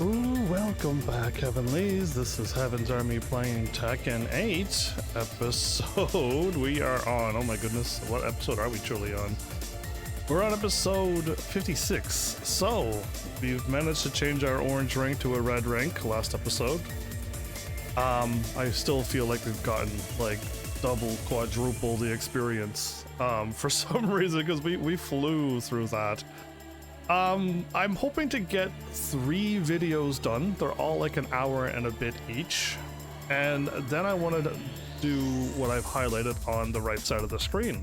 Ooh, welcome back, Heavenlies. This is Heaven's Army playing Tekken 8 episode. We are on, oh my goodness, what episode are we truly on? We're on episode 56. So, we've managed to change our orange rank to a red rank last episode. I still feel like we've gotten like double, quadruple the experience for some reason, because we flew through that. I'm hoping to get 3 videos done. They're all like an hour and a bit each. And then I wanted to do what I've highlighted on the right side of the screen.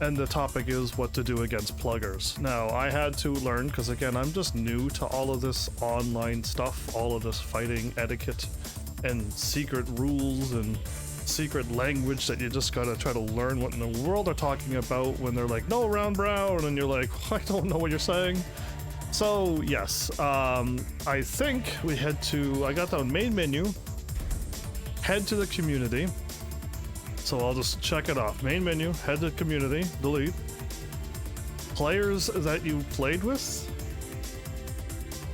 And the topic is what to do against pluggers. Now, I had to learn, because again, I'm just new to all of this online stuff, all of this fighting etiquette and secret rules and secret language that you just gotta try to learn what in the world they're talking about when they're like, no, round brown, and you're like, I don't know what you're saying. So yes, I think we head to, I got down main menu, head to the community. So I'll just check it off. Main menu, head to community, delete. Players that you played with,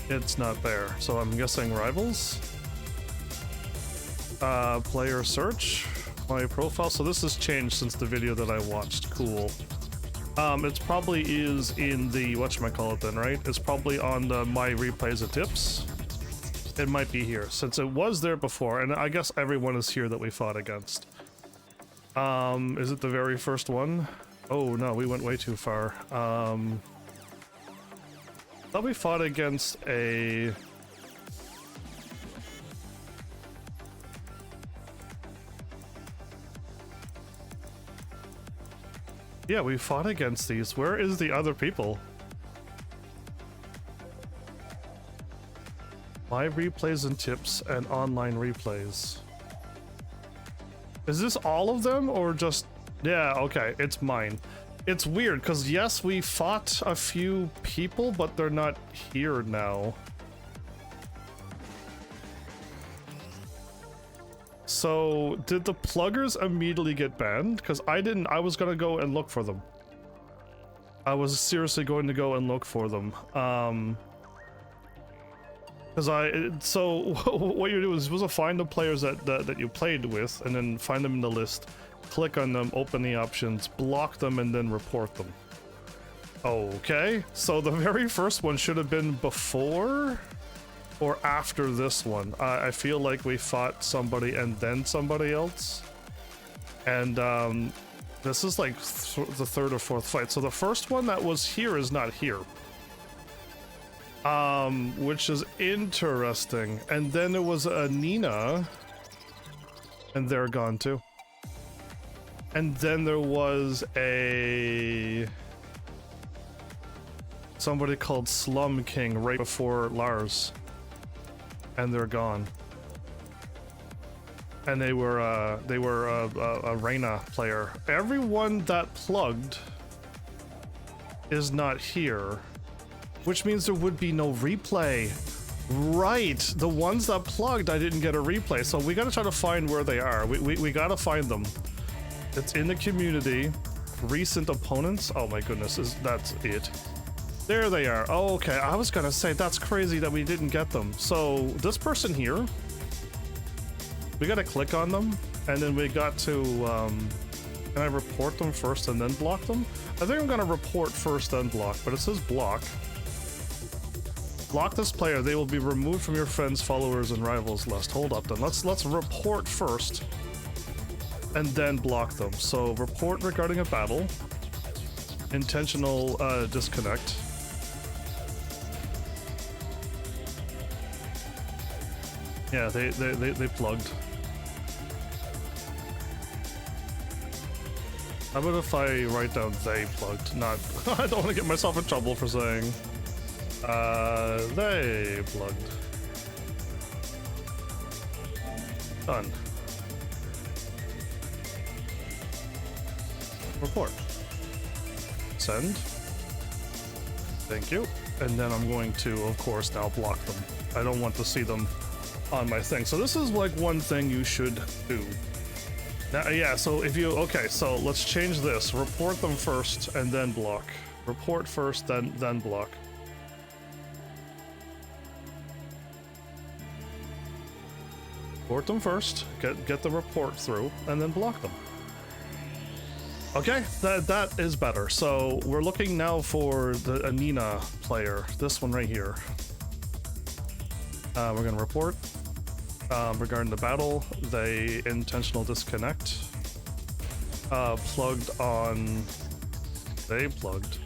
it's not there. So I'm guessing rivals. Player search, my profile. So this has changed since the video that I watched. Cool. It's probably is in the whatchamacallit then, right? It's probably on the my replays and tips. It might be here since it was there before, and I guess everyone is here that we fought against. Is it the very first one? Oh no, we went way too far. Thought we fought against a. Yeah, we fought against these. Where is the other people? My replays and tips and online replays. Is this all of them or just... Yeah, okay, it's mine. It's weird because yes, we fought a few people, but they're not here now. So, did the pluggers immediately get banned? Because I didn't, I was gonna go and look for them. I was seriously going to go and look for them. So what you do is you're supposed to find the players that you played with, and then find them in the list, click on them, open the options, block them, and then report them. Okay, so the very first one should have been before or after this one. I feel like we fought somebody and then somebody else. And this is like the third or fourth fight. So the first one that was here is not here. Which is interesting. And then there was a Nina. And they're gone too. And then there was a... somebody called Slum King right before Lars. And they're gone. And they were a Reyna player. Everyone that plugged is not here, which means there would be no replay. Right, the ones that plugged, I didn't get a replay, so we gotta try to find where they are. We gotta find them. It's in the community. Recent opponents. Oh my goodness, that's it. There they are. Oh, okay, I was gonna say, that's crazy that we didn't get them. So, this person here, we gotta click on them, and then we got to, can I report them first and then block them? I think I'm gonna report first, then block, but it says block. Block this player, they will be removed from your friends, followers, and rivals list. Hold up then, let's report first, and then block them. So, report regarding a battle, intentional disconnect. Yeah, they plugged. How about if I write down they plugged? Not, I don't want to get myself in trouble for saying, they plugged. Done. Report. Send. Thank you. And then I'm going to, of course, now block them. I don't want to see them on my thing. So this is like one thing you should do. Now, yeah, so if you, okay, so let's change this. Report them first and then block. Report first, then block. Report them first, get the report through, and then block them. Okay, that is better. So we're looking now for the Anina player, this one right here. We're gonna report regarding the battle. They intentional disconnect. Plugged on. They plugged.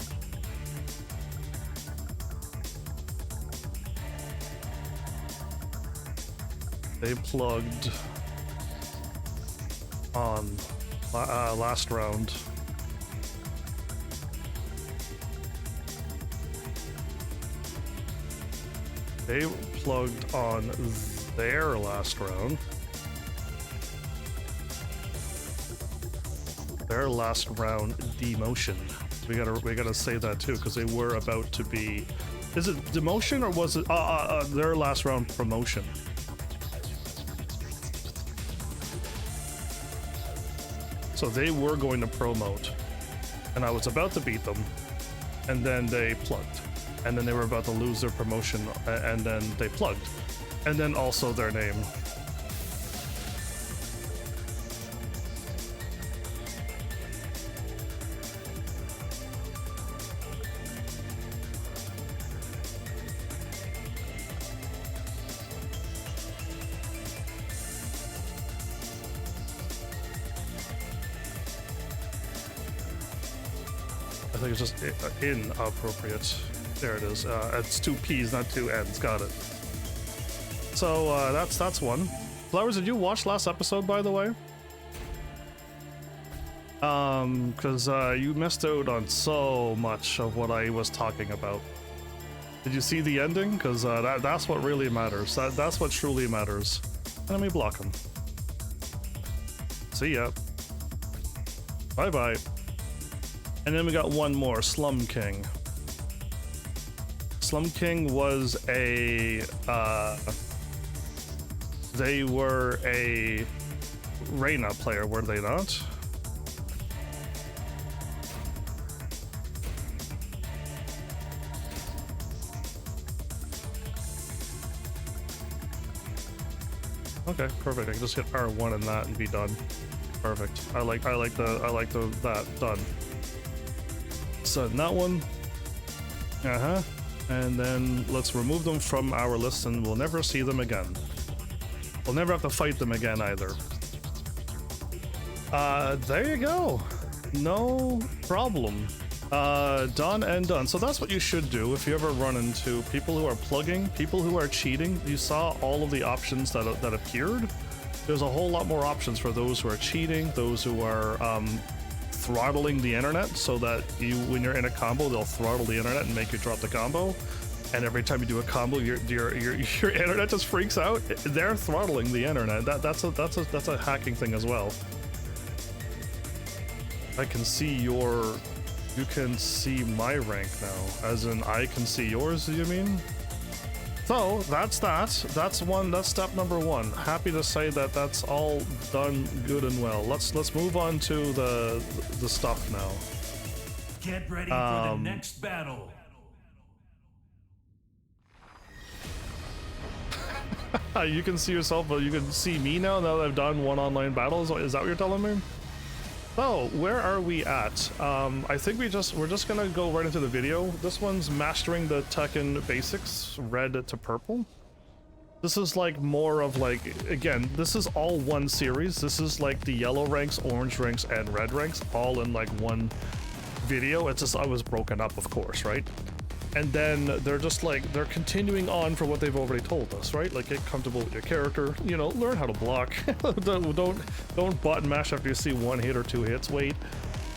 They plugged on last round. They plugged on their last round. Their last round demotion. We gotta say that too, because they were about to be. Is it demotion or was it their last round promotion? So they were going to promote, and I was about to beat them, and then they plugged, and then they were about to lose their promotion, and then they plugged, and then also their name. I think it's just inappropriate. There it is. It's 2 P's, not 2 N's. Got it. So that's one. Flowers, did you watch last episode, by the way? Because you missed out on so much of what I was talking about. Did you see the ending? Because that's what really matters. That's what truly matters. And let me block him. See ya. Bye bye. And then we got one more, Slum King. Slum King was a, they were a Reyna player, were they not? Okay, perfect. I can just hit R1 and that and be done. Perfect. I like that done. So that one, and then let's remove them from our list, and we'll never see them again. We'll never have to fight them again either. There you go. No problem. Done and done. So that's what you should do if you ever run into people who are plugging, people who are cheating. You saw all of the options that appeared. There's a whole lot more options for those who are cheating, those who are throttling the internet, so that when you're in a combo, they'll throttle the internet and make you drop the combo. And every time you do a combo, your internet just freaks out. They're throttling the internet. That's a hacking thing as well. I can see you can see my rank now, as in I can see yours, do you mean? So that's that. That's step number one. Happy to say that that's all done good and well. Let's move on to the stuff now. Get ready for the next battle. You can see yourself, but you can see me now that I've done one online battle. Is that what you're telling me? So where are we at? I think we're just gonna go right into the video. This one's mastering the Tekken basics, red to purple. This is like more of like, again, this is all one series. This is like the yellow ranks, orange ranks, and red ranks all in like one video. It's just, I was broken up, of course, right? And then they're just like, they're continuing on for what they've already told us, right? Like, get comfortable with your character, you know, learn how to block. don't button mash after you see 1 hit or 2 hits, wait.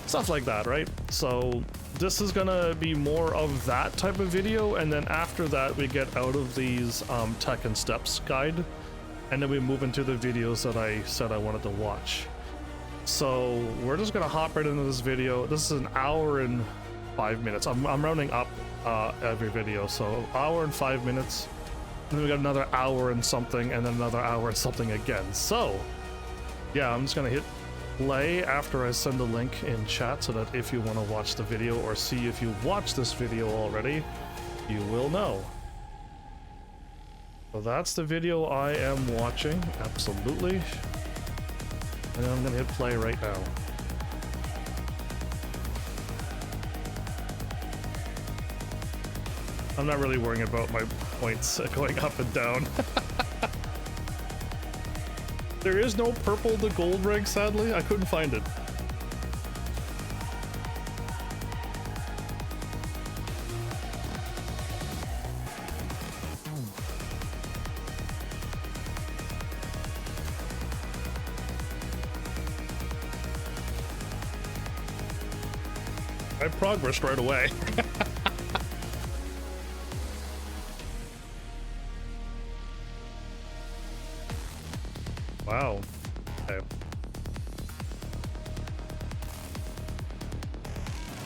Stuff like that, right? So this is gonna be more of that type of video, and then after that we get out of these Tekken steps guide, and then we move into the videos that I said I wanted to watch. So we're just gonna hop right into this video. This is an hour and 5 minutes. I'm rounding up every video, so hour and 5 minutes, and then we got another hour and something, and then another hour and something again. So yeah, I'm just gonna hit play after I send a link in chat, so that if you want to watch the video or see if you watched this video already, you will know. So that's the video I am watching, absolutely. And I'm gonna hit play right now. I'm not really worrying about my points going up and down. There is no purple to gold rank, sadly. I couldn't find it. I progressed right away. Wow. Okay.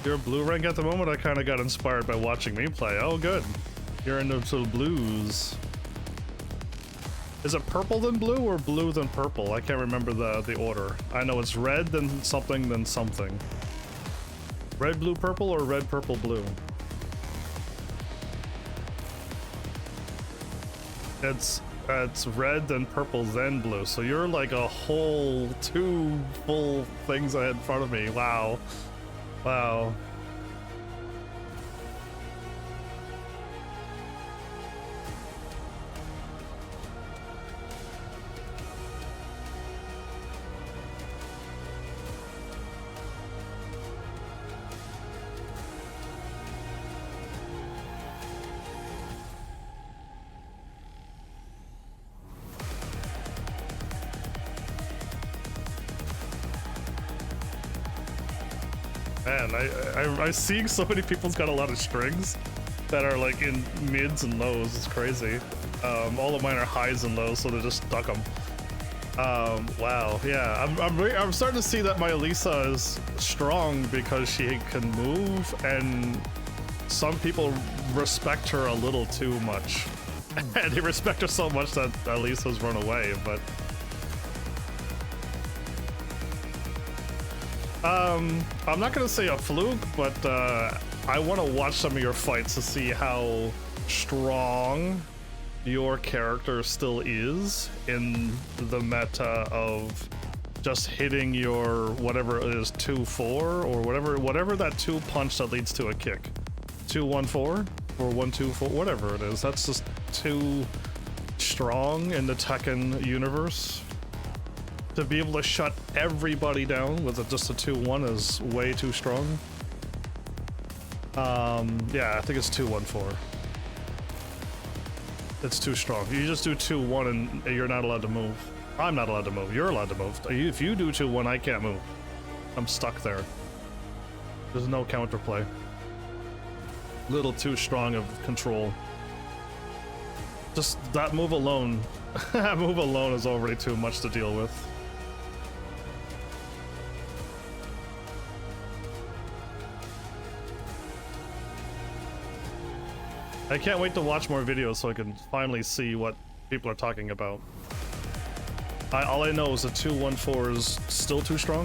You're a blue rank at the moment? I kind of got inspired by watching me play. Oh, good. You're into sort of blues. Is it purple then blue or blue then purple? I can't remember the order. I know it's red then something. Red, blue, purple, or red, purple, blue? It's red, then purple, then blue. So you're like a whole 2 full things ahead in front of me. Wow. Wow. Man, I see so many people's got a lot of strings that are like in mids and lows. It's crazy. All of mine are highs and lows, so they just stuck them. Wow, yeah, I'm starting to see that my Elisa is strong because she can move, and some people respect her a little too much. And they respect her so much that Elisa's run away, but I'm not gonna say a fluke, but I want to watch some of your fights to see how strong your character still is in the meta of just hitting your whatever it is 2-4 or whatever that 2 punch that leads to a kick. 2-1-4 or 1-2-4, whatever it is. That's just too strong in the Tekken universe. To be able to shut everybody down with just a 2-1 is way too strong. Yeah, I think it's 2-1-4. It's too strong. You just do 2-1 and you're not allowed to move. I'm not allowed to move. You're allowed to move. If you do 2-1, I can't move. I'm stuck there. There's no counterplay. Little too strong of control. Just that move alone. That move alone is already too much to deal with. I can't wait to watch more videos so I can finally see what people are talking about. All I know is the 2-1-4 is still too strong.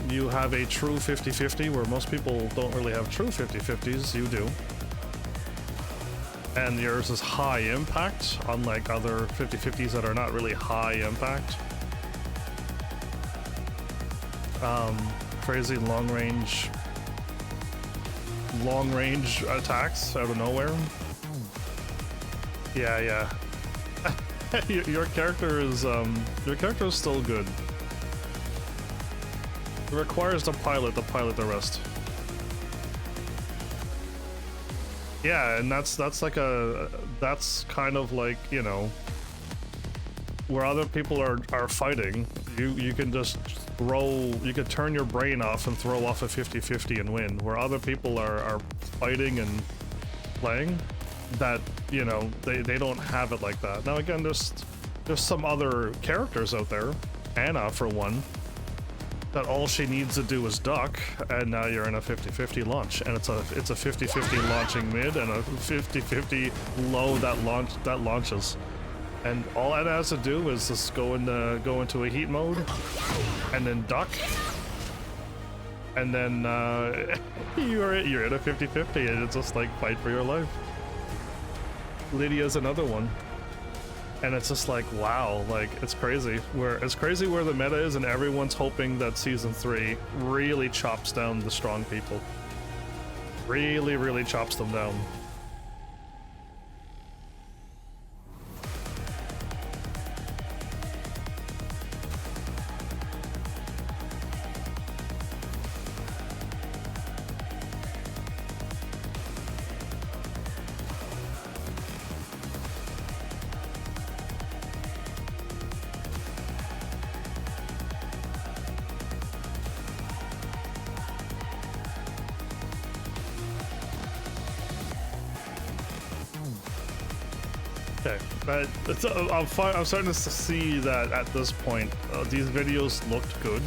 You have a true 50-50 where most people don't really have true 50-50s. You do. And yours is high impact, unlike other 50-50s that are not really high impact. Crazy long range attacks out of nowhere. Yeah. Your character is still good. It requires the pilot to pilot the rest. Yeah, and that's kind of like, you know, where other people are fighting, you can just you can turn your brain off and throw off a 50-50 and win. Where other people are fighting and playing, that, you know, they don't have it like that. Now again, there's some other characters out there, Anna for one, that all she needs to do is duck, and now you're in a 50-50 launch, and it's a 50-50 launching mid and a 50-50 low that launches. And all Anna has to do is just go into a heat mode, and then duck, and then you're in a 50-50, and it's just like fight for your life. Lydia's another one. And it's just like, wow, like, it's crazy. It's crazy where the meta is, and everyone's hoping that Season 3 really chops down the strong people. Really, really chops them down. Okay, but I'm starting to see that at this point, these videos looked good.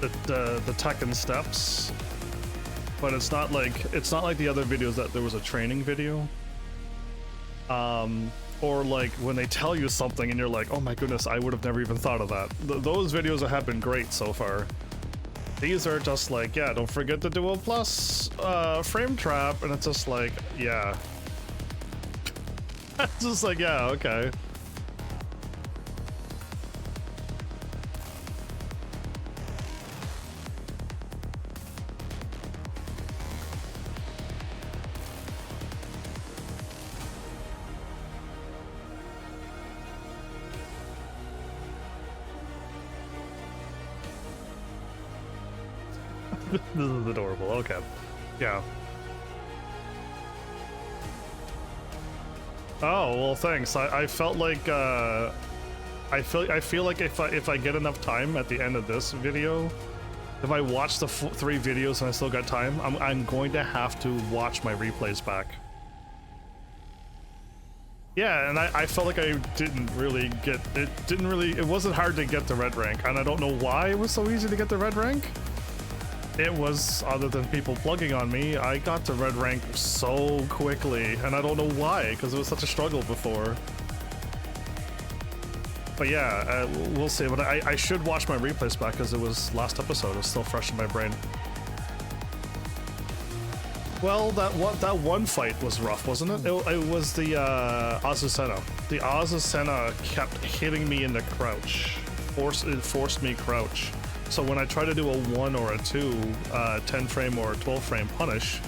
The Tekken steps, but it's not like the other videos that there was a training video. Or like when they tell you something and you're like, oh my goodness, I would have never even thought of that. Those videos have been great so far. These are just like, yeah, don't forget the Dual Plus frame trap, and it's just like, yeah. It's just like, yeah, okay. This is adorable. Okay. Yeah. Oh, well, thanks. I felt like I feel like if I get enough time at the end of this video, if I watch the 3 videos and I still got time, I'm going to have to watch my replays back. Yeah, and I felt like I didn't really get it. It wasn't hard to get the red rank, and I don't know why it was so easy to get the red rank. It was, other than people plugging on me, I got to red rank so quickly, and I don't know why, because it was such a struggle before. But yeah, we'll see. But I should watch my replays back, because it was last episode. It's still fresh in my brain. Well, that one fight was rough, wasn't it? It was the Azucena. The Azucena kept hitting me in the crouch. It forced me crouch. So when I try to do a 1 or a 2, 10 frame or 12 frame punish,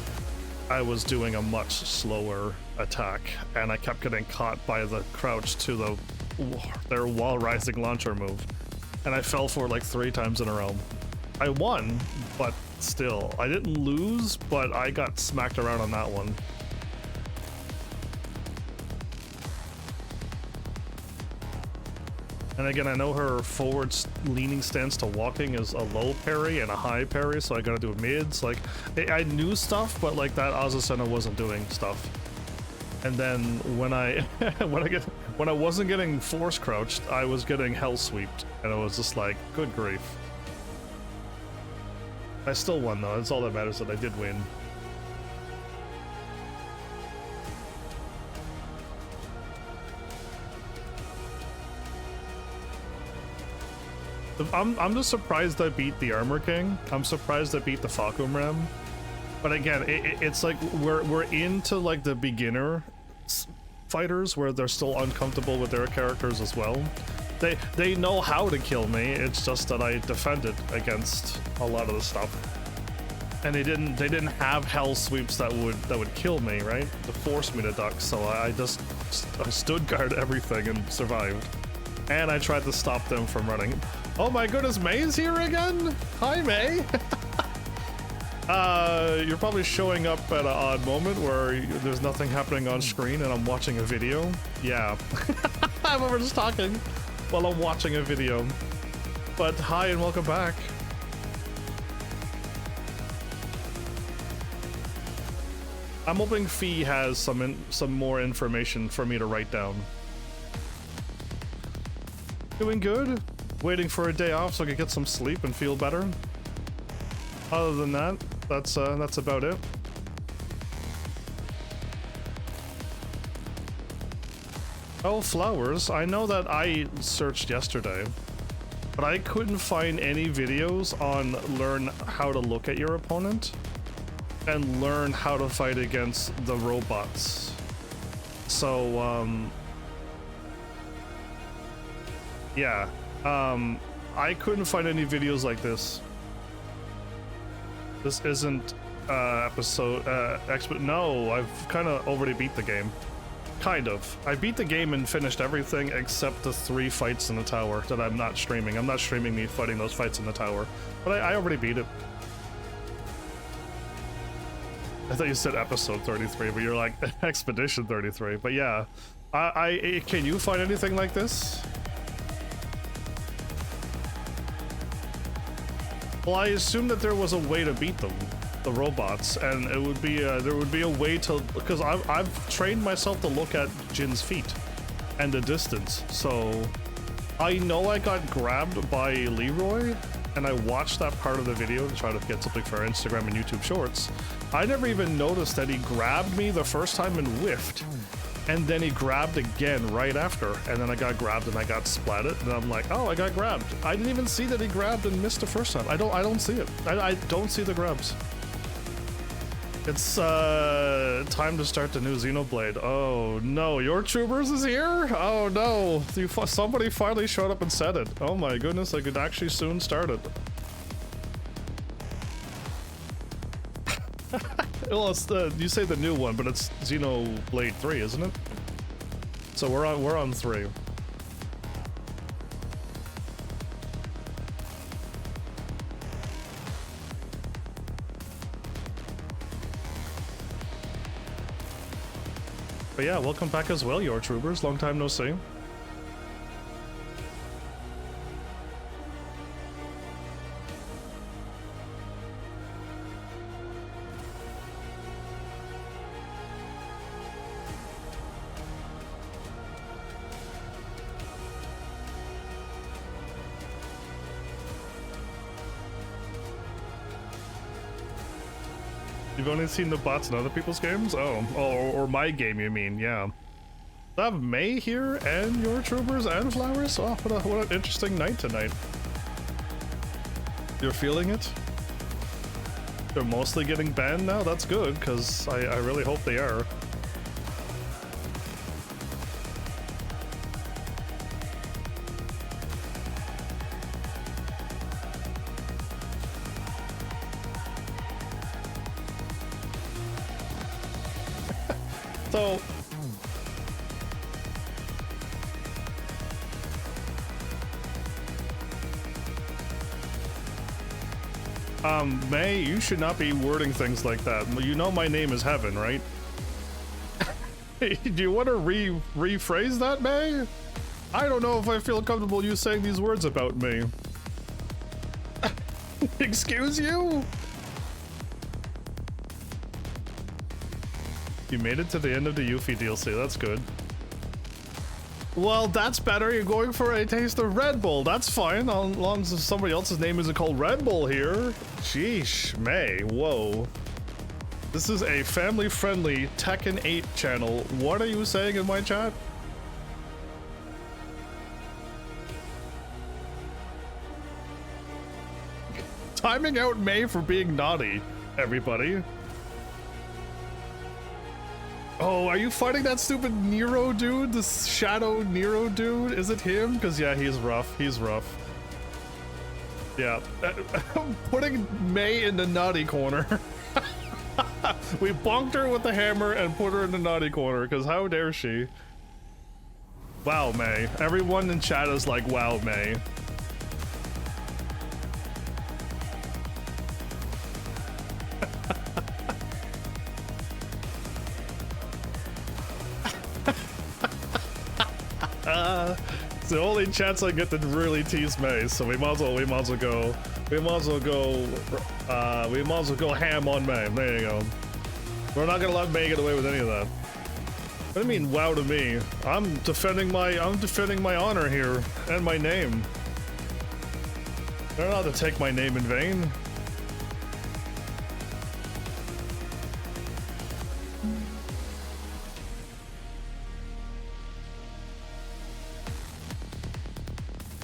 I was doing a much slower attack, and I kept getting caught by the crouch to their wall rising launcher move, and I fell for it like 3 times in a row. I won, but still, I didn't lose, but I got smacked around on that one. And again, I know her forward leaning stance to walking is a low parry and a high parry, so I gotta do mids. Like, I knew stuff, but like that Azucena wasn't doing stuff. And then when I wasn't getting force crouched, I was getting hell sweeped, and it was just like, good grief. I still won though. That's all that matters, that I did win. I'm just surprised I beat the Armor King. I'm surprised I beat the Fakum Ram. But again, it's like we're into like the beginner fighters where they're still uncomfortable with their characters as well. They know how to kill me. It's just that I defended against a lot of the stuff. And they didn't have hell sweeps that would kill me, right? To force me to duck. So I stood guard everything and survived. And I tried to stop them from running. Oh my goodness, May's here again? Hi, May. You're probably showing up at an odd moment where there's nothing happening on screen and I'm watching a video. Yeah. We're just talking while I'm watching a video. But hi and welcome back. I'm hoping Fee has some more information for me to write down. Doing good. Waiting for a day off so I can get some sleep and feel better. Other than that, that's about it. Oh, flowers. I know that I searched yesterday, but I couldn't find any videos on learn how to look at your opponent and learn how to fight against the robots. So, yeah. I couldn't find any videos like this. This isn't episode expert. No, I've kind of already beat the game. Kind of. I beat the game and finished everything except the 3 fights in the tower that I'm not streaming. I'm not streaming me fighting those fights in the tower, but I already beat it. I thought you said episode 33, but you're like expedition 33. But yeah, can you find anything like this? Well, I assume that there was a way to beat them, the robots, and it would be there would be a way to, because I've trained myself to look at Jin's feet and the distance, so I know I got grabbed by Leroy, and I watched that part of the video to try to get something for Instagram and YouTube Shorts. I never even noticed that he grabbed me the first time and whiffed, and then he grabbed again right after, and then I got grabbed and I got splatted, and I'm like, oh, I got grabbed. I didn't even see that he grabbed and missed the first time. I don't see it. I don't see the grabs. It's time to start the new Xenoblade. Oh no, your Troopers is here? Oh no, somebody finally showed up and said it. Oh my goodness, I could actually soon start it. Well, it's you say the new one, but it's Xenoblade 3, isn't it? So we're on 3. But yeah, welcome back as well, your Troopers. Long time no see. You've only seen the bots in other people's games? Oh, or my game, you mean? Yeah. I have May here, and your Troopers, and Flowers? Oh, what an interesting night tonight. You're feeling it? They're mostly getting banned now? That's good, because I really hope they are. So, May, you should not be wording things like that. You know my name is Heaven, right? Do you want to rephrase that, May? I don't know if I feel comfortable you saying these words about me. Excuse you? You made it to the end of the Yuffie DLC, that's good. Well, that's better. You're going for a taste of Red Bull. That's fine, as long as somebody else's name isn't called Red Bull here. Sheesh, May, whoa. This is a family-friendly Tekken 8 channel. What are you saying in my chat? Timing out May for being naughty, everybody. Oh, are you fighting that stupid Nero dude? This Shadow Nero dude? Is it him? Because yeah, he's rough. He's rough. Yeah. Putting May in the naughty corner. We bonked her with the hammer and put her in the naughty corner, because how dare she? Wow, May. Everyone in chat is like, wow, May. It's the only chance I get to really tease May, so we might as well go ham on May. There you go. We're not gonna let May get away with any of that. What do you mean, wow to me? I'm defending my honor here and my name. They're not allowed to take my name in vain.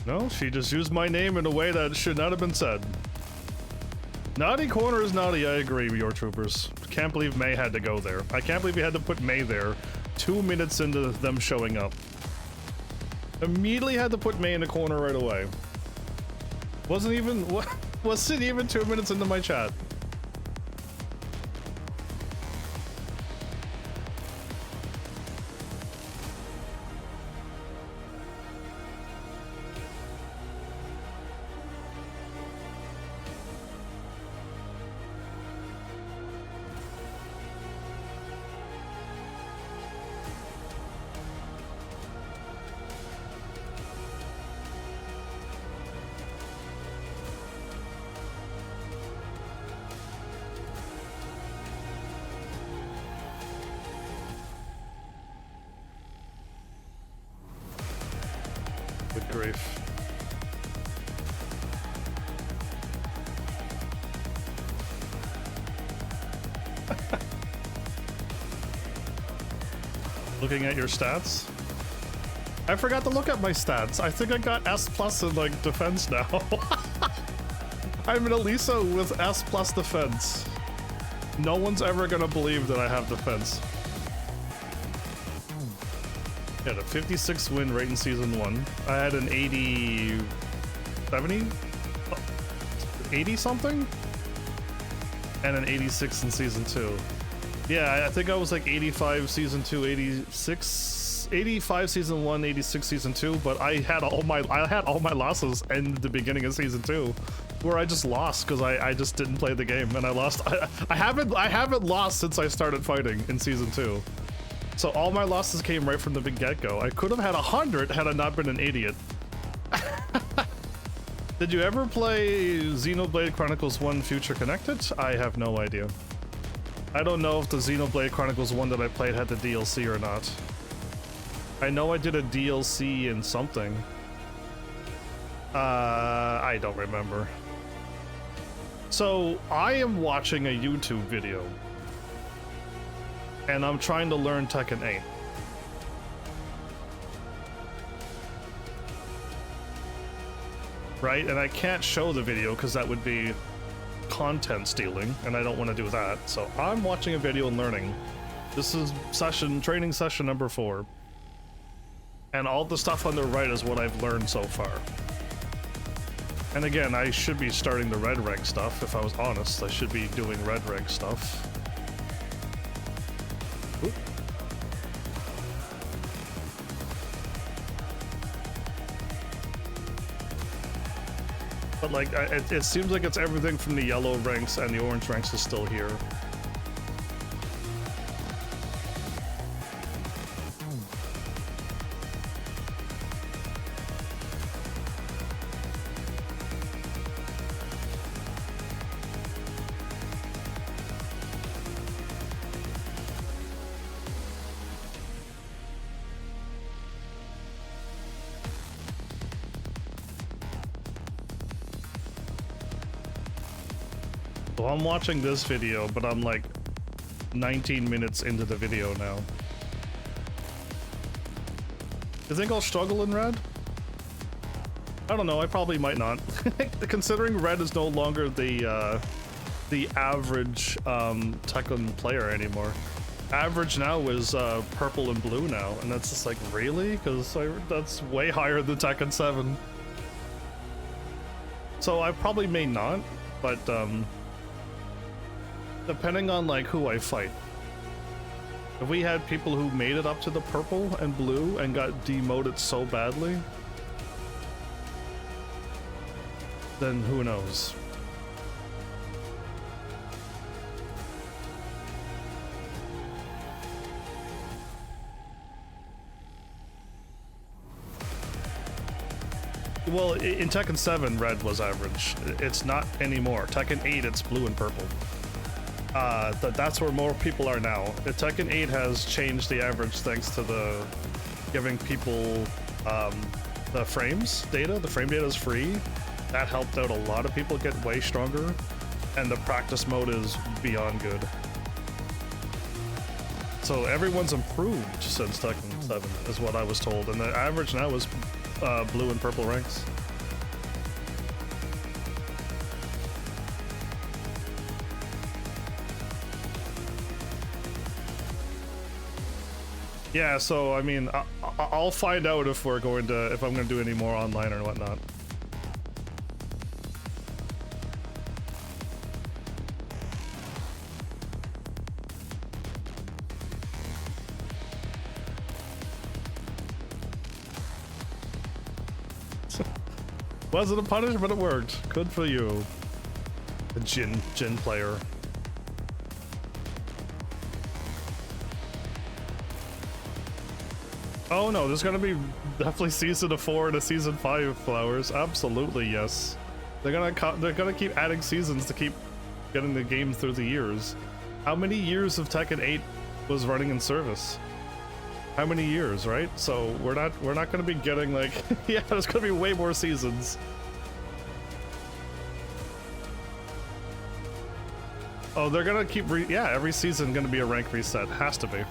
No, she just used my name in a way that should not have been said. Naughty corner is naughty, I agree with your Troopers. Can't believe May had to go there. I can't believe you had to put May there 2 minutes into them showing up. Immediately had to put May in the corner right away. Wasn't even 2 minutes into my chat. Good grief. Looking at your stats? I forgot to look at my stats. I think I got S plus in like defense now. I'm an Elisa with S plus defense. No one's ever gonna believe that I have defense. I had a 56 win rate in season 1. I had an 80 something? And an 86 in season 2. Yeah, I think I was like 85 season 2, 85 season 1, 86 season 2, but I had all my losses in the beginning of season 2, where I just lost because I just didn't play the game and I lost. I haven't lost since I started fighting in season 2. So all my losses came right from the big get-go. I could have had 100 had I not been an idiot. Did you ever play Xenoblade Chronicles 1 Future Connected? I have no idea. I don't know if the Xenoblade Chronicles 1 that I played had the DLC or not. I know I did a DLC in something. I don't remember. So I am watching a YouTube video. And I'm trying to learn Tekken 8. Right? And I can't show the video because that would be content stealing, and I don't want to do that. So I'm watching a video and learning. This is training session number 4. And all the stuff on the right is what I've learned so far. And again, I should be starting the red rank stuff, if I was honest. I should be doing red rank stuff. Oop. But like, it seems like it's everything from the yellow ranks and the orange ranks is still here. So I'm watching this video, but I'm like 19 minutes into the video now. You think I'll struggle in red? I don't know, I probably might not. Considering red is no longer the average Tekken player anymore. Average now is purple and blue now, and that's just like, really? Because that's way higher than Tekken 7. So I probably may not, but depending on like who I fight. If we had people who made it up to the purple and blue and got demoted so badly, then who knows? Well, in Tekken 7, red was average. It's not anymore. Tekken 8, it's blue and purple. That's where more people are now. The Tekken 8 has changed the average thanks to the giving people the frames data. The frame data is free. That helped out a lot of people get way stronger, and the practice mode is beyond good. So everyone's improved since Tekken 7 is what I was told, and the average now is blue and purple ranks. Yeah, so I mean, I'll find out if we're going to, if I'm going to do any more online or whatnot. Wasn't a punish, but it worked. Good for you. The Jin player. Oh no, there's gonna be definitely season 4 and a season 5 flowers. Absolutely, yes. They're gonna keep adding seasons to keep getting the game through the years. How many years of Tekken 8 was running in service? How many years, right? So we're not gonna be getting like yeah, there's gonna be way more seasons. Oh, they're gonna keep yeah, every season gonna be a rank reset. Has to be.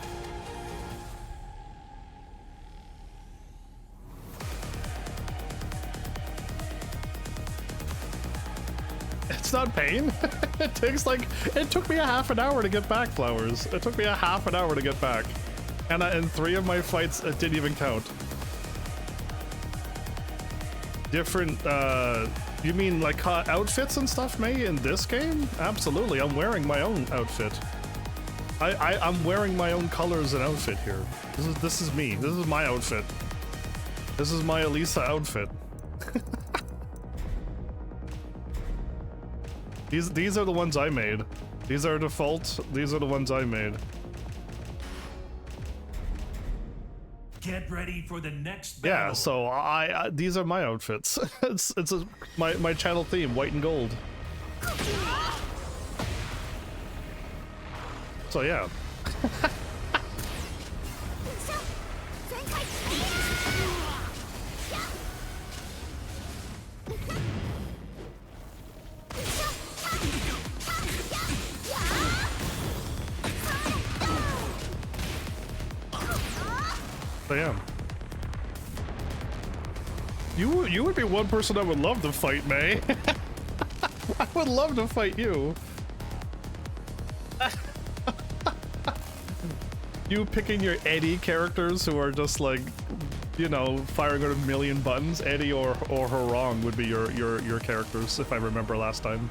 It's not pain. It takes like, it took me a half an hour to get back flowers. It took me a half an hour to get back. And 3 of my fights, it didn't even count. Different, you mean like outfits and stuff, May, in this game? Absolutely, I'm wearing my own outfit. I'm wearing my own colors and outfit here. This is me. This is my outfit. This is my Elisa outfit. These are the ones I made. These are default. These are the ones I made. Get ready for the next battle. Yeah, so I these are my outfits. it's my channel theme, white and gold. So yeah. So yeah. You would be one person I would love to fight, May. I would love to fight you. You picking your Eddie characters who are just like, you know, firing out a million buttons. Eddie or Harong would be your characters, if I remember last time.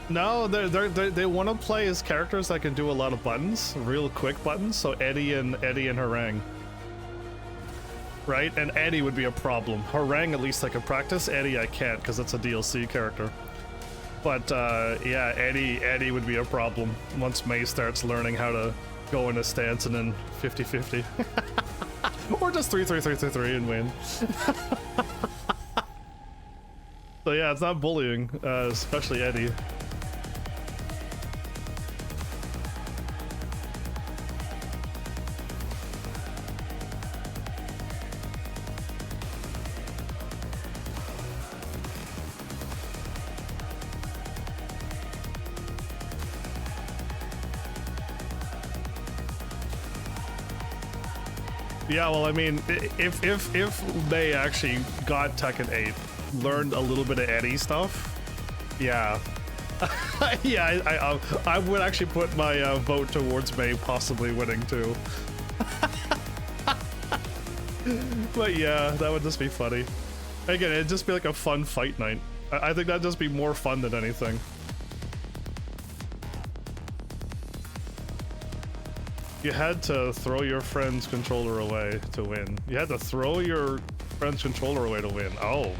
No, they want to play as characters that can do a lot of buttons, real quick buttons. So Eddie and Harang, right? And Eddie would be a problem. Harang at least I can practice. Eddie I can't because it's a DLC character. But yeah, Eddie would be a problem once May starts learning how to go in a stance and then 50-50, or just 3-3-3-3-3 and win. So yeah, it's not bullying, especially Eddie. Yeah, well, I mean, if they actually got Tekken 8, learned a little bit of Eddie stuff, yeah, yeah, I would actually put my vote towards May possibly winning too. But yeah, that would just be funny. Again, it'd just be like a fun fight night. I think that'd just be more fun than anything. You had to throw your friend's controller away to win. You had to throw your friend's controller away to win. Oh,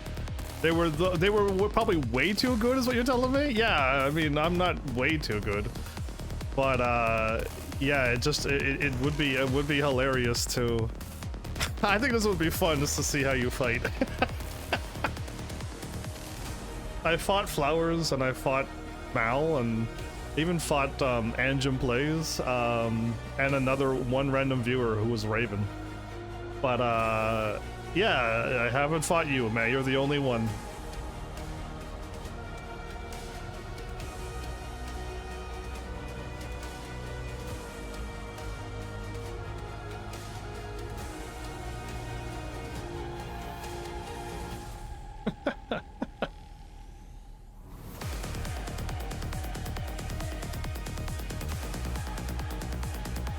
they were probably way too good, is what you're telling me? Yeah, I mean, I'm not way too good, but yeah, it would be hilarious to. I think this would be fun just to see how you fight. I fought Flowers and I fought Mal and even fought Anjum Plays and another one random viewer who was Raven. But yeah, I haven't fought you, man. You're the only one.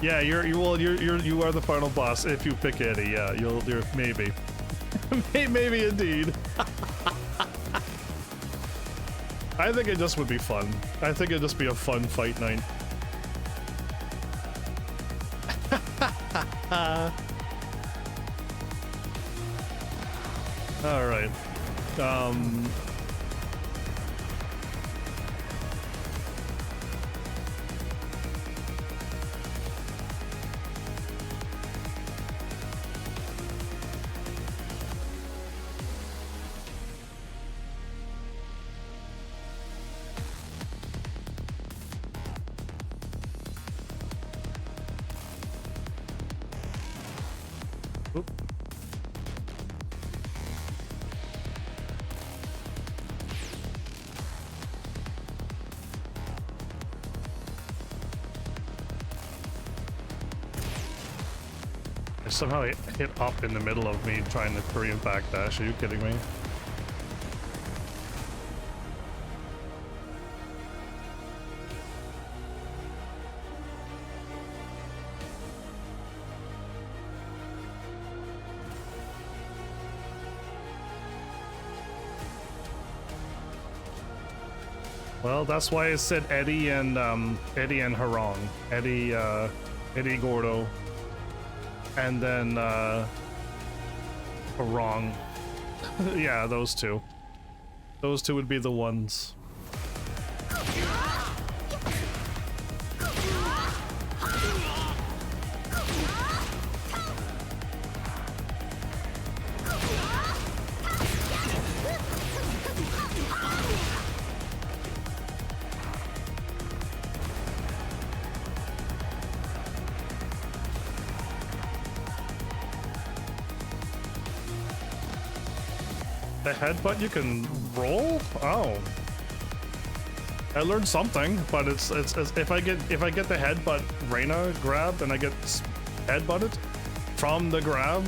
Yeah, you are the final boss if you pick Eddie. Yeah, you're maybe, maybe indeed. I think it just would be fun. I think it'd just be a fun fight night. All right. Oop. I somehow hit up in the middle of me trying to Korean backdash. Are you kidding me? Well, that's why I said Eddie and Harong. Eddie Gordo. And then Harong. Yeah, those two. Those two would be the ones. The headbutt you can roll? Oh. I learned something, but it's if I get the headbutt Reina grab and I get headbutted from the grab,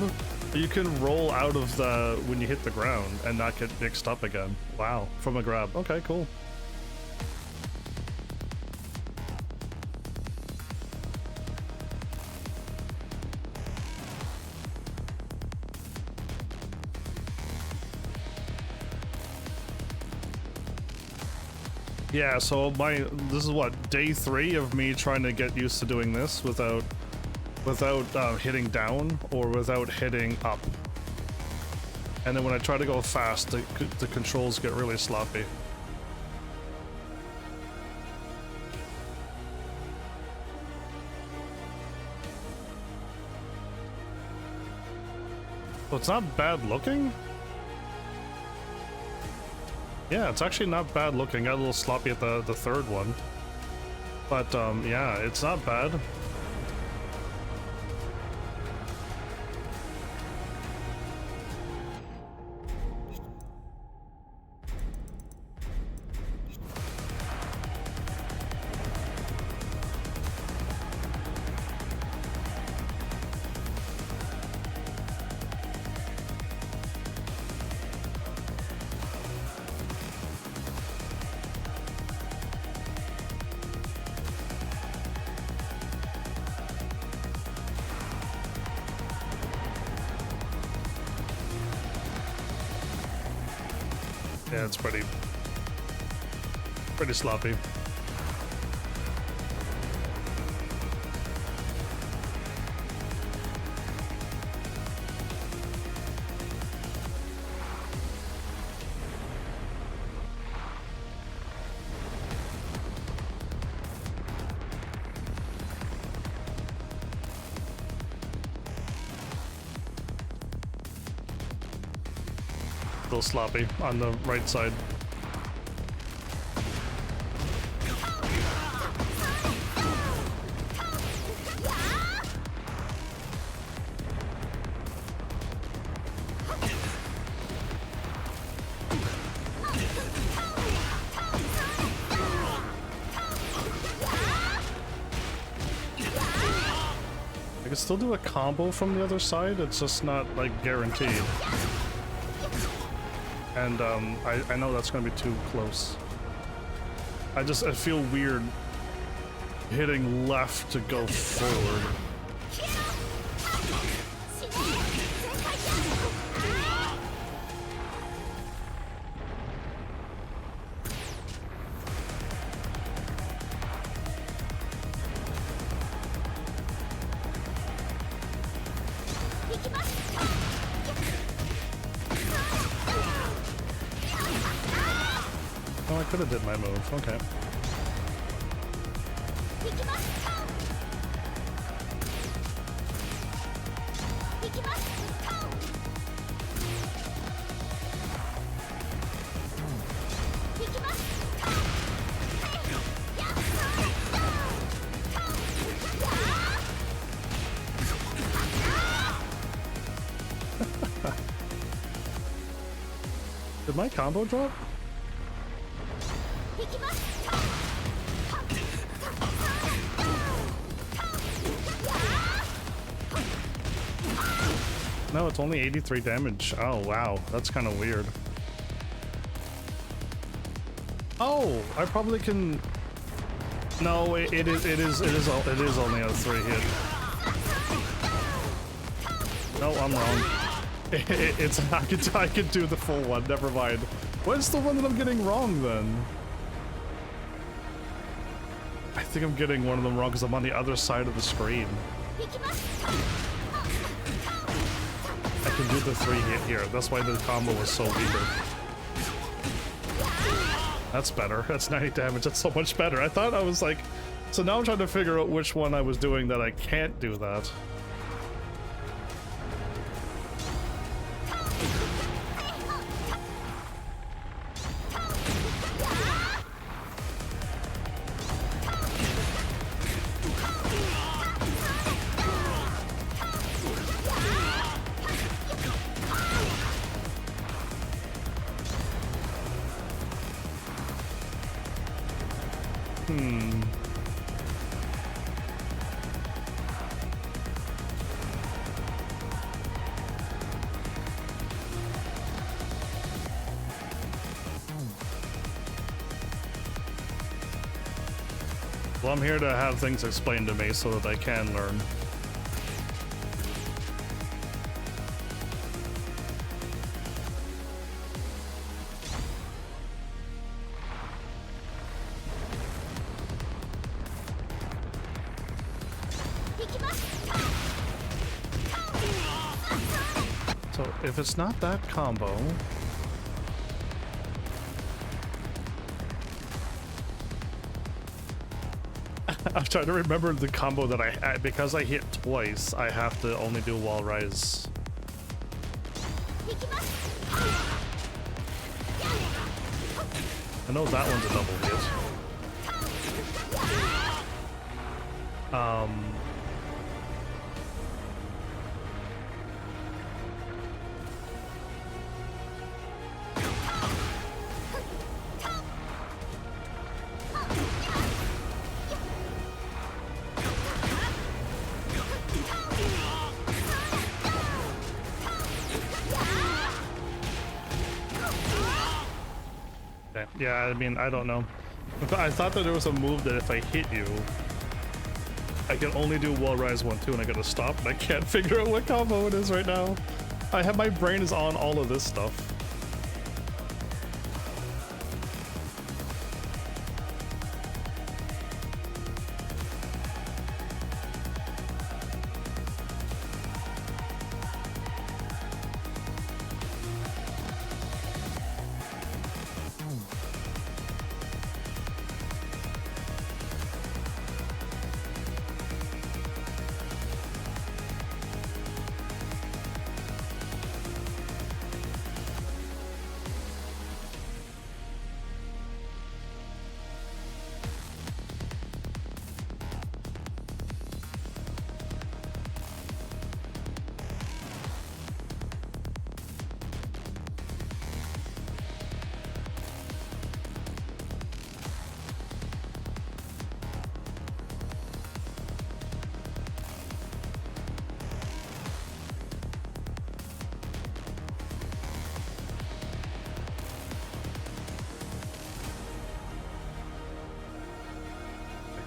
you can roll out of the when you hit the ground and not get mixed up again. Wow, from a grab. Okay, cool. Yeah, so this is what, day 3 of me trying to get used to doing this without hitting down or without hitting up. And then when I try to go fast, the controls get really sloppy. So it's not bad looking? Yeah, it's actually not bad looking. Got a little sloppy at the third one. But, yeah, it's not bad. Yeah, it's pretty sloppy. A little sloppy on the right side. I can still do a combo from the other side, it's just not like guaranteed. And I know that's gonna be too close. I feel weird hitting left to go forward. Oh, I could have did my move. Okay. Did my combo drop? No, it's only 83 damage. Oh, wow. That's kind of weird. Oh, I probably can... No, it is only a 3-hit. No, I'm wrong. It's I could do the full one. Never mind. What's the one that I'm getting wrong then? I think I'm getting one of them wrong because I'm on the other side of the screen. I can do the 3-hit here. That's why the combo was so weaker. That's better. That's 90 damage. That's so much better. I thought I was like... So now I'm trying to figure out which one I was doing that I can't do that. Well, I'm here to have things explained to me so that I can learn. So if it's not that combo... I'm trying to remember the combo that I because I hit twice, I have to only do wall rise. I know that one's a double hit. Yeah, I mean, I don't know. I thought that there was a move that if I hit you, I can only do wall rise 1, 2, and I gotta stop, and I can't figure out what combo it is right now. My brain is on all of this stuff.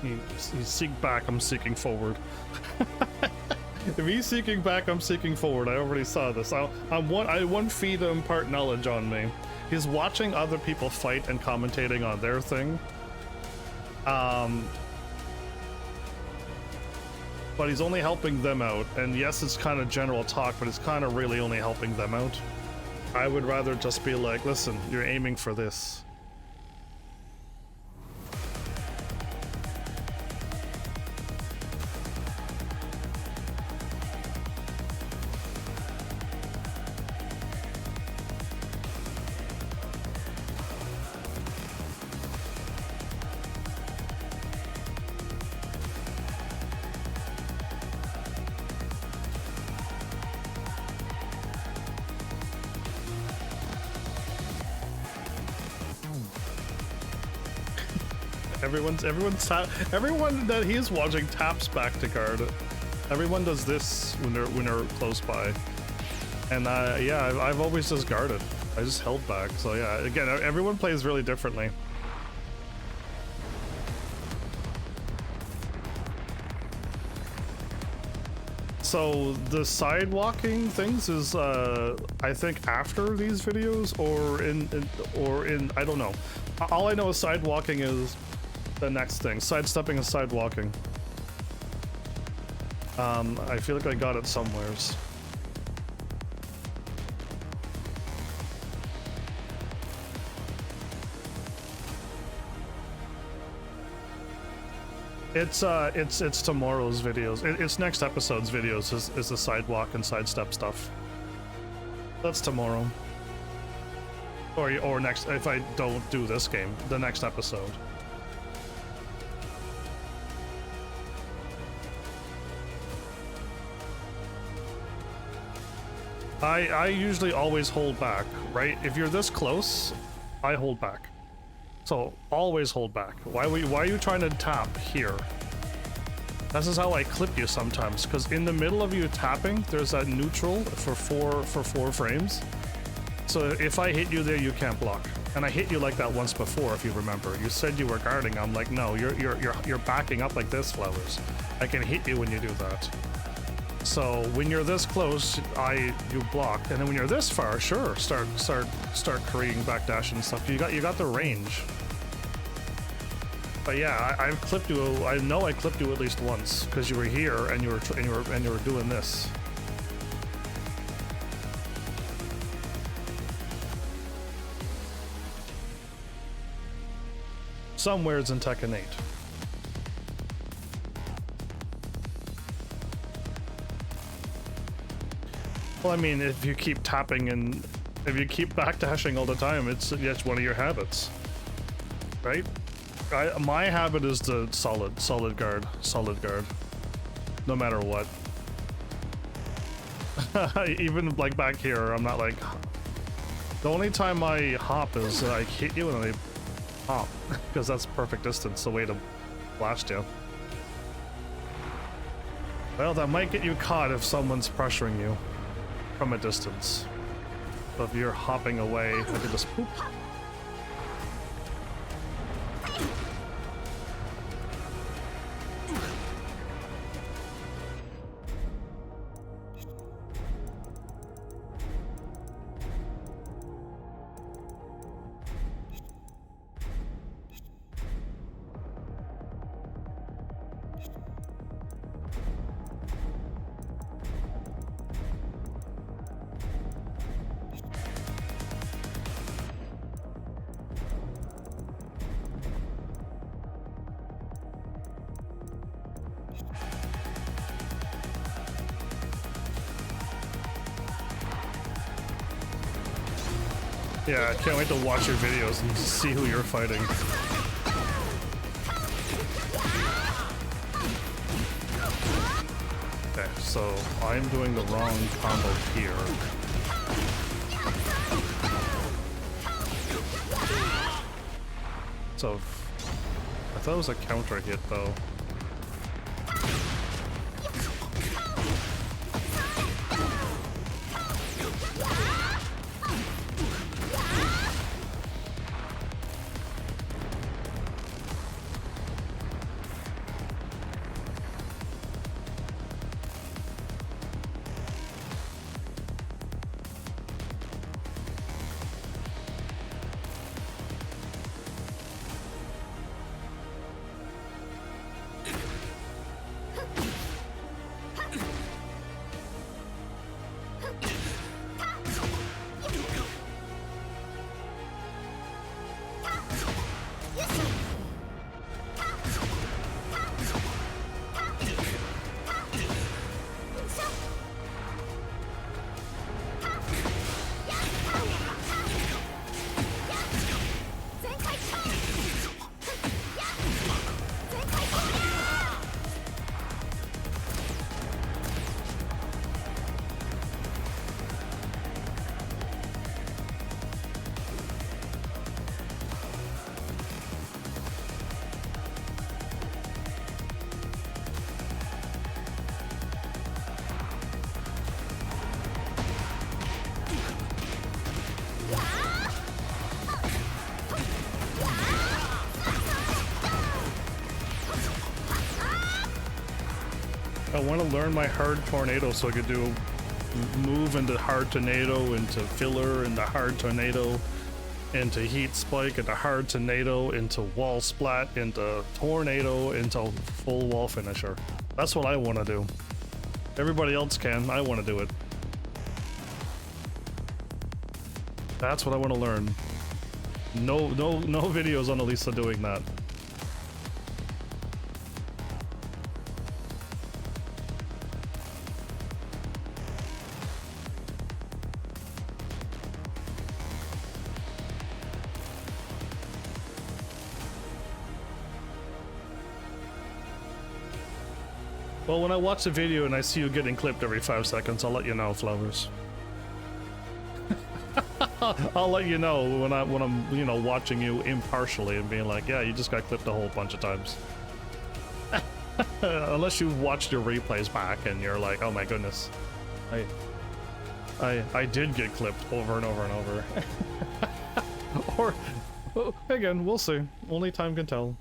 He's seek back, I'm seeking forward. If he's seeking back, I'm seeking forward. I already saw this. I want Fee to impart knowledge on me. He's watching other people fight and commentating on their thing. But he's only helping them out. And yes, it's kind of general talk, but it's kind of really only helping them out. I would rather just be like, listen, you're aiming for this. Everyone that he's watching taps back to guard. Everyone does this when they're close by. And yeah, I've always just guarded. I just held back. So yeah, again, everyone plays really differently. So the side walking things is I think after these videos or in I don't know. All I know is side walking is the next thing. Sidestepping and side walking. I feel like I got it somewheres. It's tomorrow's videos. It's next episode's videos is the sidewalk and sidestep stuff. That's tomorrow. Or next, if I don't do this game, the next episode. I usually always hold back, right? If you're this close, I hold back. So always hold back. Why are you trying to tap here? This is how I clip you sometimes, because in the middle of you tapping, there's that neutral for four frames. So if I hit you there, you can't block. And I hit you like that once before, if you remember. You said you were guarding. I'm like, no, you're backing up like this, Flowers. I can hit you when you do that. So when you're this close, you block, and then when you're this far, sure, start Koreaing, backdashing and stuff. You got the range. But yeah, I've clipped you. I know I clipped you at least once because you were here and you were doing this. Somewhere's in Tekken 8. Well, I mean, if you keep tapping and if you keep backdashing all the time, it's one of your habits, right? My habit is the solid guard, no matter what. Even like back here, I'm not like. The only time I hop is I hit you and then I hop because that's perfect distance, the way to blast you. Well, that might get you caught if someone's pressuring you from a distance. So if you're hopping away, I could just poop. Yeah, I can't wait to watch your videos and see who you're fighting. Okay, so I'm doing the wrong combo here. So, I thought it was a counter hit though. I want to learn my hard tornado so I could do move into hard tornado, into filler, into hard tornado, into heat spike, into hard tornado, into wall splat, into tornado, into full wall finisher. That's what I want to do. Everybody else can. I want to do it. That's what I want to learn. No videos on Elisa doing that. Well, when I watch the video and I see you getting clipped every 5 seconds, I'll let you know, Flowers. I'll let you know when I'm, you know, watching you impartially and being like, yeah, you just got clipped a whole bunch of times. Unless you watched your replays back and you're like, oh my goodness, I did get clipped over and over and over. Or, well, again, we'll see. Only time can tell.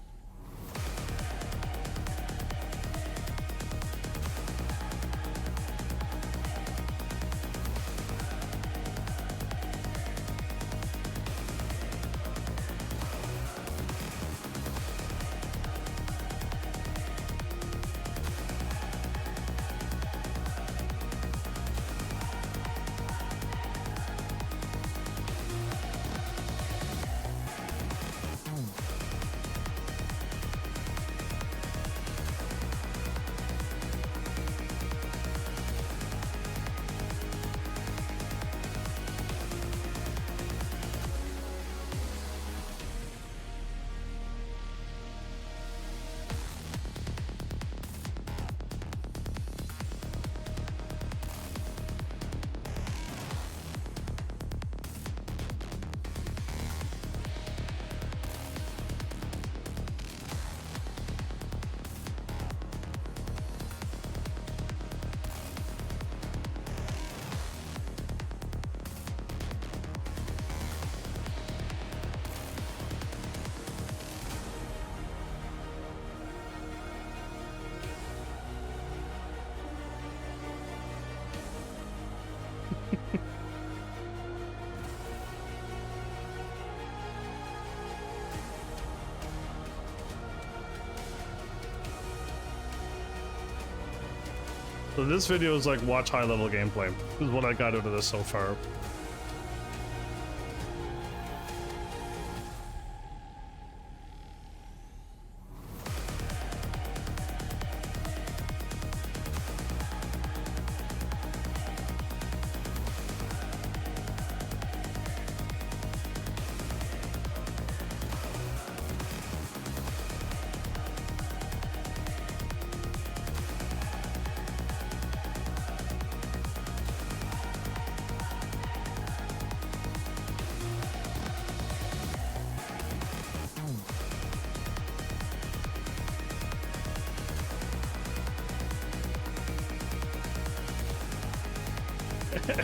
So this video is like watch high level gameplay. This is what I got out of this so far.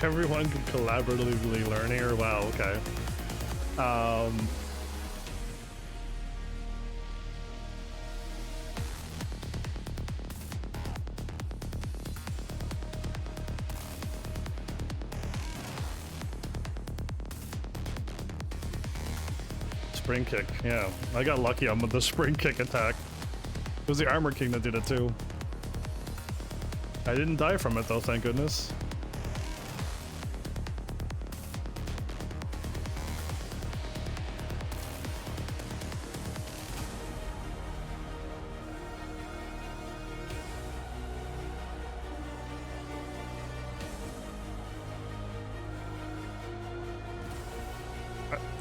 Everyone can collaboratively learn here. Wow, okay. Spring kick, yeah. I got lucky on the spring kick attack. It was the Armor King that did it too. I didn't die from it though, thank goodness.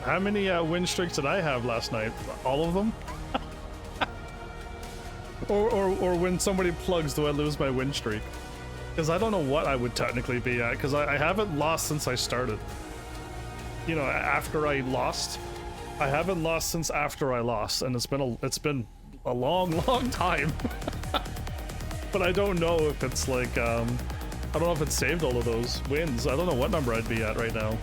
How many win streaks did I have last night? All of them? or when somebody plugs, do I lose my win streak? Because I don't know what I would technically be at, because I haven't lost since I started. You know, after I lost. I haven't lost since after I lost, and it's been a long time. But I don't know if it's like, I don't know if it saved all of those wins. I don't know what number I'd be at right now.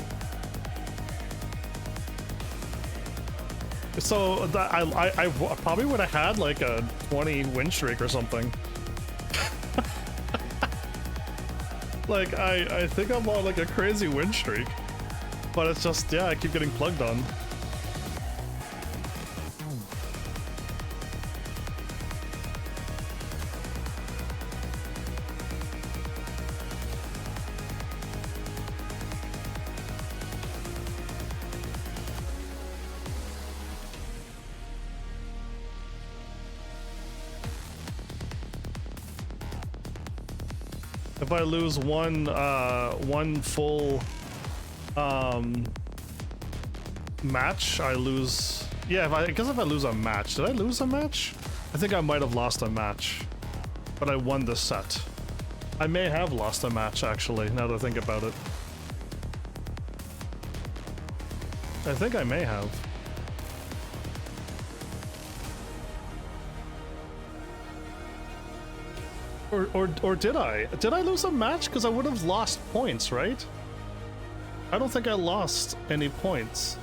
So that I probably would have had like a 20 win streak or something. Like, I think I'm on like a crazy win streak. But it's just, yeah, I keep getting plugged on. If I lose one full match, I lose. Yeah, I guess if I lose a match, did I lose a match? I think I might have lost a match, but I won the set. I may have lost a match actually. Now that I think about it, I think I may have. Or did I? Did I lose a match? Because I would have lost points, right? I don't think I lost any points.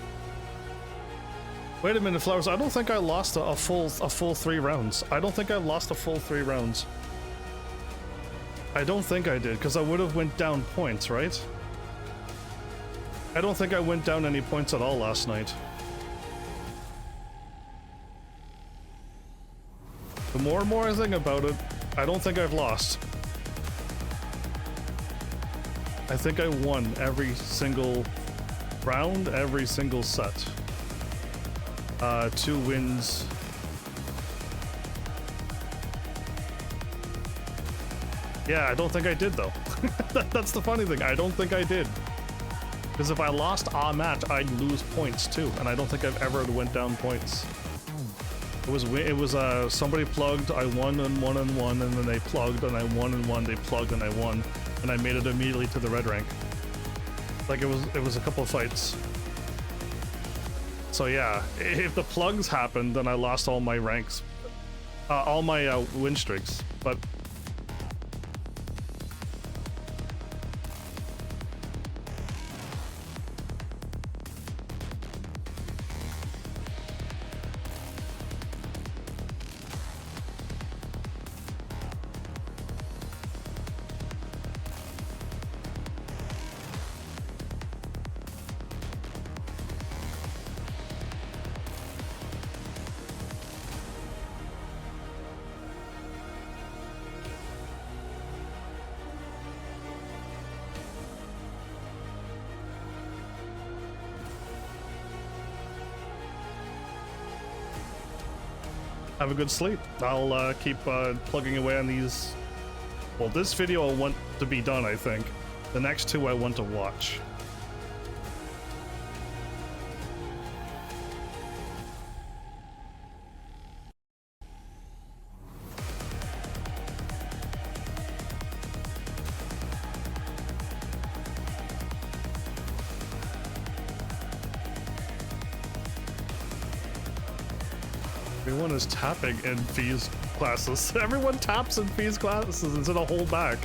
Wait a minute, Flowers. I don't think I lost a full 3 rounds. I don't think I lost a full 3 rounds. I don't think I did, because I would have went down points, right? I don't think I went down any points at all last night. The more and more I think about it, I don't think I've lost. I think I won every single round, every single set. 2 wins. Yeah, I don't think I did though. That's the funny thing. I don't think I did. Because if I lost a match, I'd lose points too, and I don't think I've ever went down points. It was somebody plugged, I won and won and won, and then they plugged and I won and won, they plugged and I won, and I made it immediately to the red rank. Like it was a couple of fights. So yeah, if the plugs happened, then I lost all my ranks, all my win streaks. But have a good sleep. I'll keep plugging away on these. Well, this video I want to be done, I think. The next 2 I want to watch. Everyone is tapping in V's classes. Everyone taps in V's classes instead of hold back.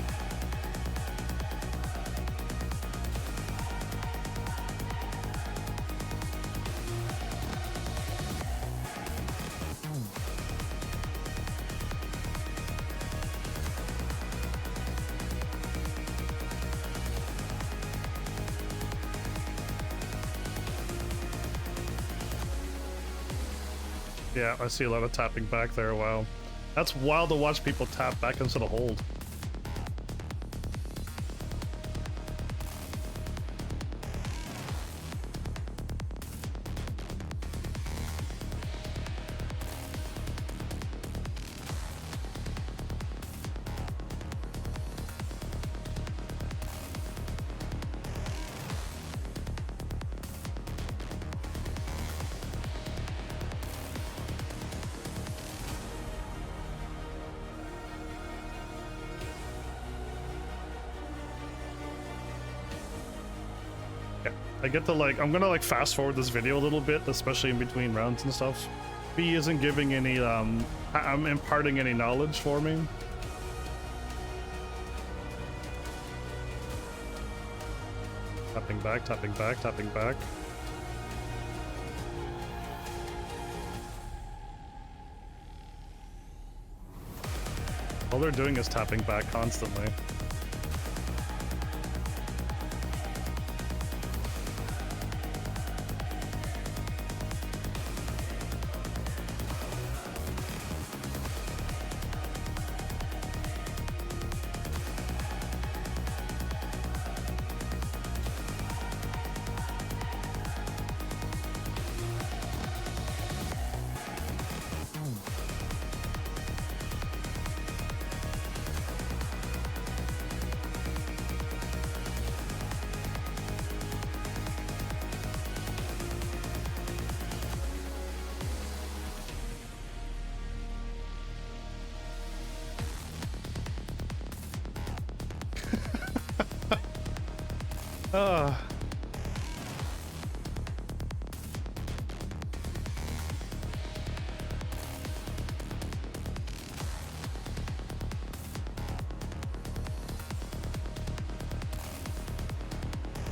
Yeah, I see a lot of tapping back there. Wow. That's wild to watch people tap back instead of hold. I get to like, I'm gonna like fast forward this video a little bit, especially in between rounds and stuff. B isn't giving any, I'm imparting any knowledge for me. Tapping back, tapping back, tapping back. All they're doing is tapping back constantly.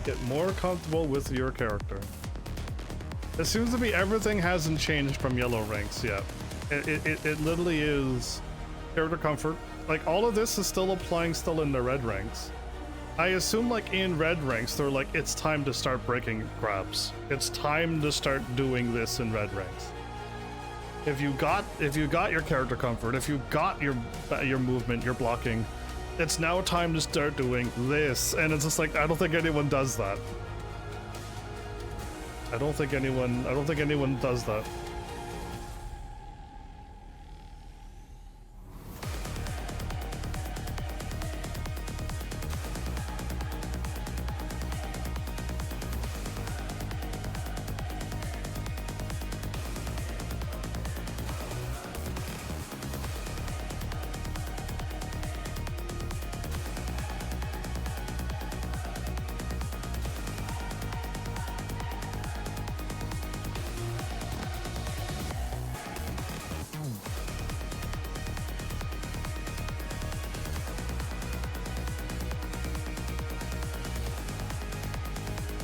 Get more comfortable with your character. It seems to be everything hasn't changed from yellow ranks yet. It literally is character comfort. Like, all of this is still applying still in the red ranks. I assume, like, in red ranks, they're like, it's time to start breaking grabs. It's time to start doing this in red ranks. If you got your character comfort, if you got your movement, your blocking, it's now time to start doing this. And it's just like, I don't think anyone does that. I don't think anyone does that.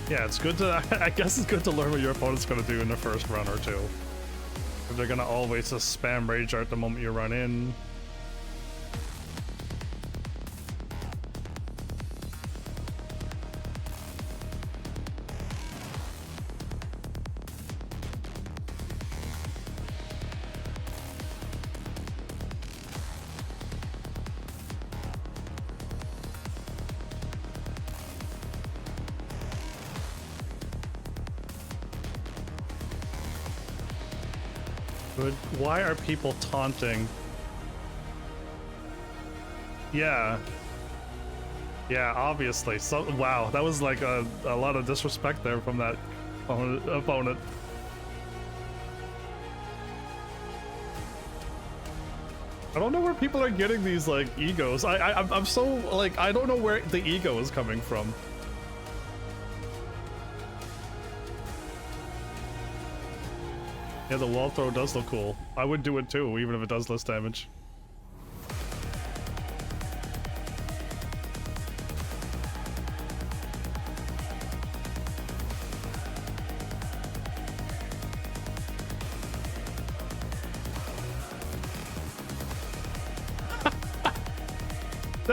Yeah, it's good to, I guess it's good to learn what your opponent's gonna do in the first run or two. If they're gonna always just spam Rage Art the moment you run in. Why are people taunting? Yeah. Yeah, obviously. So, wow, that was like a lot of disrespect there from that opponent. I don't know where people are getting these, like, egos. I'm so, like, I don't know where the ego is coming from. Yeah, the wall throw does look cool. I would do it too, even if it does less damage.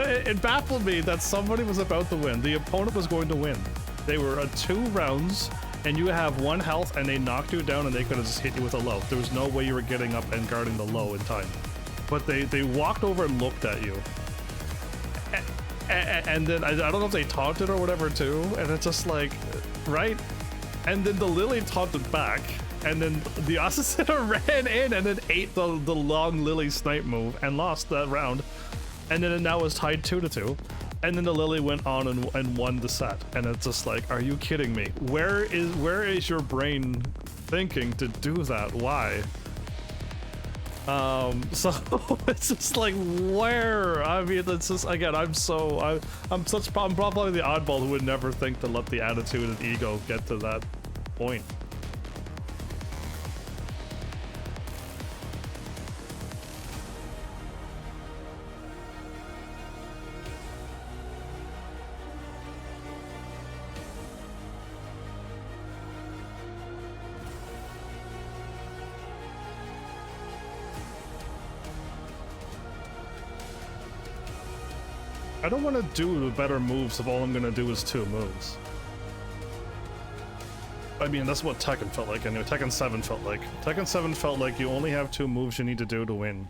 It baffled me that somebody was about to win. The opponent was going to win. They were at 2 rounds, and you have 1 health, and they knocked you down, and they could have just hit you with a low. There was no way you were getting up and guarding the low in time. But they walked over and looked at you. And then, I don't know if they taunted or whatever too, and it's just like, right? And then the Lily taunted back, and then the Assassina ran in and then ate the long Lily snipe move and lost that round. And then it now was tied 2-2. And then the Lily went on and won the set. And it's just like, are you kidding me? Where is your brain thinking to do that? Why? So it's just like, where? I mean, it's just, again, I'm probably the oddball who would never think to let the attitude and ego get to that point. I don't want to do the better moves if all I'm going to do is 2 moves. I mean, that's what Tekken felt like anyway. Tekken 7 felt like. Tekken 7 felt like you only have 2 moves you need to do to win.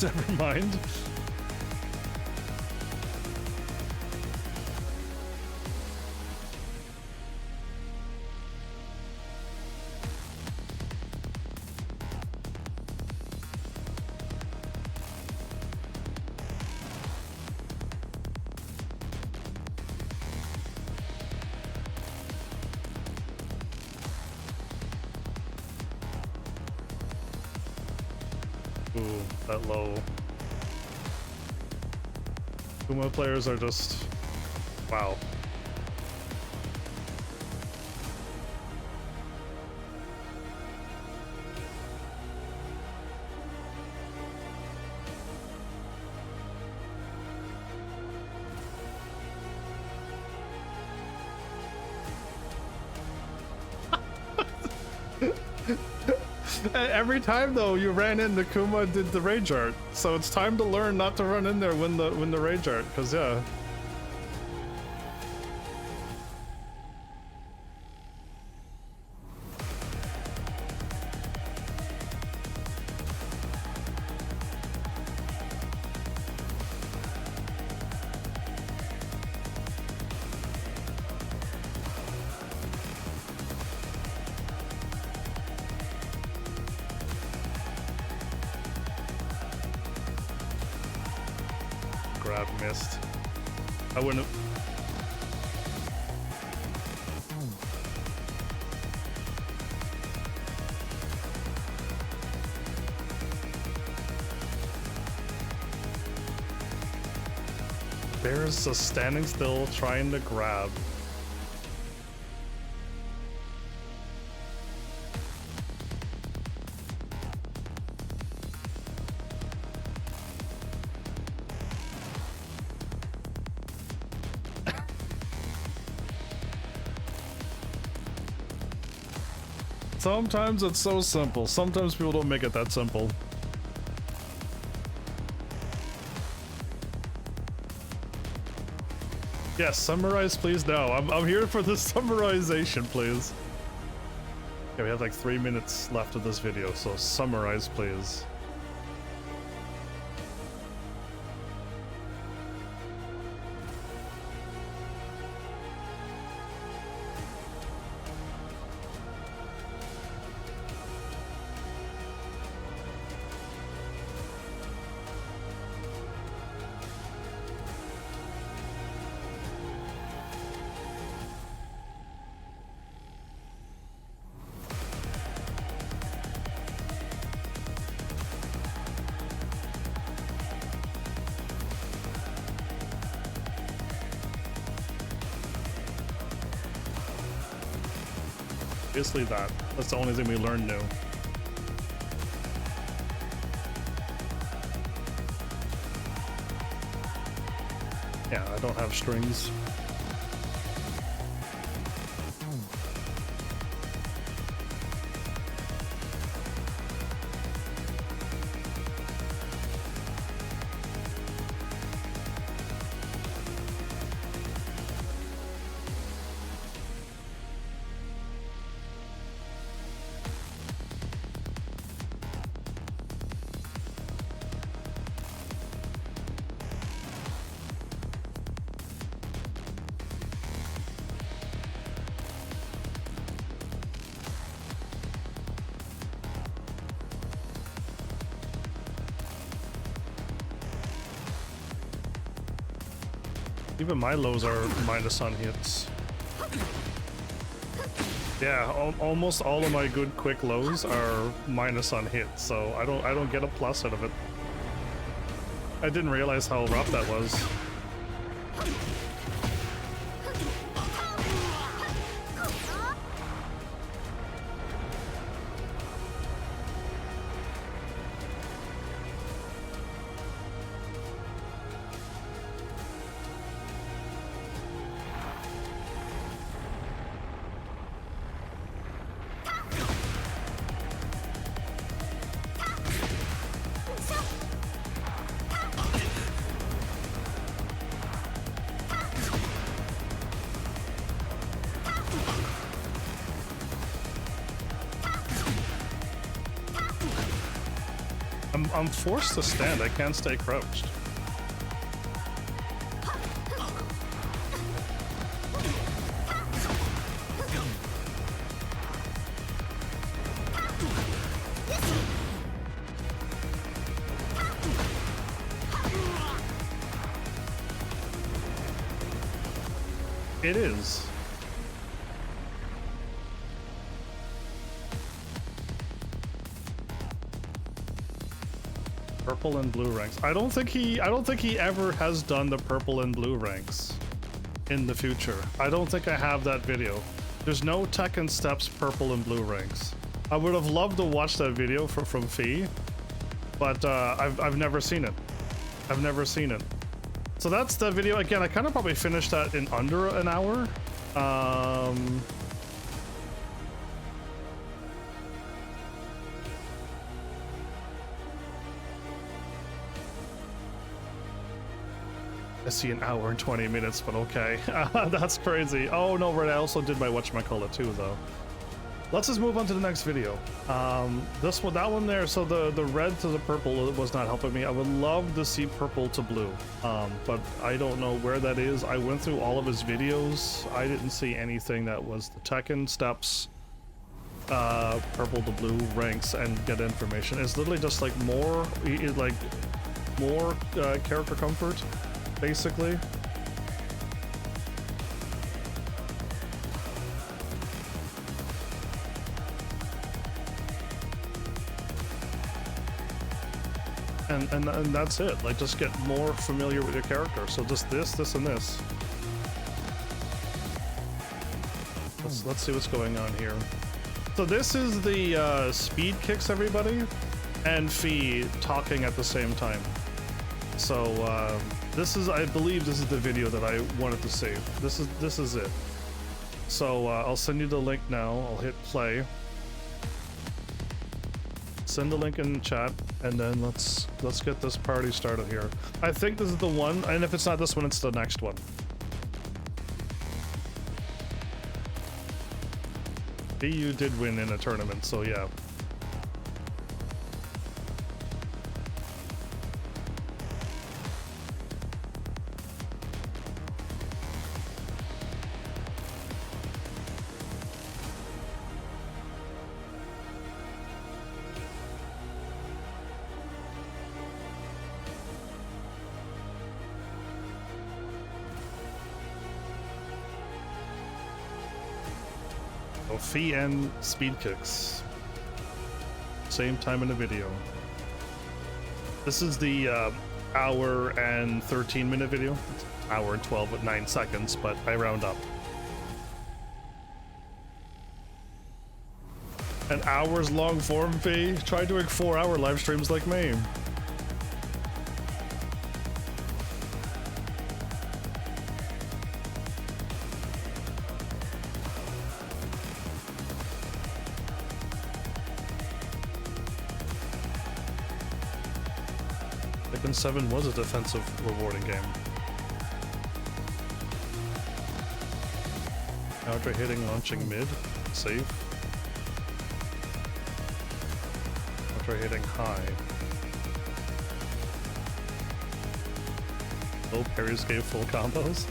Never mind. Ooh, that low. Kuma players are just... wow. Every time though you ran into Kuma did the rage art, so it's time to learn not to run in there when the rage art, cause yeah. Grab missed. I wouldn't have. Bear's just standing still, trying to grab. Sometimes it's so simple. Sometimes people don't make it that simple. Yes, summarize please now. I'm here for the summarization, please. Okay, we have like 3 minutes left of this video, so summarize please. Obviously that's the only thing we learned new. Yeah, I don't have strings. Even my lows are minus on hits. Yeah, almost all of my good quick lows are minus on hits, so I don't get a plus out of it. I didn't realize how rough that was. I'm forced to stand. I can't stay crouched. It is. Purple and blue ranks. I don't think he ever has done the purple and blue ranks in the future. I don't think I have that video. There's no Tekken steps purple and blue ranks. I would have loved to watch that video from Fee, but I've never seen it. I've never seen it. So that's the video. Again, I kind of probably finished that in under an hour. I see an hour and 20 minutes, but okay. That's crazy. Oh no, right, I also did my whatchamacallit too, though. Let's just move on to the next video. This one, that one there, so the red to the purple was not helping me. I would love to see purple to blue, but I don't know where that is. I went through all of his videos. I didn't see anything that was the Tekken steps, purple to blue ranks and get information. It's literally just like more character comfort, basically. And that's it. Like, just get more familiar with your character. So just this, and this. Let's see what's going on here. So this is the speed kicks, everybody, and Fee talking at the same time. So this is, I believe, this is the video that I wanted to save. This is it. So I'll send you the link now. I'll hit play. Send the link in the chat, and then let's get this party started here. I think this is the one, and if it's not this one, it's the next one. You did win in a tournament, so yeah. Fee and speed kicks. Same time in the video. This is the hour and 13-minute video. It's hour and 12 with 9 seconds, but I round up. An hour's long form, Fee. Try doing 4-hour live streams like me. Tekken 7 was a defensive, rewarding game. Counter hitting, launching mid, safe. Counter hitting high. Low parries gave full combos.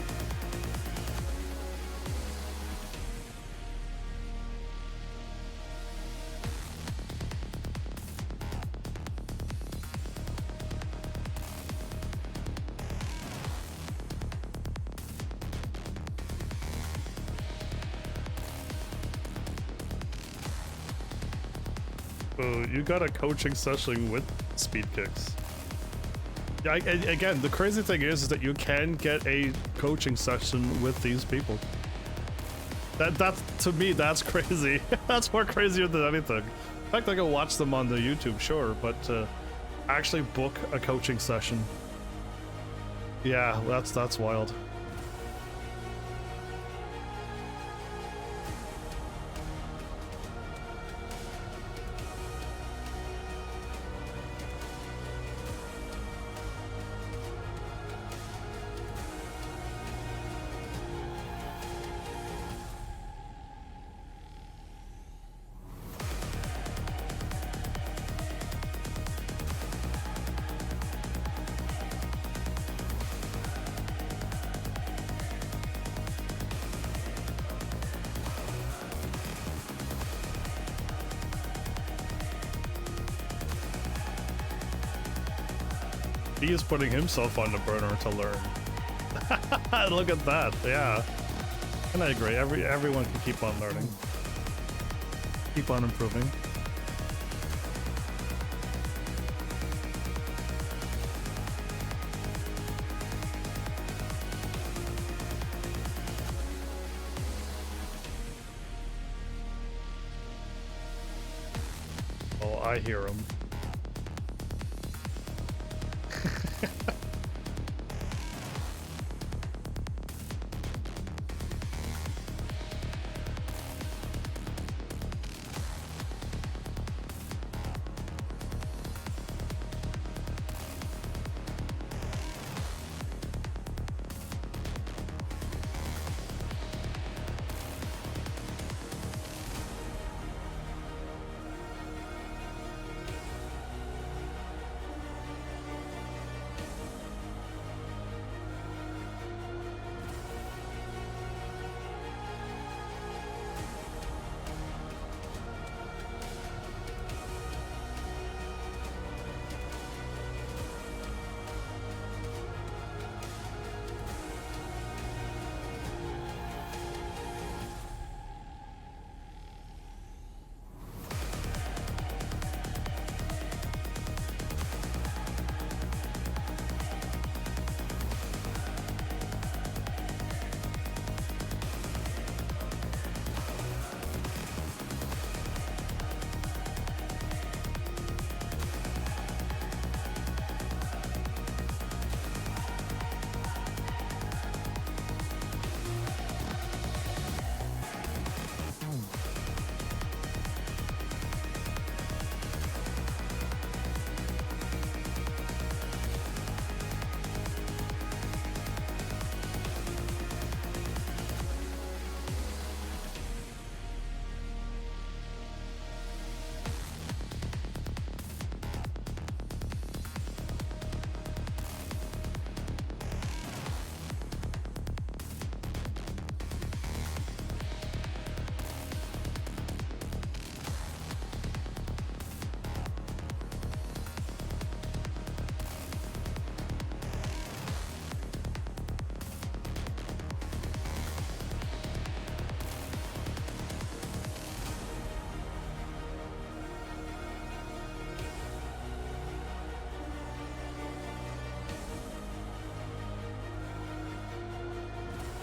You got a coaching session with speed kicks. Yeah, again, the crazy thing is that you can get a coaching session with these people. That to me, that's crazy. That's more crazier than anything. In fact, I can watch them on the YouTube, sure, but actually book a coaching session. Yeah, that's wild. He is putting himself on the burner to learn. Look at that, yeah. And I agree, everyone can keep on learning. Keep on improving. Oh, I hear him.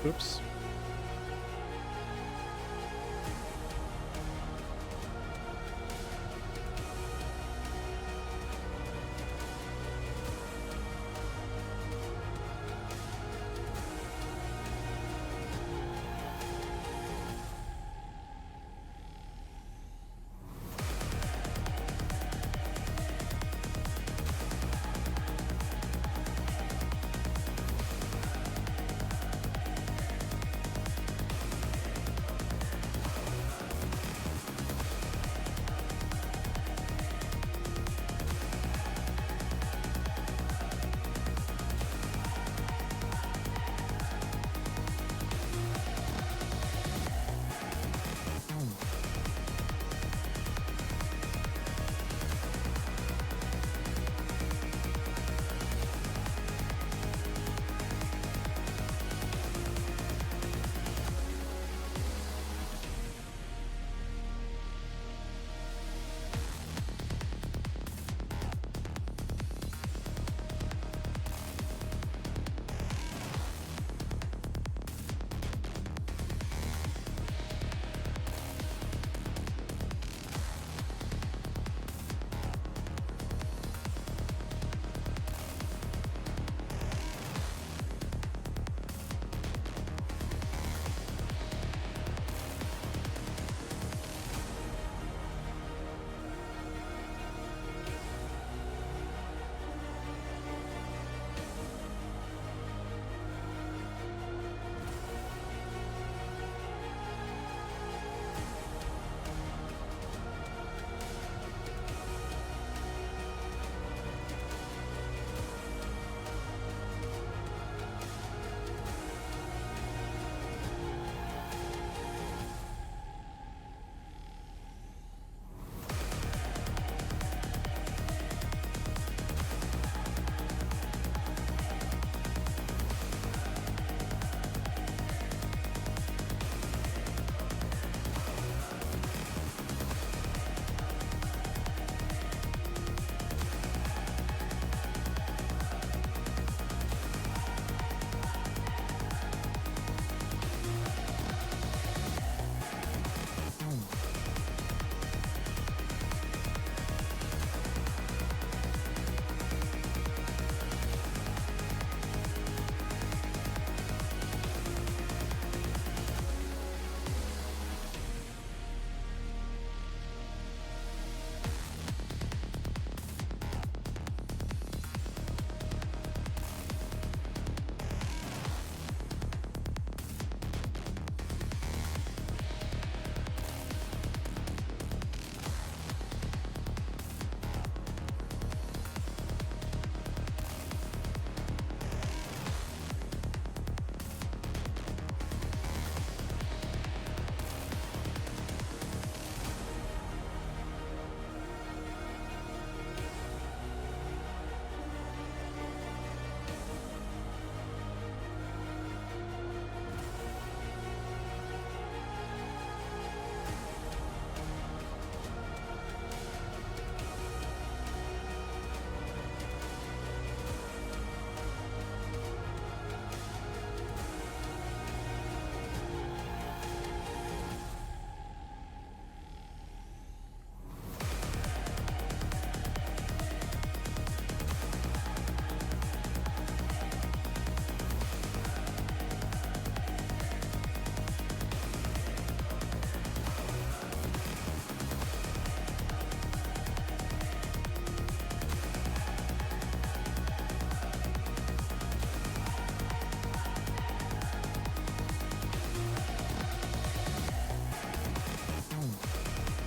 Oops.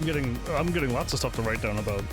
I'm getting lots of stuff to write down about.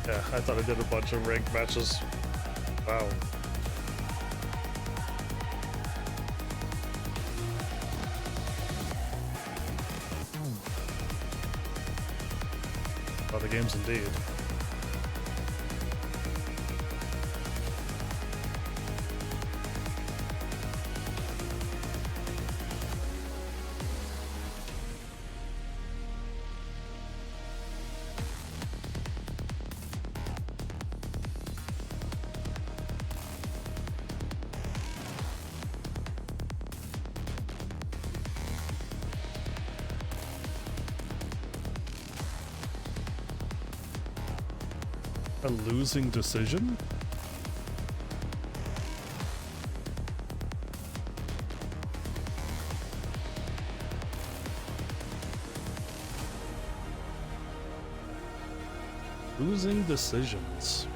Yeah, I thought I did a bunch of ranked matches. Wow. A lot of games indeed. A losing decision? Losing decisions.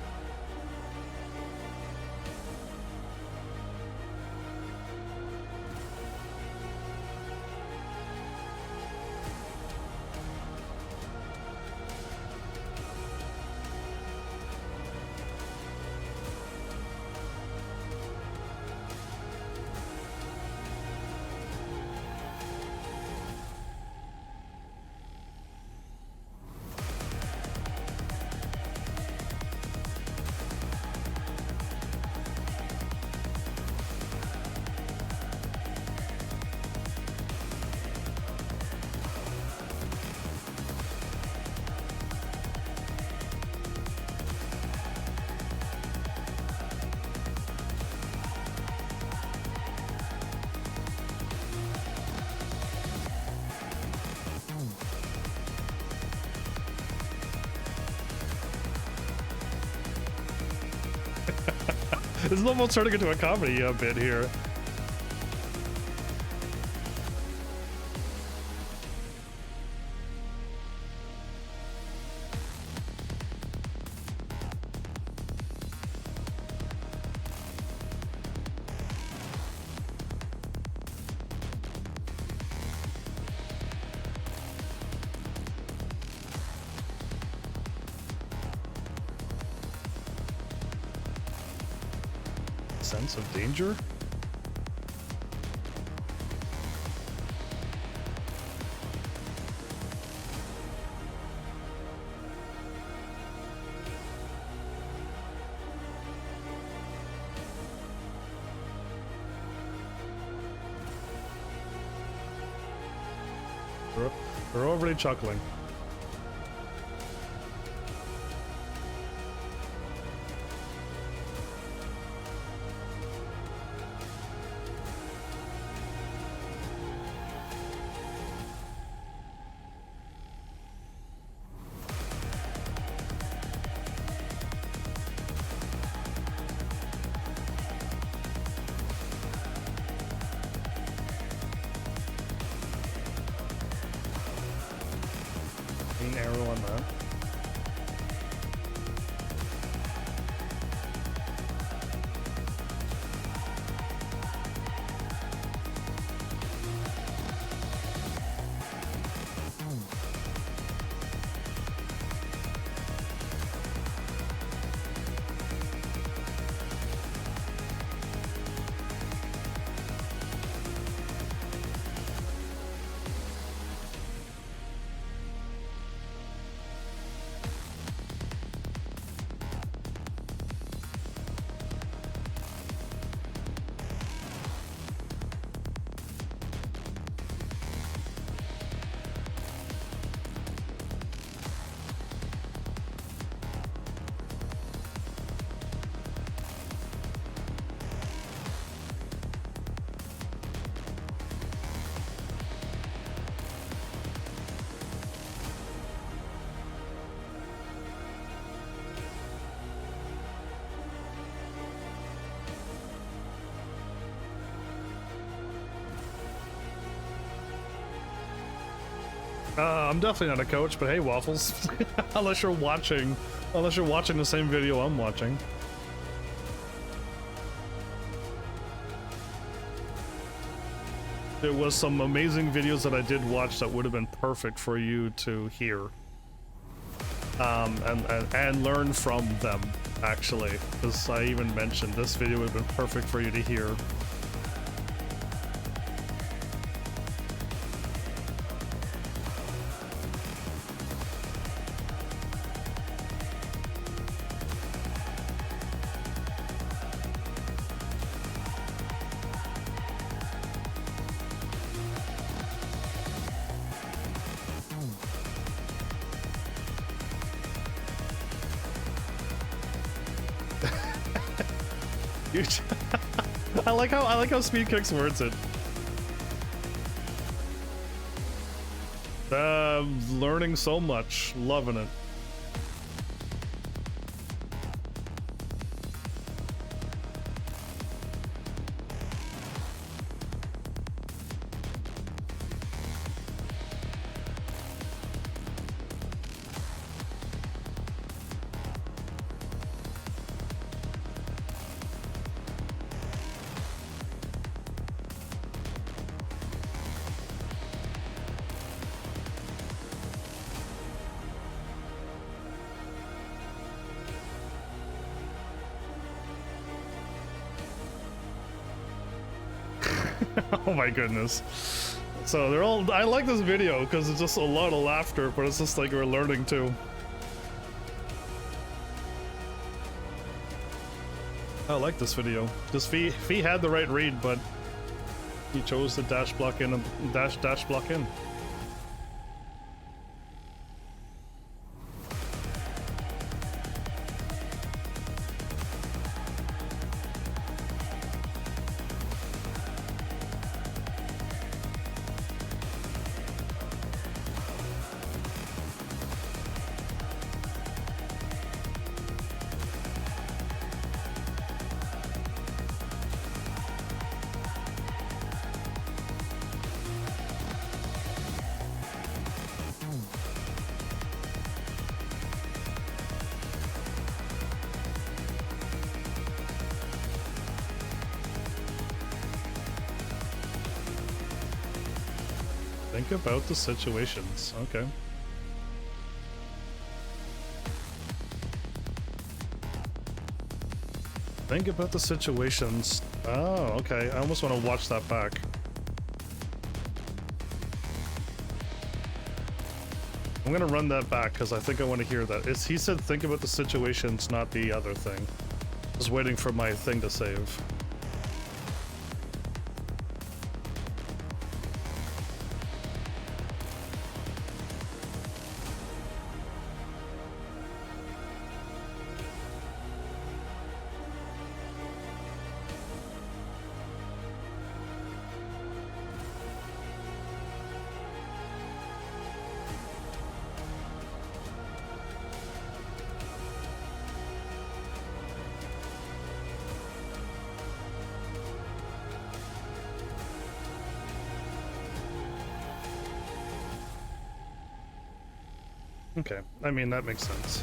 This is almost turning into a comedy bit here. Sense of danger? We're already chuckling. on that. I'm definitely not a coach, but hey, Waffles. unless you're watching the same video I'm watching. There was some amazing videos that I did watch that would have been perfect for you to hear. And learn from them, actually. Because I even mentioned this video would have been perfect for you to hear. I like how Speed Kicks words it. Learning so much, loving it. Oh my goodness. So they're all, I like this video because it's just a lot of laughter, but it's just like we're learning too. I like this video. Just Fee had the right read, but he chose to dash block in and dash block in. Think about the situations. Okay. Think about the situations. Oh, okay. I almost want to watch that back. I'm gonna run that back because I think I want to hear that. He said think about the situations, not the other thing. Just waiting for my thing to save. Okay, I mean, that makes sense.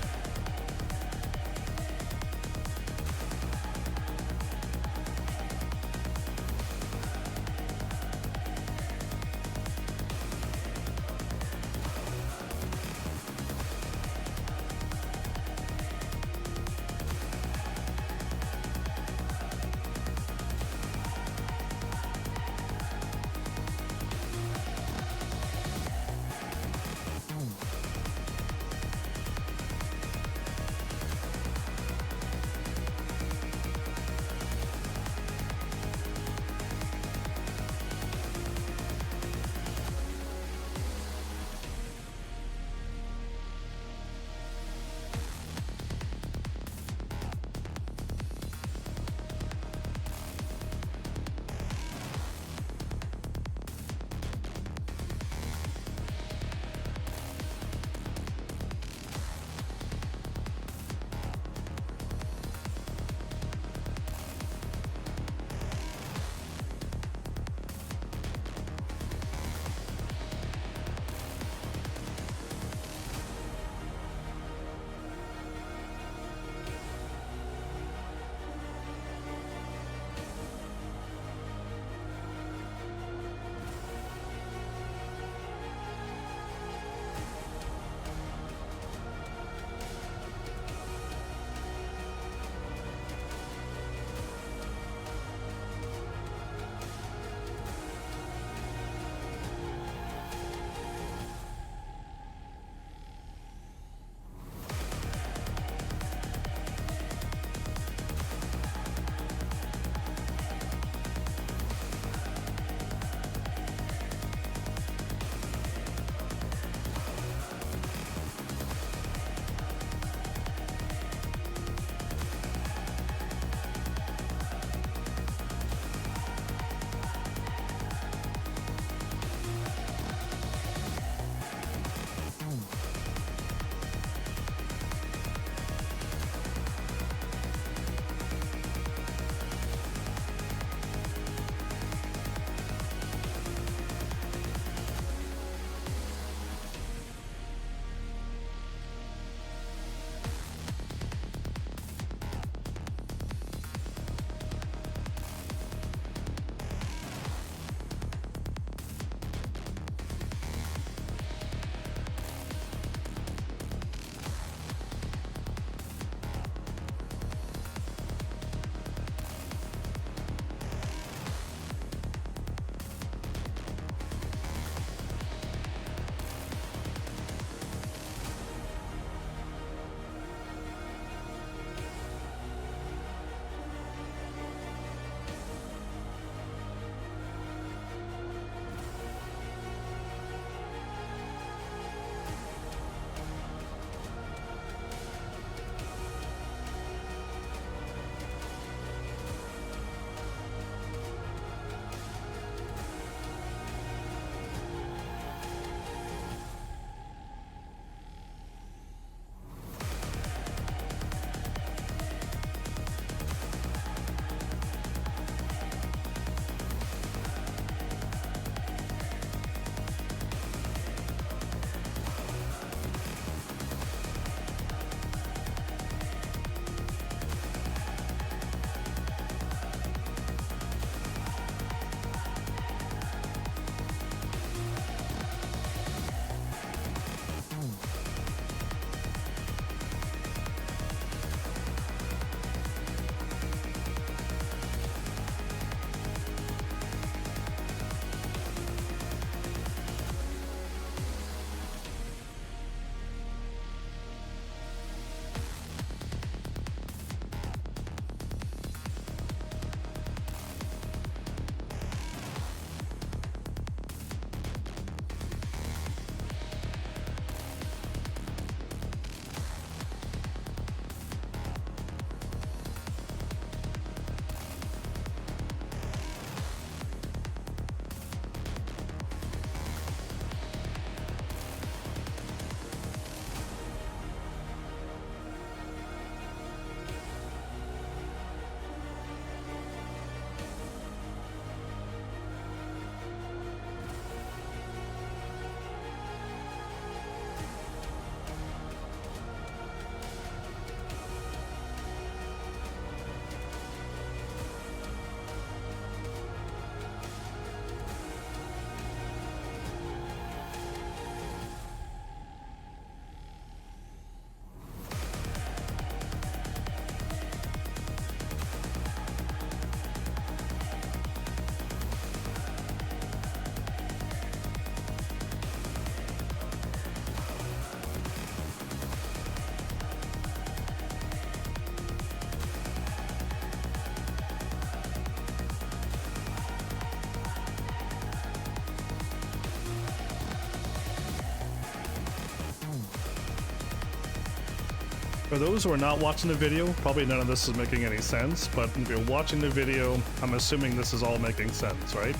For those who are not watching the video, probably none of this is making any sense, but if you're watching the video, I'm assuming this is all making sense, right?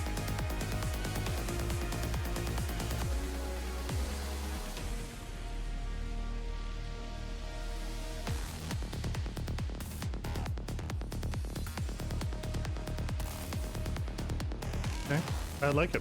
Okay, I like it.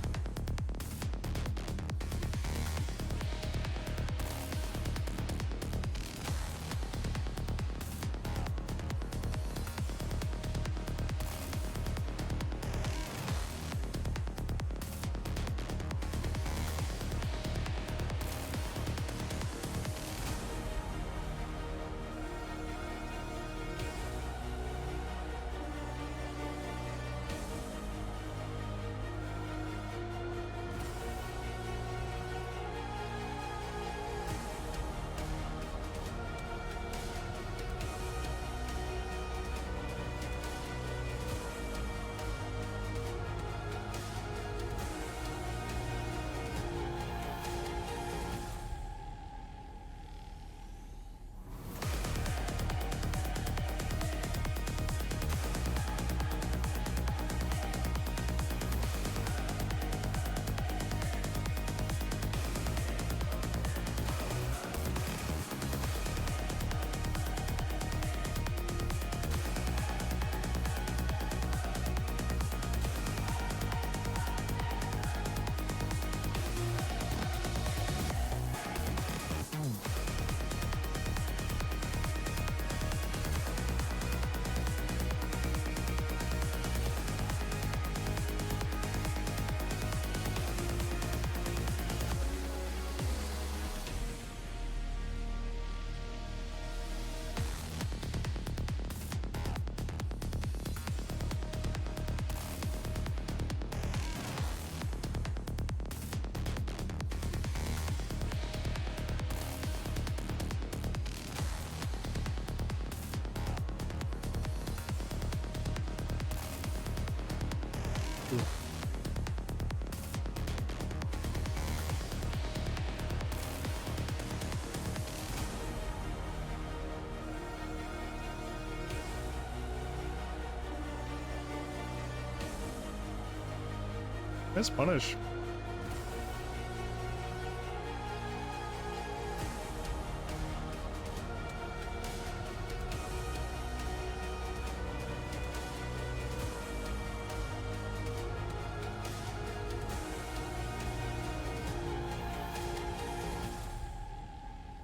Nice punish.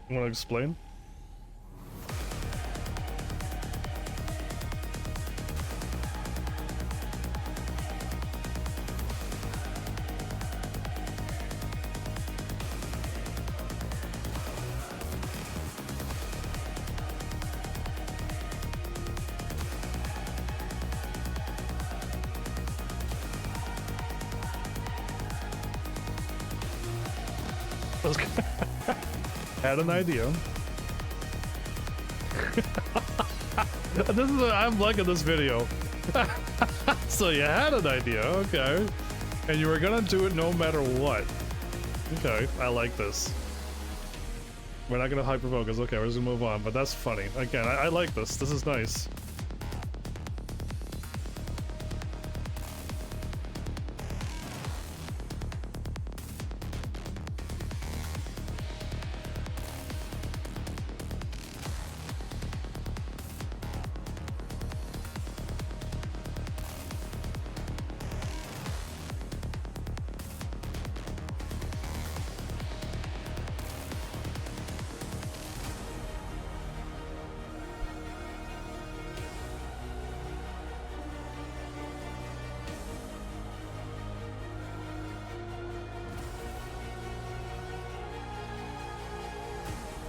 You want to explain? Had an idea. I'm liking this video. So you had an idea, okay. And you were gonna do it no matter what. Okay, I like this. We're not gonna hyper-focus, okay, we're just gonna move on, but that's funny. Again, I like this. This is nice.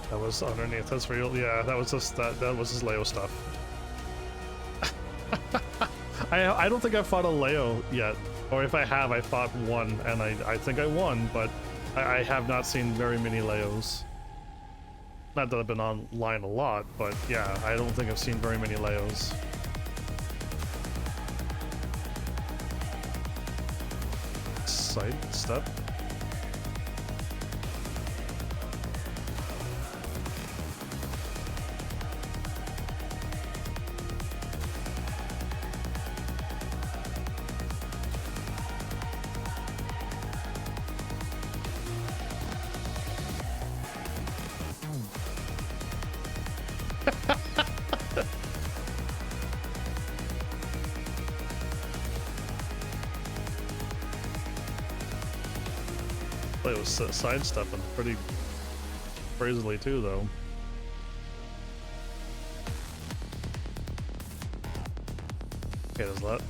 That was underneath. That's real. Yeah, that was just that was his Leo stuff. I don't think I've fought a Leo yet, or if I have, I fought one, and I think I won, but I have not seen very many Leos. Not that I've been online a lot, but yeah, I don't think I've seen very many Leos. Side step. play with sidestepping pretty crazily too, though. Okay, there's that.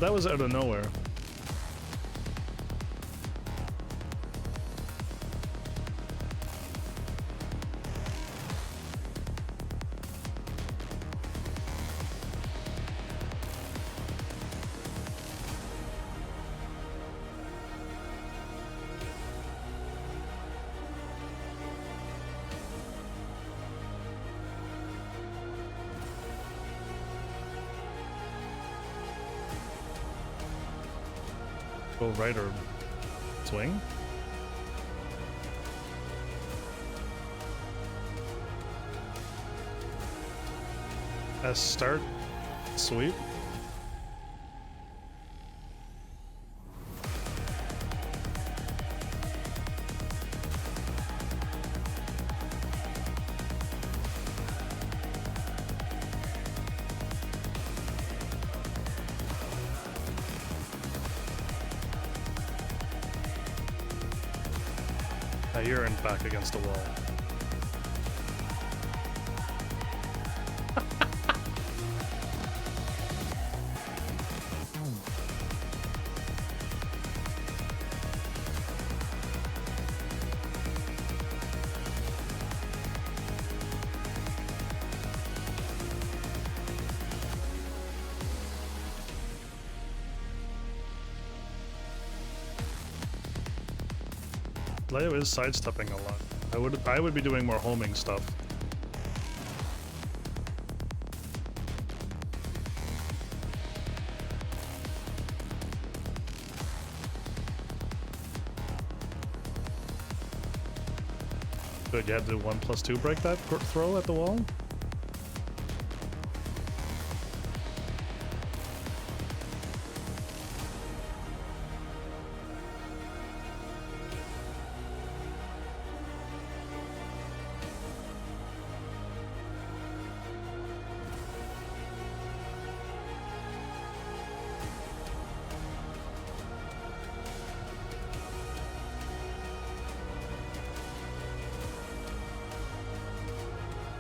That was out of nowhere. Go right or swing? Start, sweep. You're in back against the wall. Leo is sidestepping a lot. I would be doing more homing stuff. Good, you had to do 1+2 break that throw at the wall?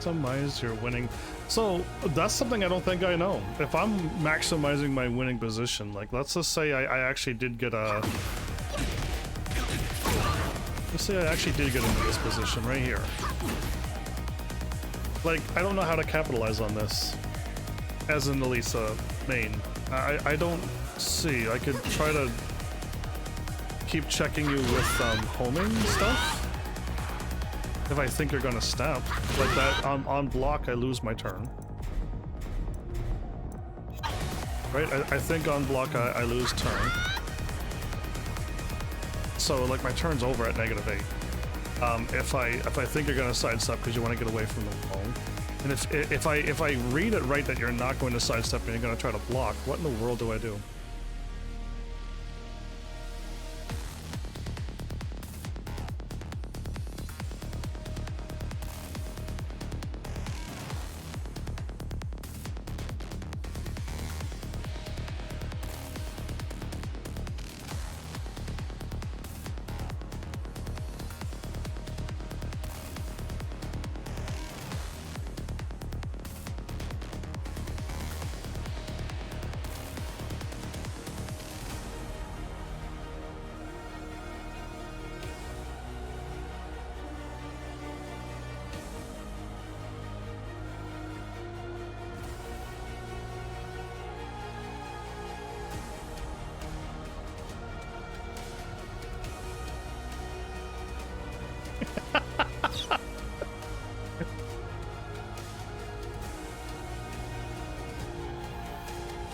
Maximize your winning. So that's something I don't think I know. If I'm maximizing my winning position, like let's just say I actually did get a. Let's say I actually did get into this position right here. Like I don't know how to capitalize on this, as in the Lisa main. I don't see. I could try to keep checking you with homing stuff. If I think you're gonna snap like that on block, I lose my turn. Right? I think on block I lose turn. So like my turn's over at -8. If I think you're gonna sidestep because you want to get away from the wall, and if I read it right that you're not going to sidestep and you're gonna try to block, what in the world do I do?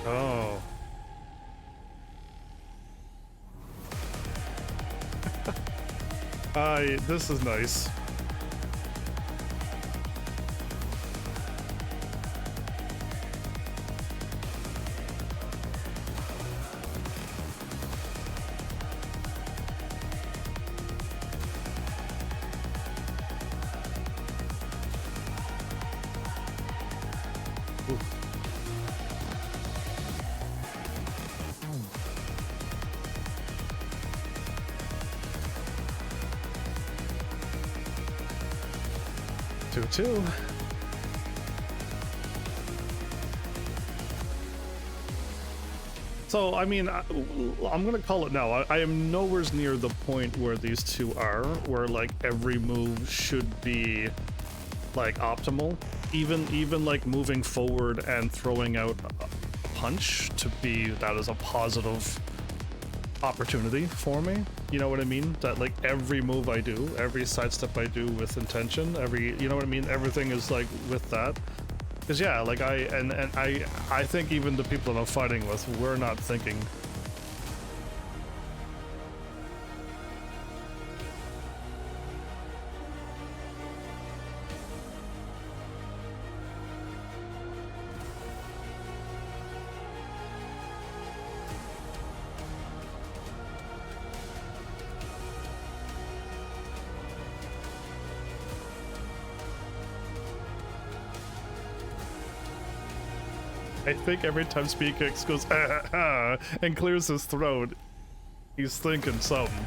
Oh. This is nice. Oof. 2-2. So, I mean, I'm gonna call it now. I am nowhere near the point where these two are, where like every move should be like optimal. Even like moving forward and throwing out a punch to be that is a positive opportunity for me. You know what I mean? That like every move I do, every sidestep I do with intention, you know what I mean? Everything is like with that. Because yeah, like I think even the people that I'm fighting with, we're not thinking. I think every time Speed Kicks goes and clears his throat, he's thinking something.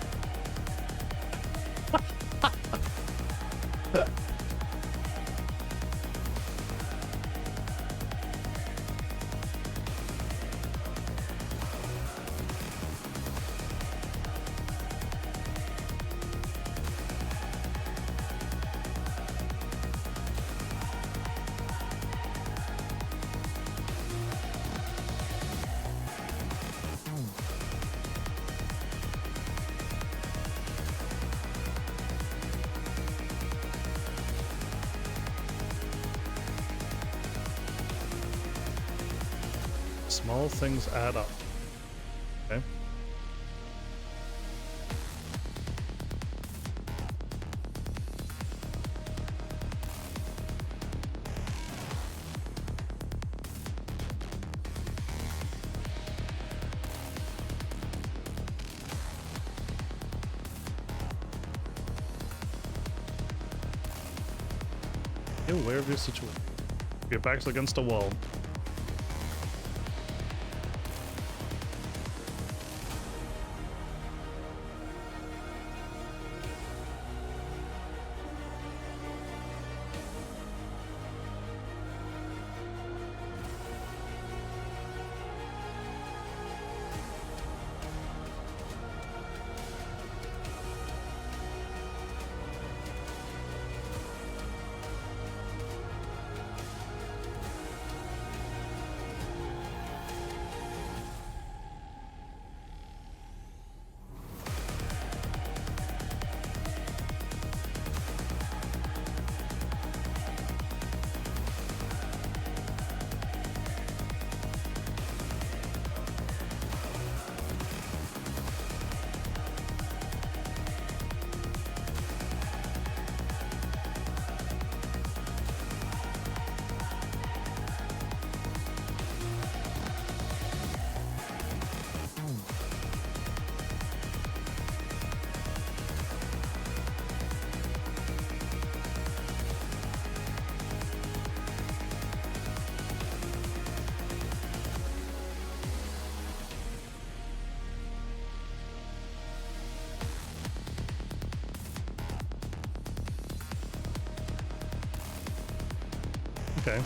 Small things add up. Okay. Be aware of your situation. Your back's against a wall. Okay.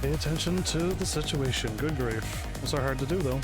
Pay attention to the situation. Good grief. Those are hard to do, though.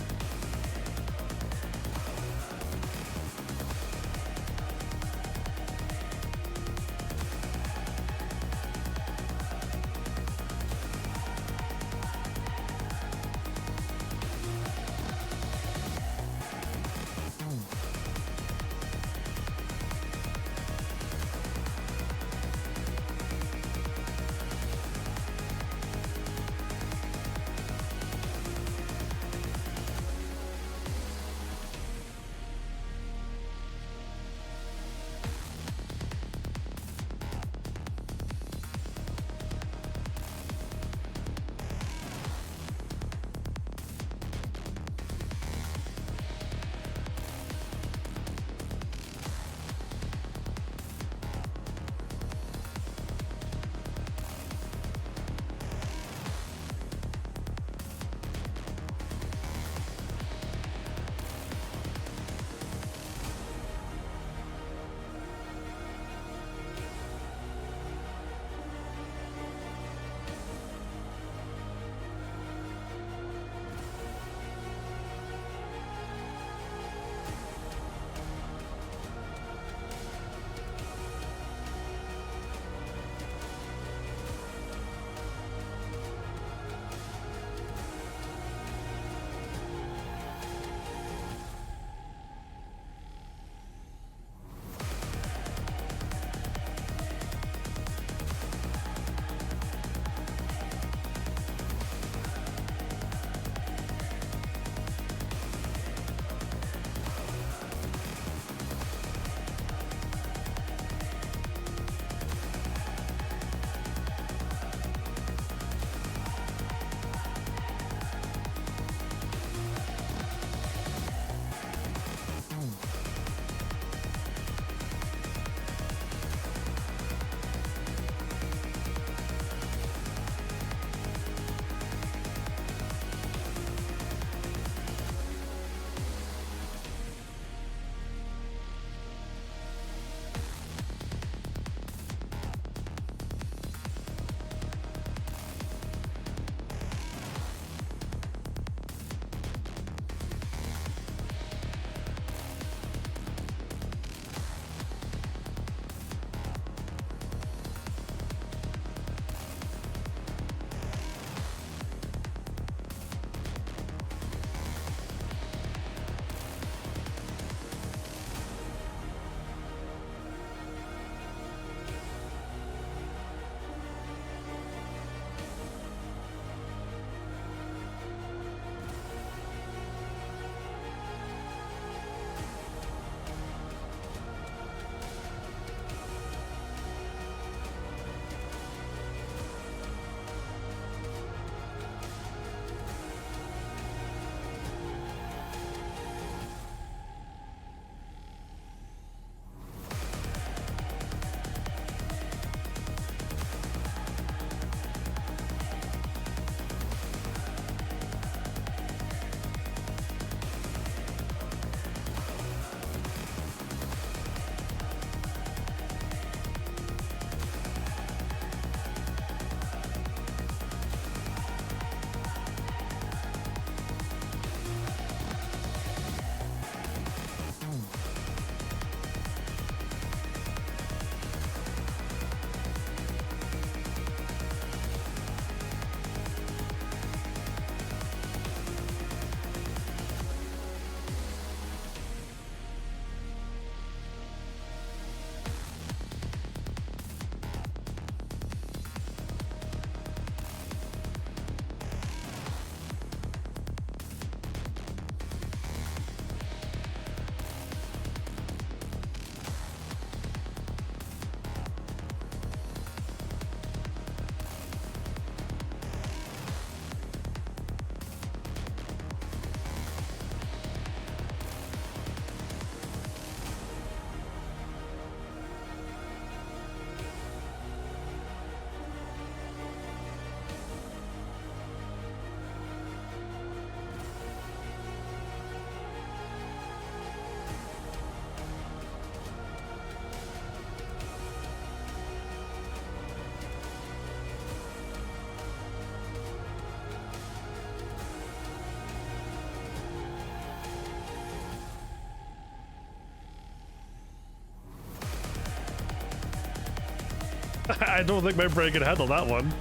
I don't think my brain can handle that one.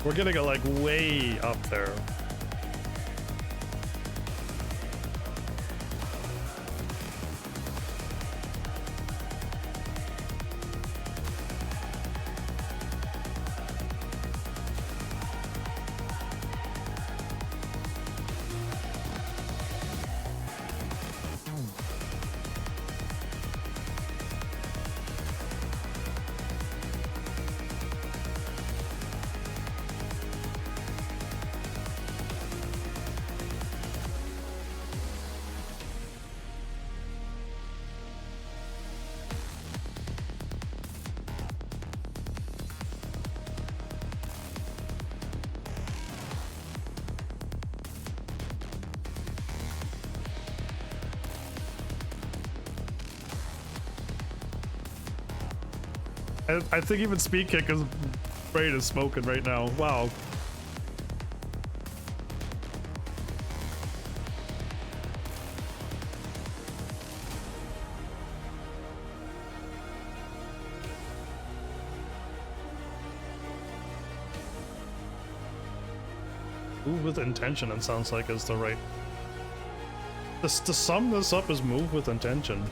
We're getting it like way up there. I think even Speed Kicker's brain is smoking right now. Wow. Move with intention, it sounds like, is the right. To sum this up is move with intention.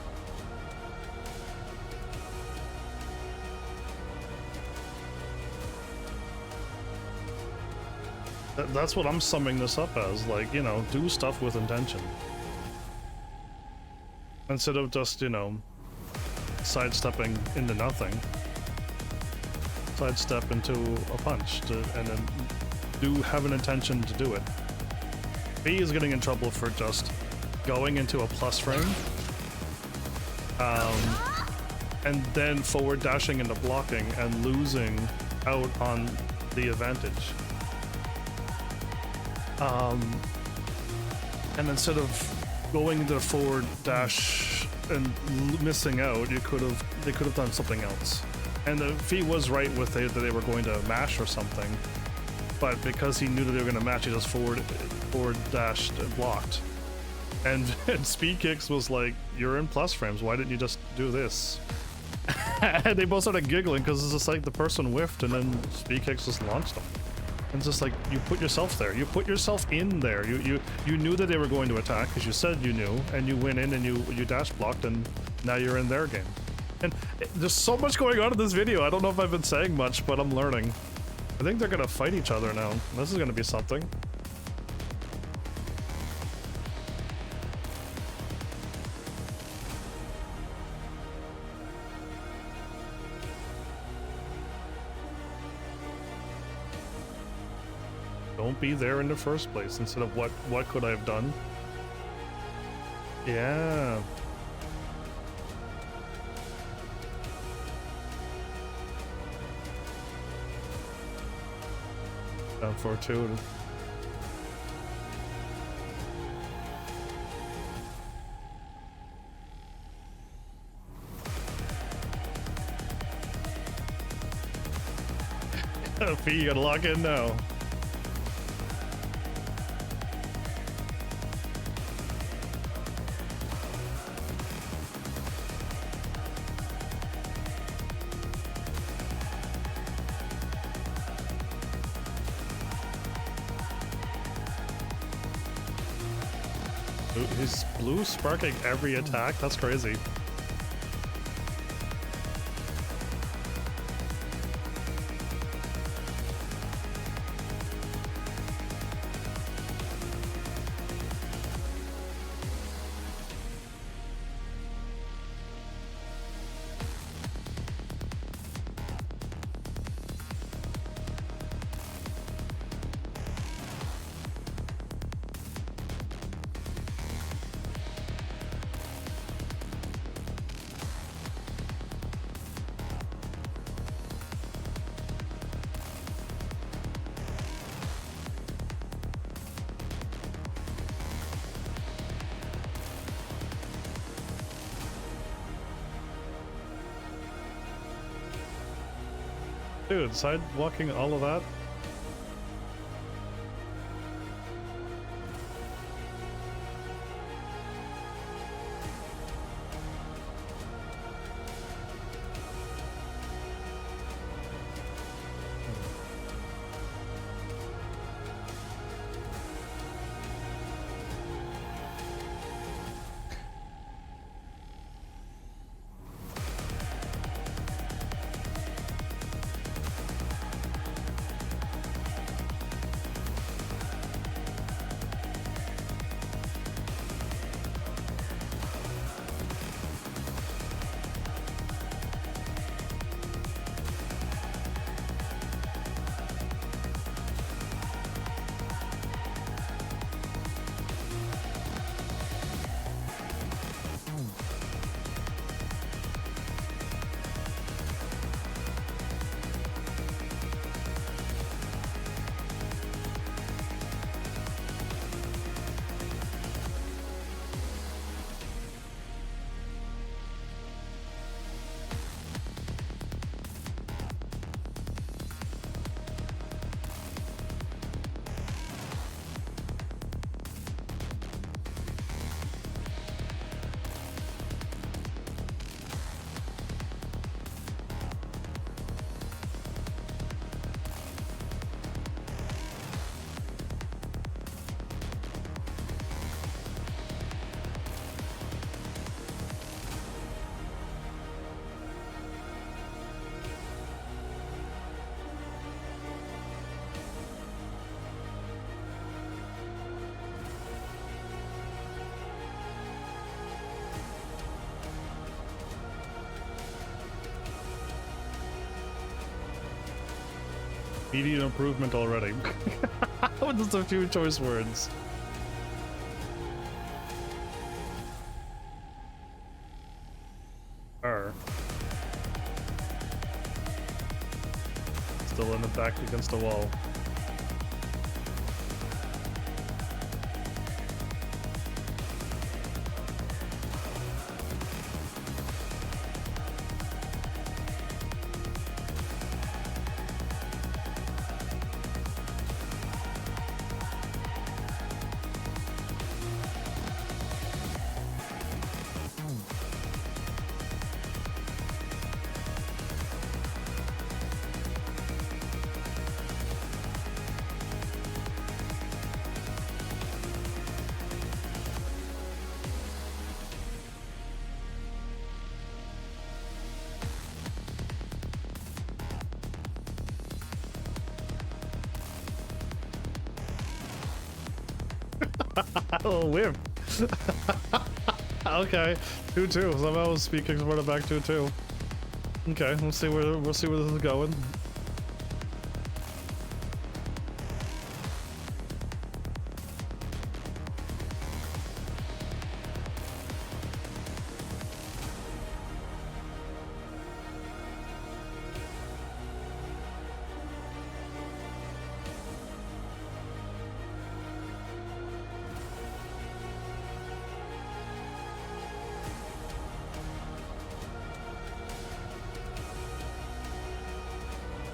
That's what I'm summing this up as, like, you know, do stuff with intention. Instead of just, you know, sidestepping into nothing. Sidestep into a punch, and then have an intention to do it. B is getting in trouble for just going into a plus frame. And then forward dashing into blocking and losing out on the advantage. And instead of going into the forward dash and missing out, they could have done something else. And the Fee was right with that they were going to mash or something, but because he knew that they were going to match, he just forward dashed and blocked. And Speed Kicks was like, "You're in plus frames. Why didn't you just do this?" And they both started giggling because it's just like the person whiffed, and then Speed Kicks just launched them. And it's just like, you put yourself there. You put yourself in there. You knew that they were going to attack because you said you knew, and you went in and you dash blocked, and now you're in their game. And there's so much going on in this video. I don't know if I've been saying much, but I'm learning. I think they're gonna fight each other now. This is gonna be something. Don't be there in the first place instead of what could I have done? Yeah. Down 4-2. P, you gotta lock in now. He's blue sparking every attack? That's crazy. Dude, sidewalking all of that? Immediate improvement already. With just a few choice words. Still in the back against the wall. Oh, weird. Okay, 2-2. Somehow speed kicks brought it back 2-2. Okay, we'll see where this is going.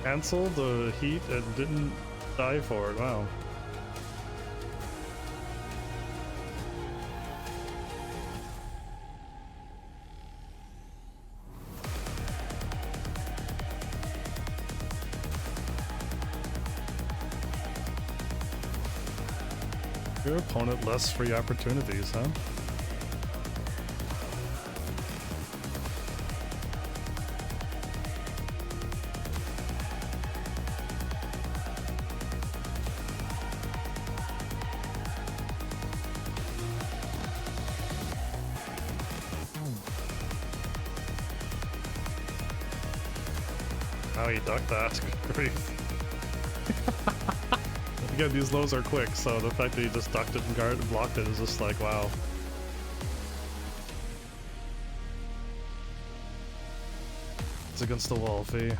Canceled the heat and didn't die for it. Wow. Your opponent less free opportunities, huh? Oh, he ducked that. Good grief. Again, these lows are quick, so the fact that he just ducked it and guarded and blocked it is just like, wow. It's against the wall, Fee.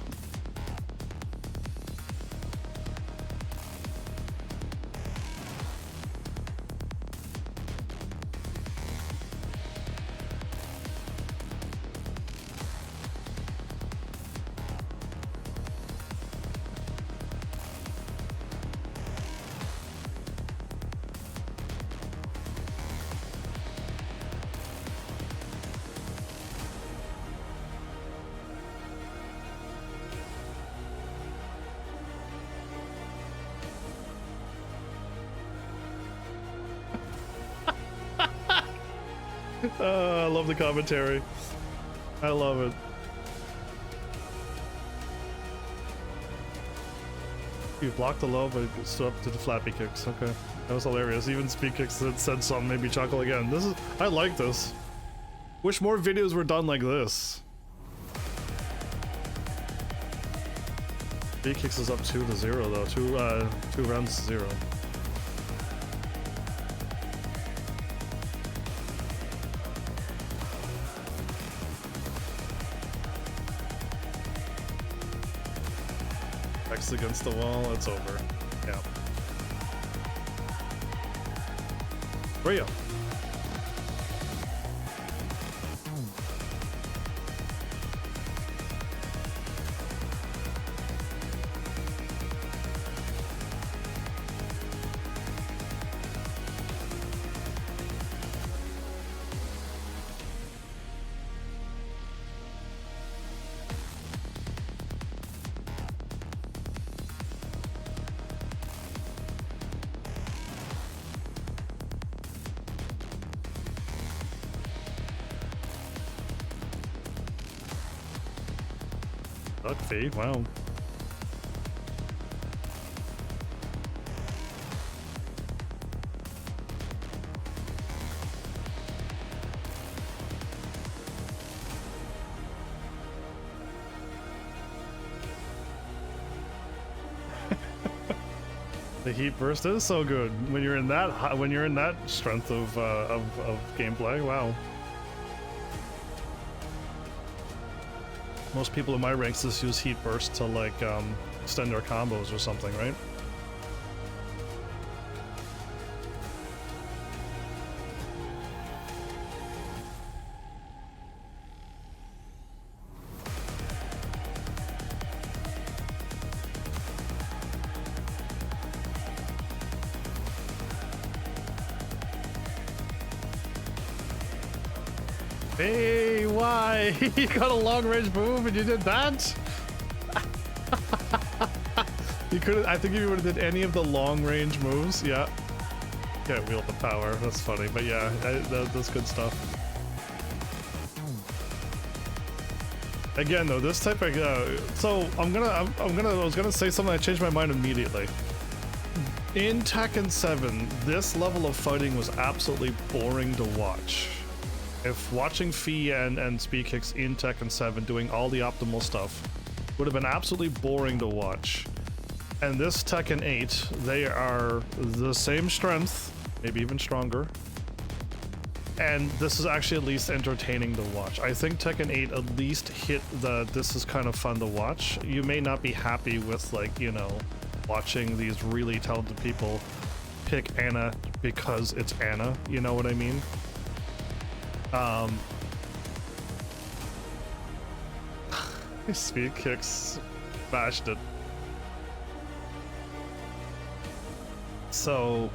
I love the commentary. I love it. You blocked the low, but it stood up to the flappy kicks. Okay, that was hilarious. Even speed kicks that said something made me chuckle again. I like this. Wish more videos were done like this. Speed kicks is up 2-0 though. Two rounds to 0. X against the wall, it's over. Yeah. Rio. Duck fade, wow. The heat burst is so good when you're in that strength of gameplay. Wow. Most people in my ranks just use heat burst to like extend their combos or something, right? Hey, why? You got a long range move and you did that? You couldn't. I think you would have did any of the long range moves. Yeah. Can't wield the power. That's funny, but yeah, that's good stuff. Again, though, this type of so I was gonna say something. I changed my mind immediately. In Tekken 7, this level of fighting was absolutely boring to watch. If watching Fee and Speed Kicks in Tekken 7 doing all the optimal stuff would have been absolutely boring to watch. And this Tekken 8, they are the same strength, maybe even stronger. And this is actually at least entertaining to watch. I think Tekken 8 at least hit the this is kind of fun to watch. You may not be happy with, like, you know, watching these really talented people pick Anna because it's Anna, you know what I mean? Speed Kicks bashed it. So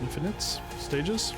infinite stages.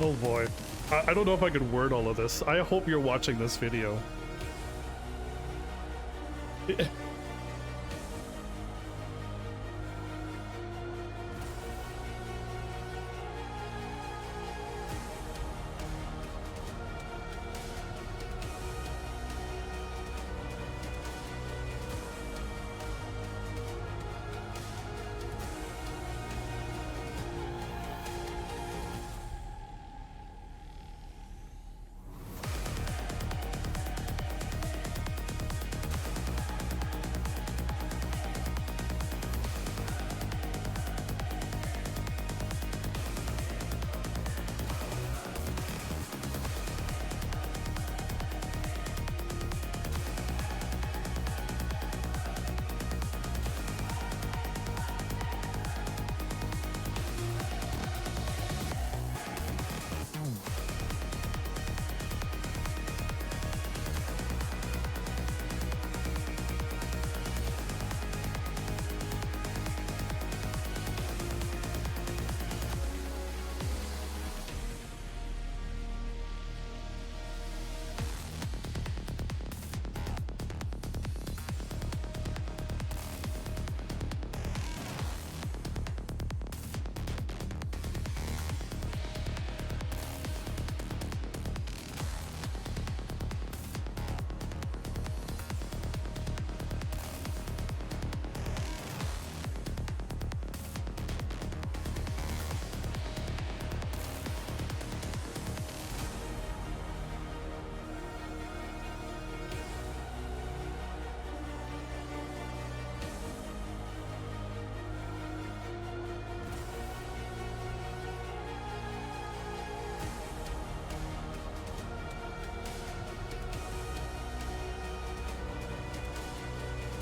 Oh boy. I don't know if I could word all of this. I hope you're watching this video.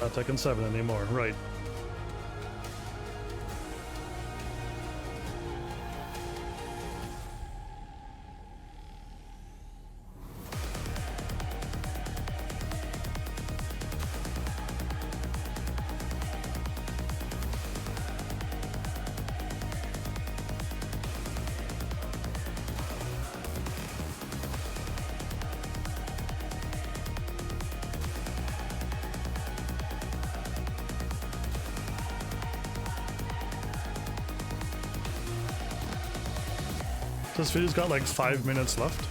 Not Tekken 7 anymore, right. This video's got like 5 minutes left.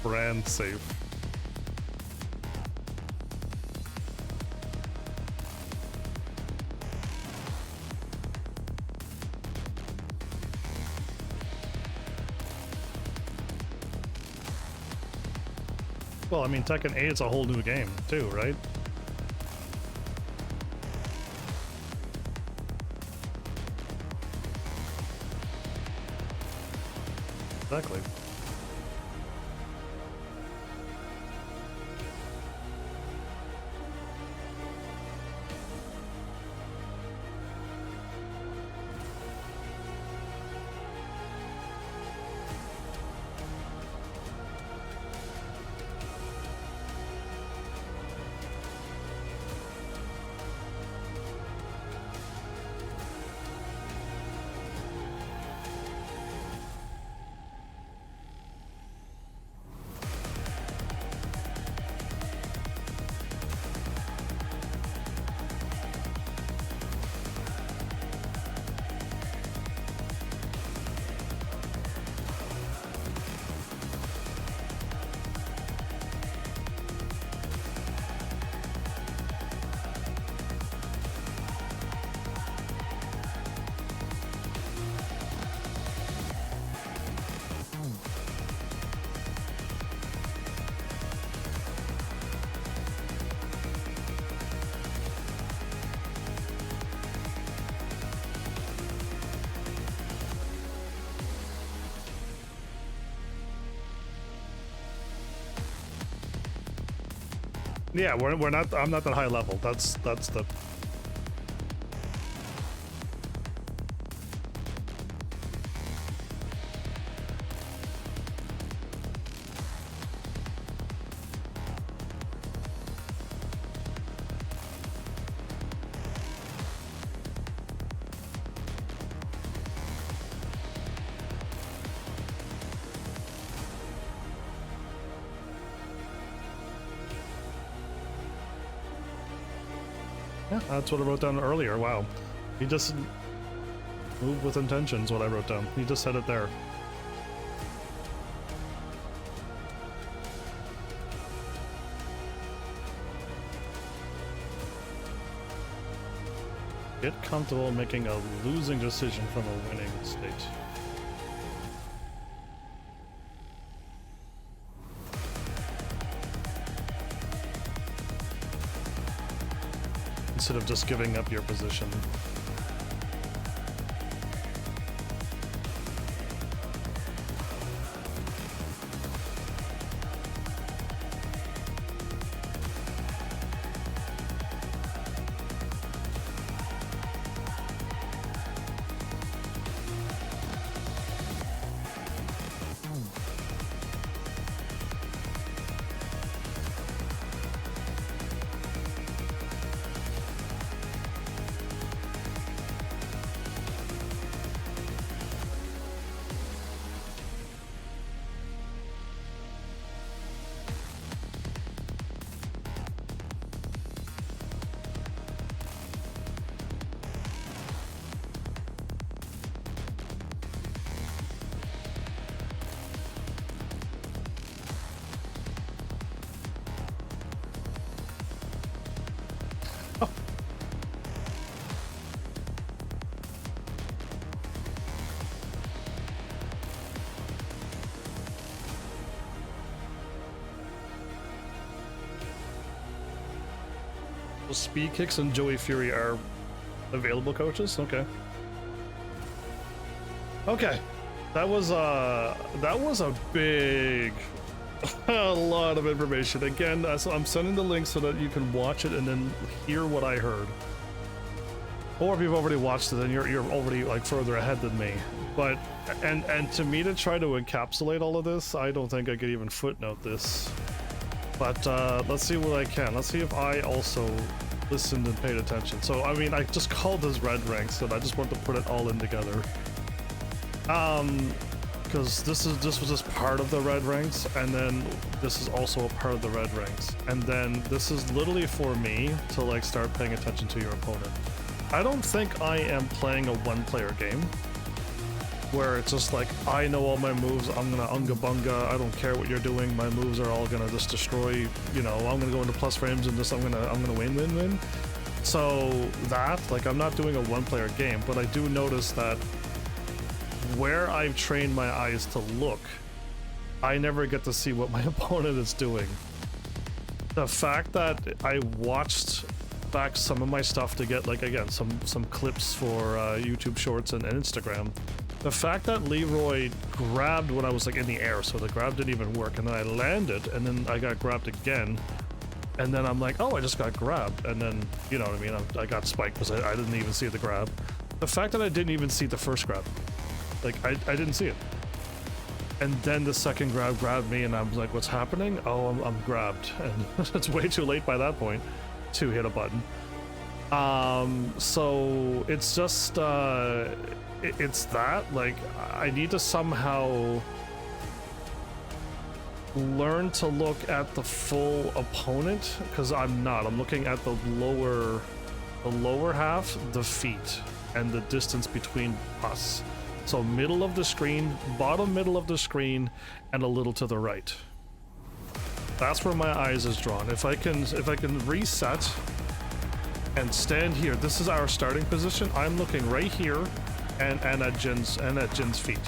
Brand safe. Well, I mean, Tekken 8 is a whole new game, too, right? Exactly. Yeah, we're not. I'm not that high level. That's the. Yeah, that's what I wrote down earlier. Wow. He just moved with intention is what I wrote down. He just said it there. Get comfortable making a losing decision from a winning state. Instead of just giving up your position. Speed Kicks and Joey Fury are available coaches? Okay. Okay. That was a big a lot of information. Again, so I'm sending the link so that you can watch it and then hear what I heard. Or if you've already watched it, then you're already like further ahead than me. But and to me to try to encapsulate all of this, I don't think I could even footnote this. But let's see what I can. Let's see if I also listened and paid attention. So I mean, I just called this red ranks, and I just want to put it all in together. Because this was just part of the red ranks, and then this is also a part of the red ranks, and then this is literally for me to like start paying attention to your opponent. I don't think I am playing a one-player game where it's just like, I know all my moves, I'm gonna unga bunga, I don't care what you're doing, my moves are all gonna just destroy, you know, I'm gonna go into plus frames and just I'm gonna win. So that, like, I'm not doing a one-player game, but I do notice that where I've trained my eyes to look, I never get to see what my opponent is doing. The fact that I watched back some of my stuff to get, like, again, some clips for YouTube Shorts and Instagram, the fact that Leroy grabbed when I was like in the air, so the grab didn't even work, and then I landed, and then I got grabbed again, and then I'm like, oh, I just got grabbed, and then, you know what I mean, I got spiked because I didn't even see the grab. The fact that I didn't even see the first grab, like, I didn't see it. And then the second grab grabbed me, and I was like, what's happening? Oh, I'm grabbed, and it's way too late by that point to hit a button. So it's just, it's that, like, I need to somehow learn to look at the full opponent, because I'm looking at the lower half, the feet, and the distance between us. So middle of the screen, bottom middle of the screen, and a little to the right. That's where my eyes is drawn. If I can reset and stand here, this is our starting position. I'm looking right here and at Jin's feet.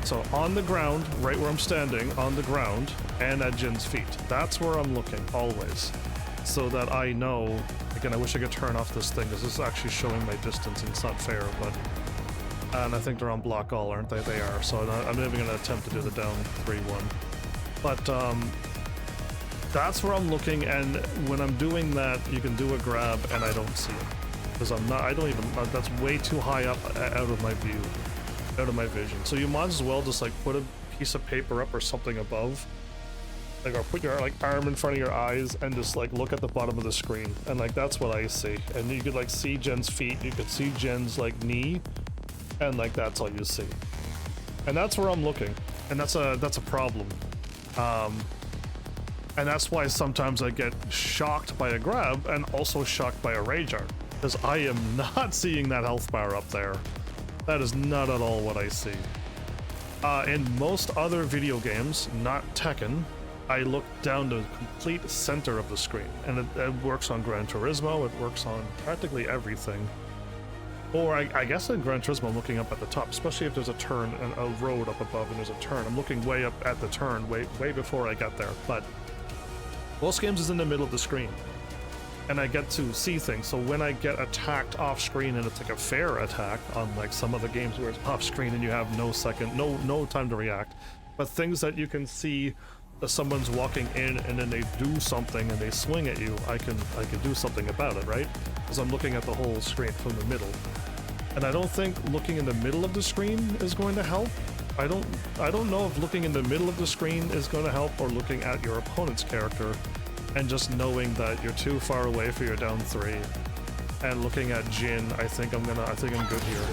So on the ground, right where I'm standing, on the ground, and at Jin's feet. That's where I'm looking always, so that I know. Again, I wish I could turn off this thing because this is actually showing my distance and it's not fair, but. And I think they're on block all, aren't they? They are, so I'm not even going to attempt to do the down 3-1. But that's where I'm looking, and when I'm doing that, you can do a grab, and I don't see it. Because that's way too high up out of my view, out of my vision. So you might as well just like put a piece of paper up or something above, like, or put your like arm in front of your eyes and just like look at the bottom of the screen, and like that's what I see. And you could like see Jen's feet, you could see Jen's like knee, and like that's all you see. And that's where I'm looking, and that's a problem. And that's why sometimes I get shocked by a grab and also shocked by a rage art, because I am not seeing that health bar up there. That is not at all what I see. In most other video games, not Tekken, I look down the complete center of the screen, and it works on Gran Turismo, it works on practically everything. Or I guess in Gran Turismo I'm looking up at the top, especially if there's a turn and a road up above and there's a turn. I'm looking way up at the turn, way before I get there. But most games is in the middle of the screen, and I get to see things. So when I get attacked off screen and it's like a fair attack, unlike some other games where it's off screen and you have no time to react, but things that you can see that someone's walking in and then they do something and they swing at you, I can do something about it, right? Because I'm looking at the whole screen from the middle. And I don't think looking in the middle of the screen is going to help. I don't know if looking in the middle of the screen is going to help, or looking at your opponent's character and just knowing that you're too far away for your down 3. And looking at Jin, I think I'm good here.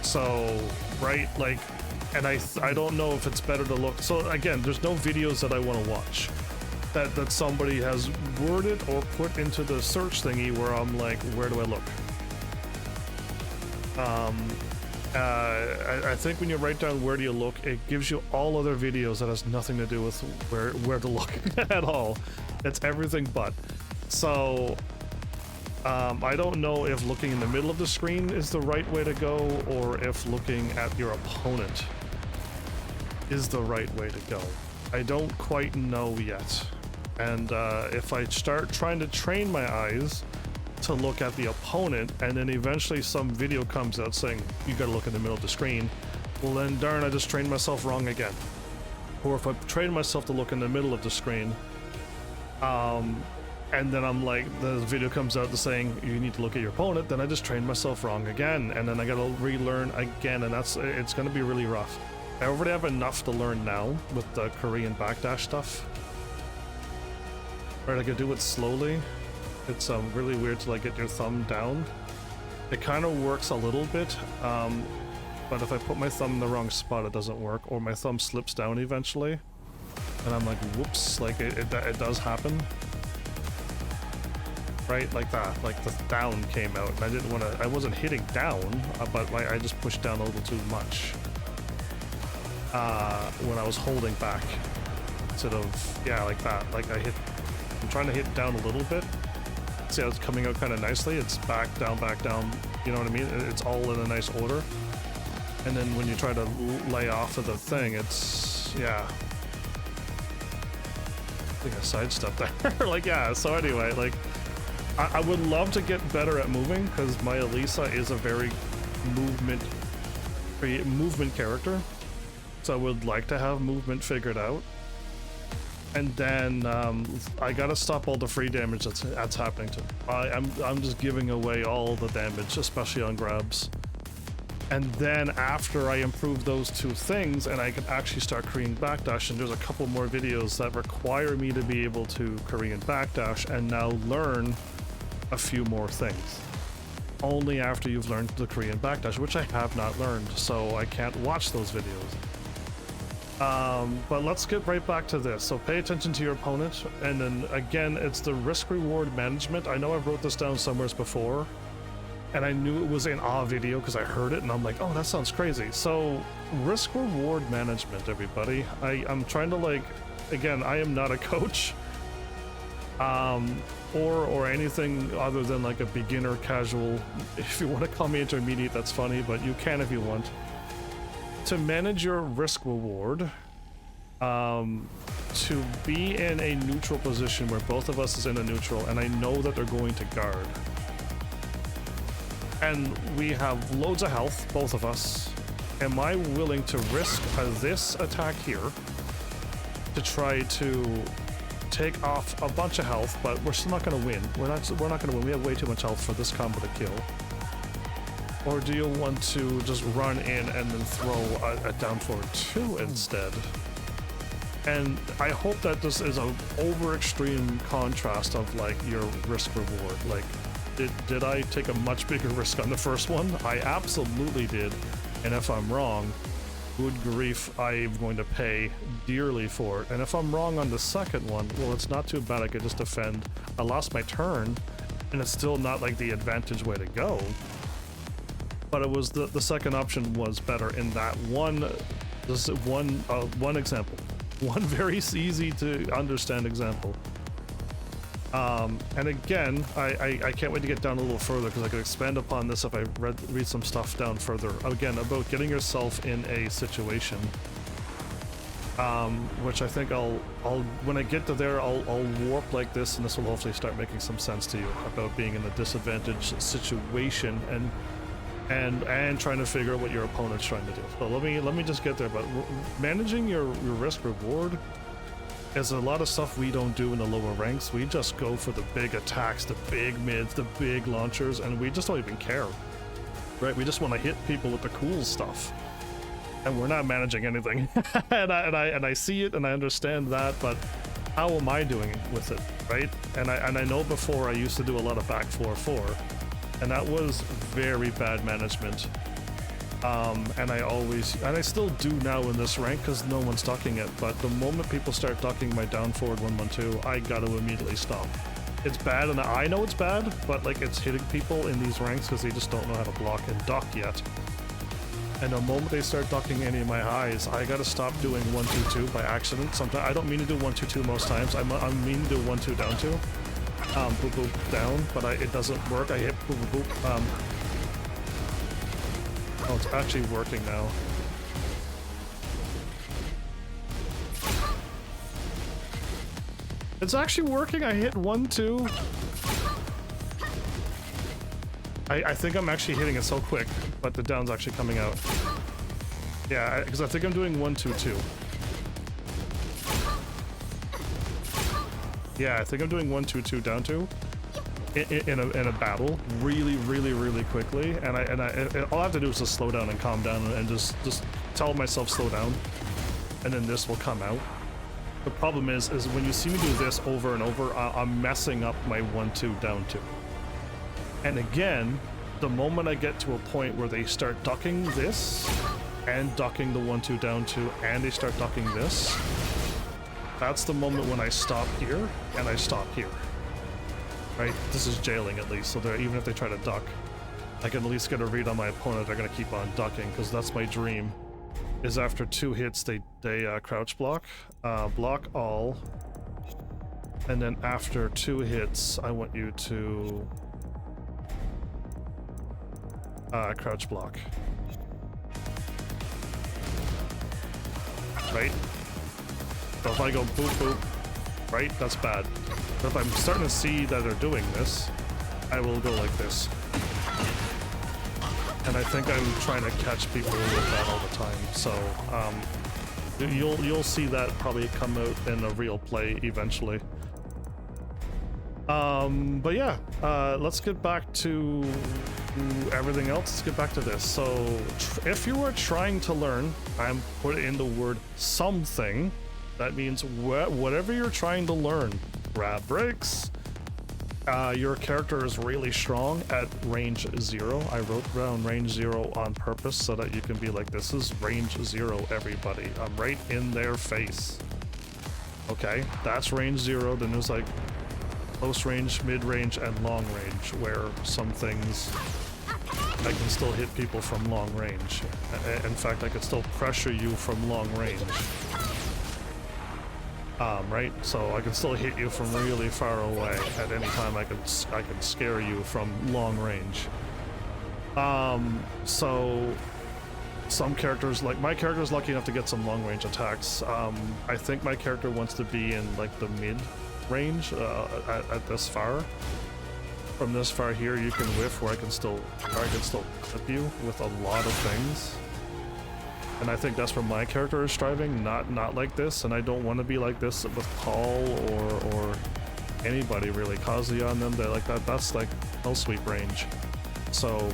So, right, like, and I don't know if it's better to look. So again, there's no videos that I want to watch that somebody has worded or put into the search thingy where I'm like, where do I look? I think when you write down where do you look, it gives you all other videos that has nothing to do with where to look at all. It's everything but. So I don't know if looking in the middle of the screen is the right way to go, or if looking at your opponent is the right way to go. I don't quite know yet. And if I start trying to train my eyes to look at the opponent, and then eventually some video comes out saying you gotta look in the middle of the screen, well then darn, I just trained myself wrong again. Or if I train myself to look in the middle of the screen, and then I'm like, the video comes out saying you need to look at your opponent, then I just trained myself wrong again, and then I gotta relearn again, and it's gonna be really rough. I already have enough to learn now with the Korean backdash stuff. Right, I could do it slowly. It's really weird to like get your thumb down. It kind of works a little bit, but if I put my thumb in the wrong spot, it doesn't work, or my thumb slips down eventually, and I'm like, whoops, like it does happen. Right, like that, like the down came out, and I didn't want to. I wasn't hitting down, but I just pushed down a little too much when I was holding back, instead of, yeah, like that. Like I'm trying to hit down a little bit. See how it's coming out kind of nicely? It's back, down, you know what I mean? It's all in a nice order. And then when you try to lay off of the thing, it's, yeah. I think I sidestepped there. Like, yeah, so anyway, like, I would love to get better at moving, because my Elisa is a very movement character. So I would like to have movement figured out. And then I gotta stop all the free damage that's happening to me. I'm just giving away all the damage, especially on grabs. And then after I improve those two things, and I can actually start Korean backdash, and there's a couple more videos that require me to be able to Korean backdash and now learn a few more things. Only after you've learned the Korean backdash, which I have not learned, so I can't watch those videos. But let's get right back to this. So pay attention to your opponent, and then again, it's the risk-reward management. I know I wrote this down somewhere before, and I knew it was in a video because I heard it, and I'm like, oh, that sounds crazy. So risk-reward management, everybody. I'm trying to, like, again, I am not a coach, or anything other than like a beginner casual. If you want to call me intermediate, that's funny, but you can if you want. To manage your risk reward, to be in a neutral position where both of us is in a neutral, and I know that they're going to guard, and we have loads of health, both of us. Am I willing to risk this attack here to try to take off a bunch of health, but we're still not going to win? We're not going to win. We have way too much health for this combo to kill. Or do you want to just run in and then throw a down forward 2 instead? And I hope that this is an over extreme contrast of like your risk reward. Like, did I take a much bigger risk on the first one? I absolutely did. And if I'm wrong, good grief, I'm going to pay dearly for it. And if I'm wrong on the second one, well, it's not too bad. I could just defend. I lost my turn, and it's still not like the advantage way to go. But it was the second option was better in that one. This is one example, one very easy to understand example. And again, I can't wait to get down a little further because I could expand upon this if I read some stuff down further. Again, about getting yourself in a situation, which I think I'll when I get to there, I'll warp like this, and this will hopefully start making some sense to you about being in a disadvantaged situation and trying to figure out what your opponent's trying to do. So let me just get there. But managing your risk reward. There's a lot of stuff we don't do in the lower ranks. We just go for the big attacks, the big mids, the big launchers, and we just don't even care, right? We just want to hit people with the cool stuff, and we're not managing anything. and I see it and I understand that, but how am I doing with it, right? And I know before I used to do a lot of back 4-4, and that was very bad management. And I still do now in this rank because no one's ducking it, but the moment people start ducking my down forward 1-1-2, I gotta immediately stop. It's bad, and I know it's bad, but like it's hitting people in these ranks because they just don't know how to block and duck yet. And the moment they start ducking any of my highs, I gotta stop doing 1-2-2 by accident. Sometimes I don't mean to do 1-2-2 most times. I mean to do 1-2 down 2, boop boop down, but it doesn't work. I hit boop boop boop. Oh, it's actually working now. It's actually working. I hit 1-2. I think I'm actually hitting it so quick, but the down's actually coming out. Yeah, because I think I'm doing 1-2-2. Yeah, I think I'm doing 1-2-2 down 2. In a battle really quickly, and all I have to do is just slow down and calm down and just tell myself slow down, and then this will come out. The problem is when you see me do this over and over, I'm messing up my 1-2 down 2. And again, the moment I get to a point where they start ducking this and ducking the 1-2 down 2 and they start ducking this, that's the moment when I stop here and I stop here. Right? This is jailing at least, so even if they try to duck, I can at least get a read on my opponent. They're gonna keep on ducking, because that's my dream, is after 2 hits they crouch block, block all, and then after 2 hits I want you to crouch block. Right? So if I go boop boop, right, that's bad. But if I'm starting to see that they're doing this, I will go like this. And I think I'm trying to catch people with that all the time. So you'll see that probably come out in a real play eventually. But yeah, let's get back to everything else. Let's get back to this. So if you are trying to learn, I'm putting in the word something. That means whatever you're trying to learn. Grab breaks. Your character is really strong at range 0. I wrote down range 0 on purpose so that you can be like, this is range 0, everybody. I'm right in their face. Okay, that's range 0. Then there's like close range, mid range, and long range, where some things I can still hit people from long range. In fact, I could still pressure you from long range. Right? So I can still hit you from really far away. At any time I can scare you from long range. So some characters, like my character is lucky enough to get some long range attacks. I think my character wants to be in like the mid range at this far. From this far here you can whiff where I can still clip you with a lot of things. And I think that's where my character is striving, not like this, and I don't want to be like this with Paul or anybody really. Kazuya on them, they're like that's like hell sweep range. So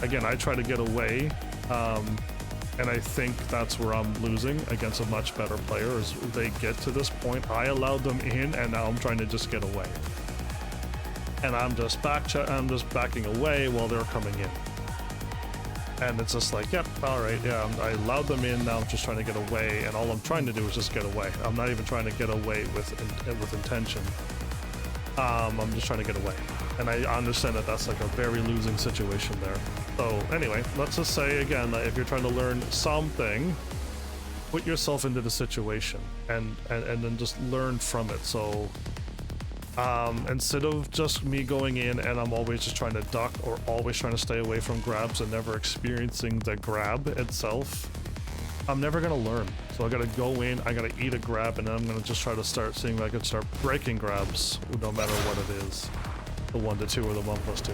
again, I try to get away, and I think that's where I'm losing against a much better player, is they get to this point, I allowed them in, and now I'm trying to just get away. And I'm just backing away while they're coming in. And it's just like, yep, all right, yeah, I allowed them in, now I'm just trying to get away, and all I'm trying to do is just get away. I'm not even trying to get away with intention. I'm just trying to get away. And I understand that that's like a very losing situation there. So anyway, let's just say again that if you're trying to learn something, put yourself into the situation and then just learn from it. So instead of just me going in and I'm always just trying to duck or always trying to stay away from grabs and never experiencing the grab itself, I'm never gonna learn. So I gotta go in, I gotta eat a grab, and then I'm gonna just try to start seeing if I can start breaking grabs, no matter what it is. The 1 to 2 or the 1 plus 2.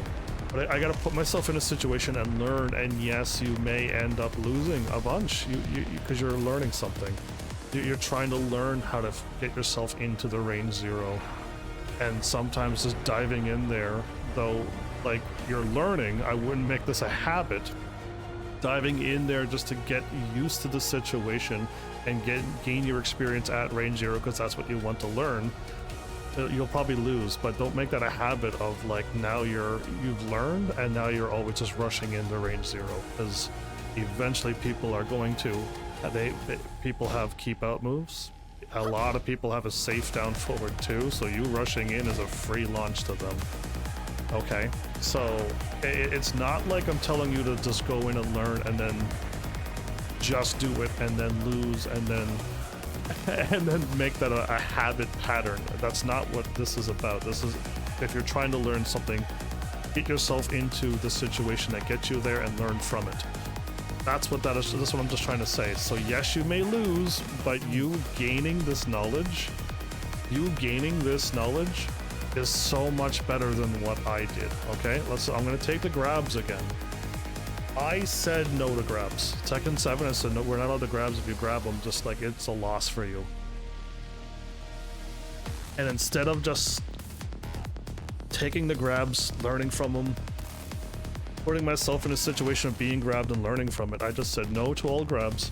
But I gotta put myself in a situation and learn, and yes, you may end up losing a bunch because you're learning something. You're trying to learn how to get yourself into the range 0. And sometimes just diving in there, though, like you're learning, I wouldn't make this a habit. Diving in there just to get used to the situation and gain your experience at range 0 because that's what you want to learn. You'll probably lose, but don't make that a habit of like now you've learned and now you're always just rushing into range 0, because eventually people are going to people have keep out moves. A lot of people have a safe down forward too, so you rushing in is a free launch to them. Okay, so it's not like I'm telling you to just go in and learn and then just do it and then lose and then make that a habit pattern. That's not what this is about. This is, if you're trying to learn something, get yourself into the situation that gets you there and learn from it. That's what that is. That's what I'm just trying to say. So yes, you may lose, but you gaining this knowledge is so much better than what I did. Okay, I'm gonna take the grabs again. I said no to grabs. Tekken 7, I said no, we're not allowed to grabs. If you grab them, just like it's a loss for you. And instead of just taking the grabs, learning from them, putting myself in a situation of being grabbed and learning from it, I just said no to all grabs,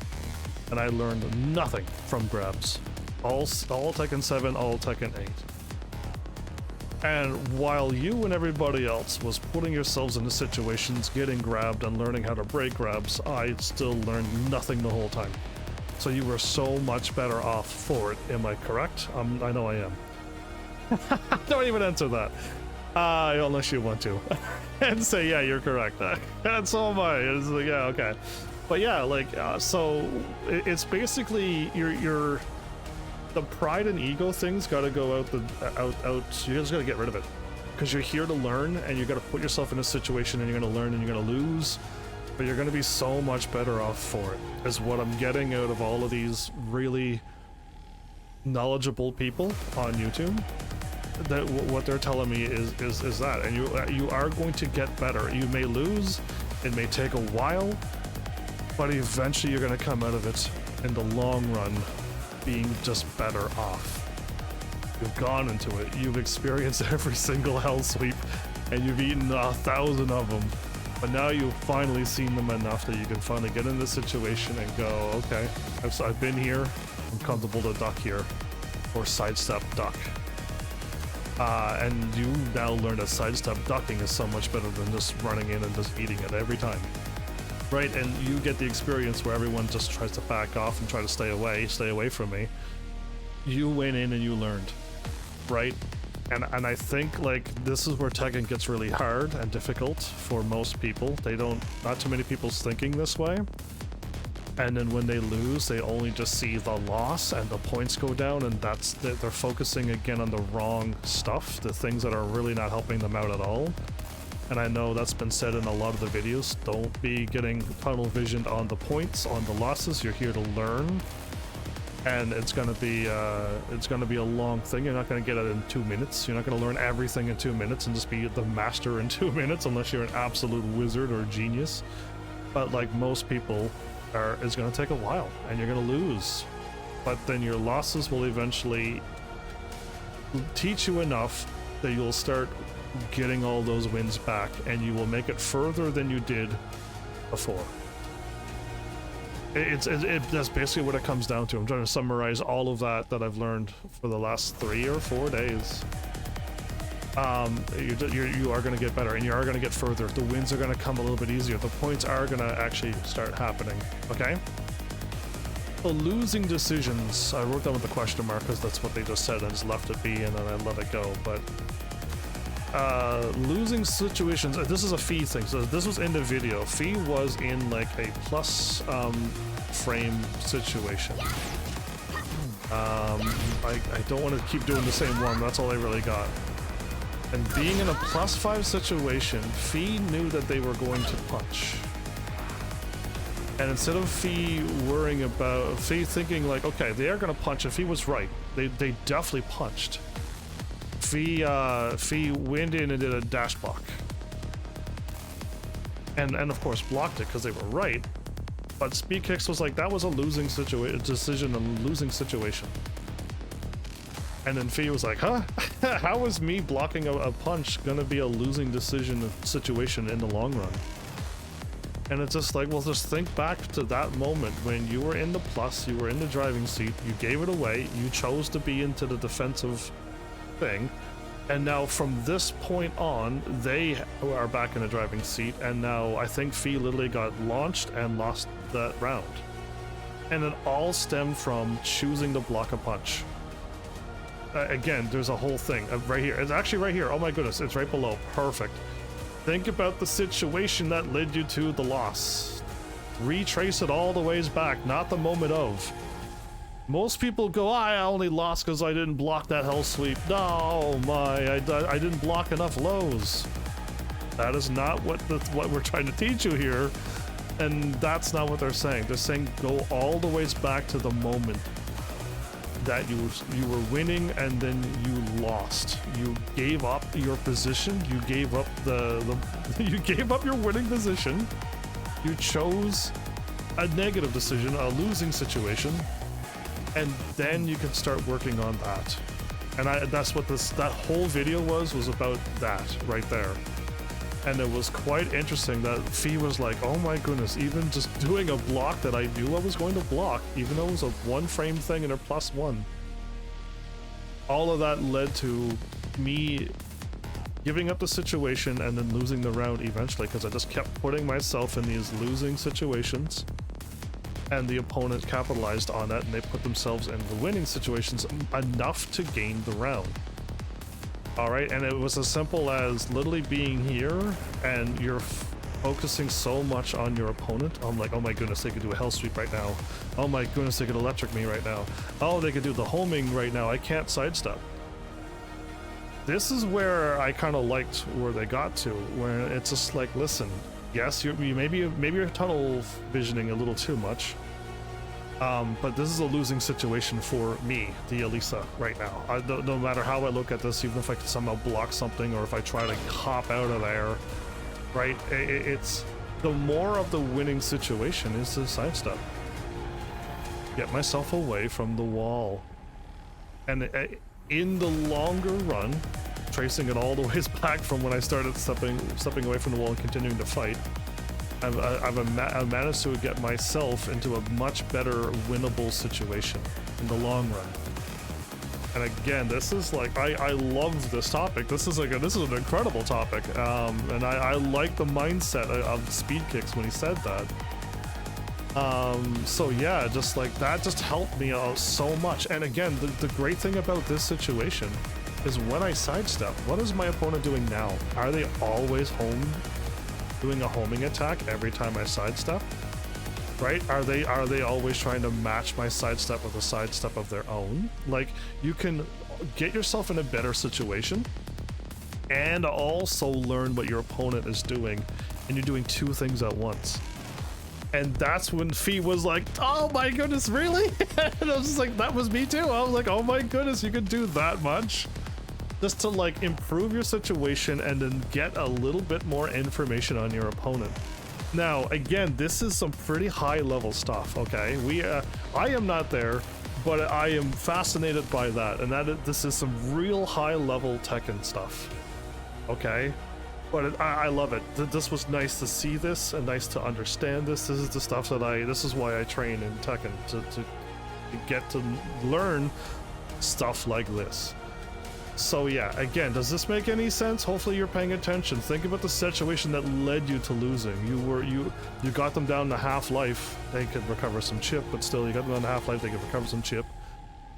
and I learned nothing from grabs. All Tekken 7, all Tekken 8. And while you and everybody else was putting yourselves into situations, getting grabbed and learning how to break grabs, I still learned nothing the whole time. So you were so much better off for it. Am I correct? I know I am. Don't even answer that. Unless you want to. And say, yeah, you're correct. And so am I. It's like, yeah, okay. But yeah, like, so it's basically your the pride and ego thing's got to go out. You just got to get rid of it, because you're here to learn, and you got to put yourself in a situation, and you're going to learn, and you're going to lose, but you're going to be so much better off for it. Is what I'm getting out of all of these really knowledgeable people on YouTube. That what they're telling me is that, and you are going to get better. You may lose, it may take a while, but eventually you're going to come out of it in the long run being just better off. You've gone into it, you've experienced every single hell sweep, and you've eaten 1,000 of them, but now you've finally seen them enough that you can finally get in this situation and go, okay, I've been here, I'm comfortable to duck here, or sidestep duck. And you now learn that sidestep ducking is so much better than just running in and just eating it every time. Right, and you get the experience where everyone just tries to back off and try to stay away from me. You went in and you learned, right? And I think like this is where Tekken gets really hard and difficult for most people. Not too many people's thinking this way. And then when they lose, they only just see the loss and the points go down, and they're focusing again on the wrong stuff, the things that are really not helping them out at all. And I know that's been said in a lot of the videos. Don't be getting tunnel visioned on the points, on the losses. You're here to learn, and it's gonna be a long thing. You're not gonna get it in 2 minutes. You're not gonna learn everything in 2 minutes and just be the master in 2 minutes, unless you're an absolute wizard or genius. But like most people, it's gonna take a while, and you're gonna lose. But then your losses will eventually teach you enough that you'll start getting all those wins back, and you will make it further than you did before. That's basically what it comes down to. I'm trying to summarize all of that I've learned for the last 3 or 4 days. you are going to get better, and you are going to get further. The wins are going to come a little bit easier. The points are going to actually start happening. Okay. The losing decisions. I wrote down with the question mark because that's what they just said. I just left it be and then I let it go. But losing situations. This is a Fee thing. So this was in the video. Fee was in like a plus frame situation. I don't want to keep doing the same one. That's all I really got. And being in a +5 situation, Fee knew that they were going to punch. And instead of Fee worrying about, Fee thinking like, okay, they are going to punch, and Fee was right. They definitely punched. Fee went in and did a dash block. And of course blocked it because they were right. But Speed Kicks was like, that was a losing decision, a losing situation. And then Fee was like, huh? How is me blocking a punch gonna be a losing situation in the long run? And it's just like, well, just think back to that moment when you were in the plus, you were in the driving seat, you gave it away, you chose to be into the defensive thing, and now from this point on, they are back in the driving seat, and now I think Fee literally got launched and lost that round. And it all stemmed from choosing to block a punch. Again, there's a whole thing right here. It's actually right here. Oh my goodness, it's right below. Perfect. Think about the situation that led you to the loss. Retrace it all the ways back, not the moment of. Most people go, I only lost because I didn't block that hell sweep. No, I didn't block enough lows. That is not what we're trying to teach you here, and that's not what they're saying. They're saying go all the ways back to the moment that you were winning and then you lost. You gave up your position. You gave up you gave up your winning position. You chose a negative decision, a losing situation, and then you can start working on that. And that's what that whole video was about, that right there. And it was quite interesting that Fee was like, oh my goodness, even just doing a block that I knew I was going to block, even though it was a one frame thing and a +1. All of that led to me giving up the situation and then losing the round eventually, because I just kept putting myself in these losing situations, and the opponent capitalized on that and they put themselves in the winning situations enough to gain the round. All right, and it was as simple as literally being here and you're focusing so much on your opponent. I'm like, oh my goodness, they could do a hell sweep right now. Oh my goodness, they could electric me right now. Oh, they could do the homing right now. I can't sidestep. This is where I kind of liked where they got to, where it's just like, listen, yes, maybe you're tunnel visioning a little too much. But this is a losing situation for me, the Elisa, right now. No matter how I look at this, even if I can somehow block something or if I try to hop out of there, right? It's the more of the winning situation is to sidestep. Get myself away from the wall. And in the longer run, tracing it all the ways back from when I started stepping away from the wall and continuing to fight, I've managed to get myself into a much better winnable situation in the long run. And again, this is like, I love this topic. This is an incredible topic, and I like the mindset of Speed Kicks when he said that. So yeah, just like that just helped me out so much. And again, the great thing about this situation is when I sidestep, what is my opponent doing now? Are they always doing a homing attack every time I sidestep? Right? Are they always trying to match my sidestep with a sidestep of their own? Like, you can get yourself in a better situation and also learn what your opponent is doing, and you're doing two things at once. And that's when Fee was like, oh my goodness, really? And I was just like, that was me too. I was like, oh my goodness, you could do that much? Just to like improve your situation and then get a little bit more information on your opponent. Now, again, this is some pretty high level stuff, okay? I am not there, but I am fascinated by that, and this is some real high level Tekken stuff, okay? But I love it. This was nice to see this and nice to understand this. This is the stuff that this is why I train in Tekken, to get to learn stuff like this. So yeah, again, does this make any sense? Hopefully you're paying attention. Think about the situation that led you to losing. You got them down to half-life. They could recover some chip, but still, you got them down to half-life, they could recover some chip.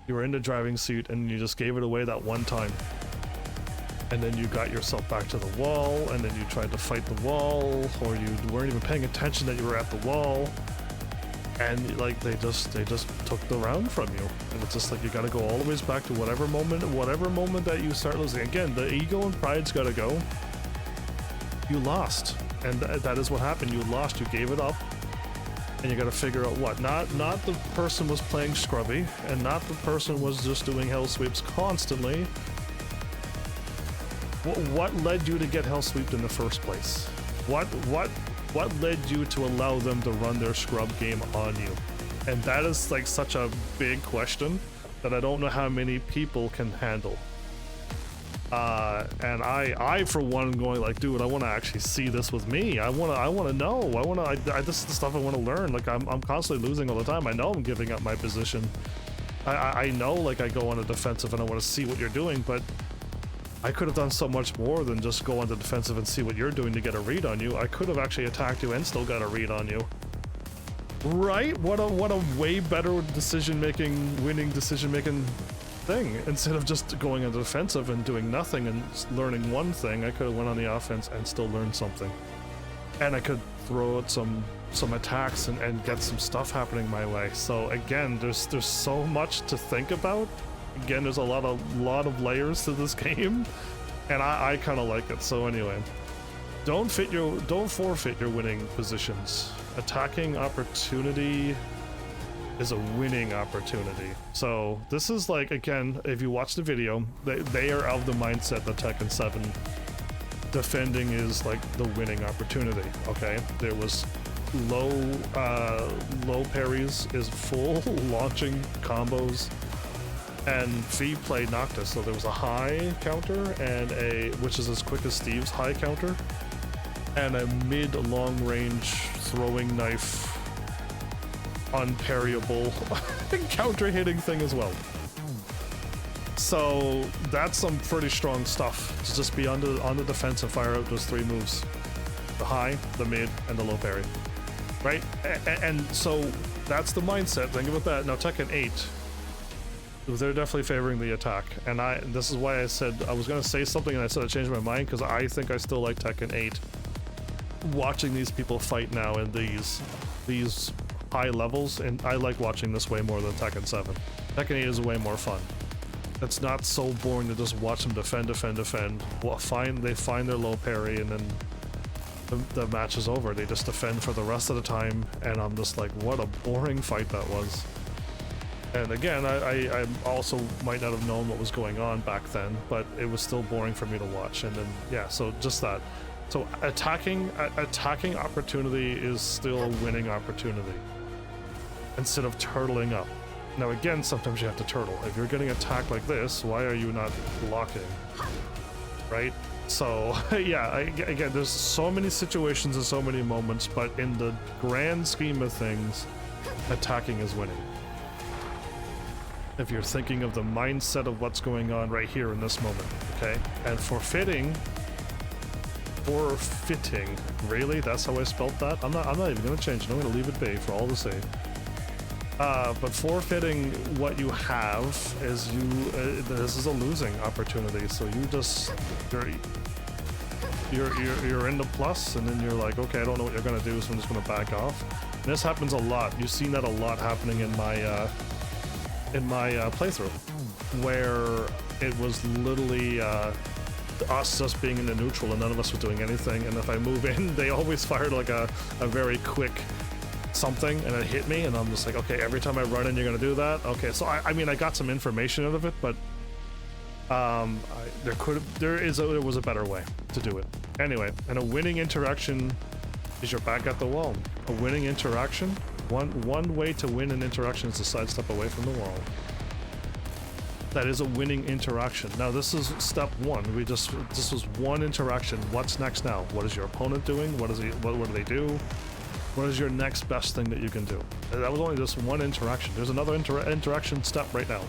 You were in the driving seat, and you just gave it away that one time. And then you got yourself back to the wall, and then you tried to fight the wall, or you weren't even paying attention that you were at the wall. And like they just took the round from you, and it's just like you got to go all the ways back to whatever moment that you start losing. Again, the ego and pride's got to go. You lost, and that is what happened. You lost. You gave it up, and you got to figure out what. Not the person was playing scrubby, and not the person was just doing hell sweeps constantly. What led you to get hell sweeped in the first place? What led you to allow them to run their scrub game on you? And that is like such a big question that I don't know how many people can handle. And I for one going like, dude, I want to actually see this with me. I want to know. This is the stuff I want to learn. Like I'm constantly losing all the time. I know I'm giving up my position. I know like I go on the defensive and I want to see what you're doing, but I could have done so much more than just go on the defensive and see what you're doing to get a read on you. I could have actually attacked you and still got a read on you. Right? What a way better winning decision-making thing. Instead of just going on the defensive and doing nothing and learning one thing, I could have went on the offense and still learned something. And I could throw out some attacks and get some stuff happening my way. So again, there's so much to think about. Again, there's a lot of layers to this game, and I kind of like it. So anyway, don't forfeit your winning positions. Attacking opportunity is a winning opportunity. So this is like, again, if you watch the video, they are of the mindset that Tekken 7 defending is like the winning opportunity. Okay, there was low parries is full launching combos. And V played Noctis, so there was a high counter and which is as quick as Steve's high counter, and a mid-long range throwing knife unparryable counter hitting thing as well. So that's some pretty strong stuff to just be on the defense and fire out those three moves: the high, the mid, and the low parry. Right? And so that's the mindset. Think about that. Now Tekken 8. They're definitely favoring the attack, and this is why I said I was going to say something and I said I changed my mind, because I think I still like Tekken 8. Watching these people fight now in these high levels, and I like watching this way more than Tekken 7. Tekken 8 is way more fun. It's not so boring to just watch them defend. They find their low parry, and then the match is over. They just defend for the rest of the time, and I'm just like, what a boring fight that was. And again, I also might not have known what was going on back then, but it was still boring for me to watch. And then, yeah, so just that. So attacking opportunity is still a winning opportunity, instead of turtling up. Now again, sometimes you have to turtle. If you're getting attacked like this, why are you not blocking? Right? So, yeah, again, there's so many situations and so many moments, but in the grand scheme of things, attacking is winning. If you're thinking of the mindset of what's going on right here in this moment, okay? And forfeiting, really? That's how I spelt that? I'm not even gonna change it. I'm gonna leave it be for all to see. But forfeiting what you have is this is a losing opportunity. So you're in the plus, and then you're like, okay, I don't know what you're gonna do, so I'm just gonna back off. And this happens a lot. You've seen that a lot happening in my playthrough, where it was literally us just being in the neutral and none of us were doing anything, and if I move in, they always fired like a very quick something, and it hit me, and I'm just like, okay, every time I run in, you're gonna do that? Okay, so I mean, I got some information out of it, but there was a better way to do it. Anyway, and a winning interaction is you're back at the wall. A winning interaction, one way to win an interaction is to sidestep away from the wall. That is a winning interaction. Now this is step one. This was one interaction. What's next now? What is your opponent doing? What do they do? What is your next best thing that you can do? That was only just one interaction. There's another interaction step right now.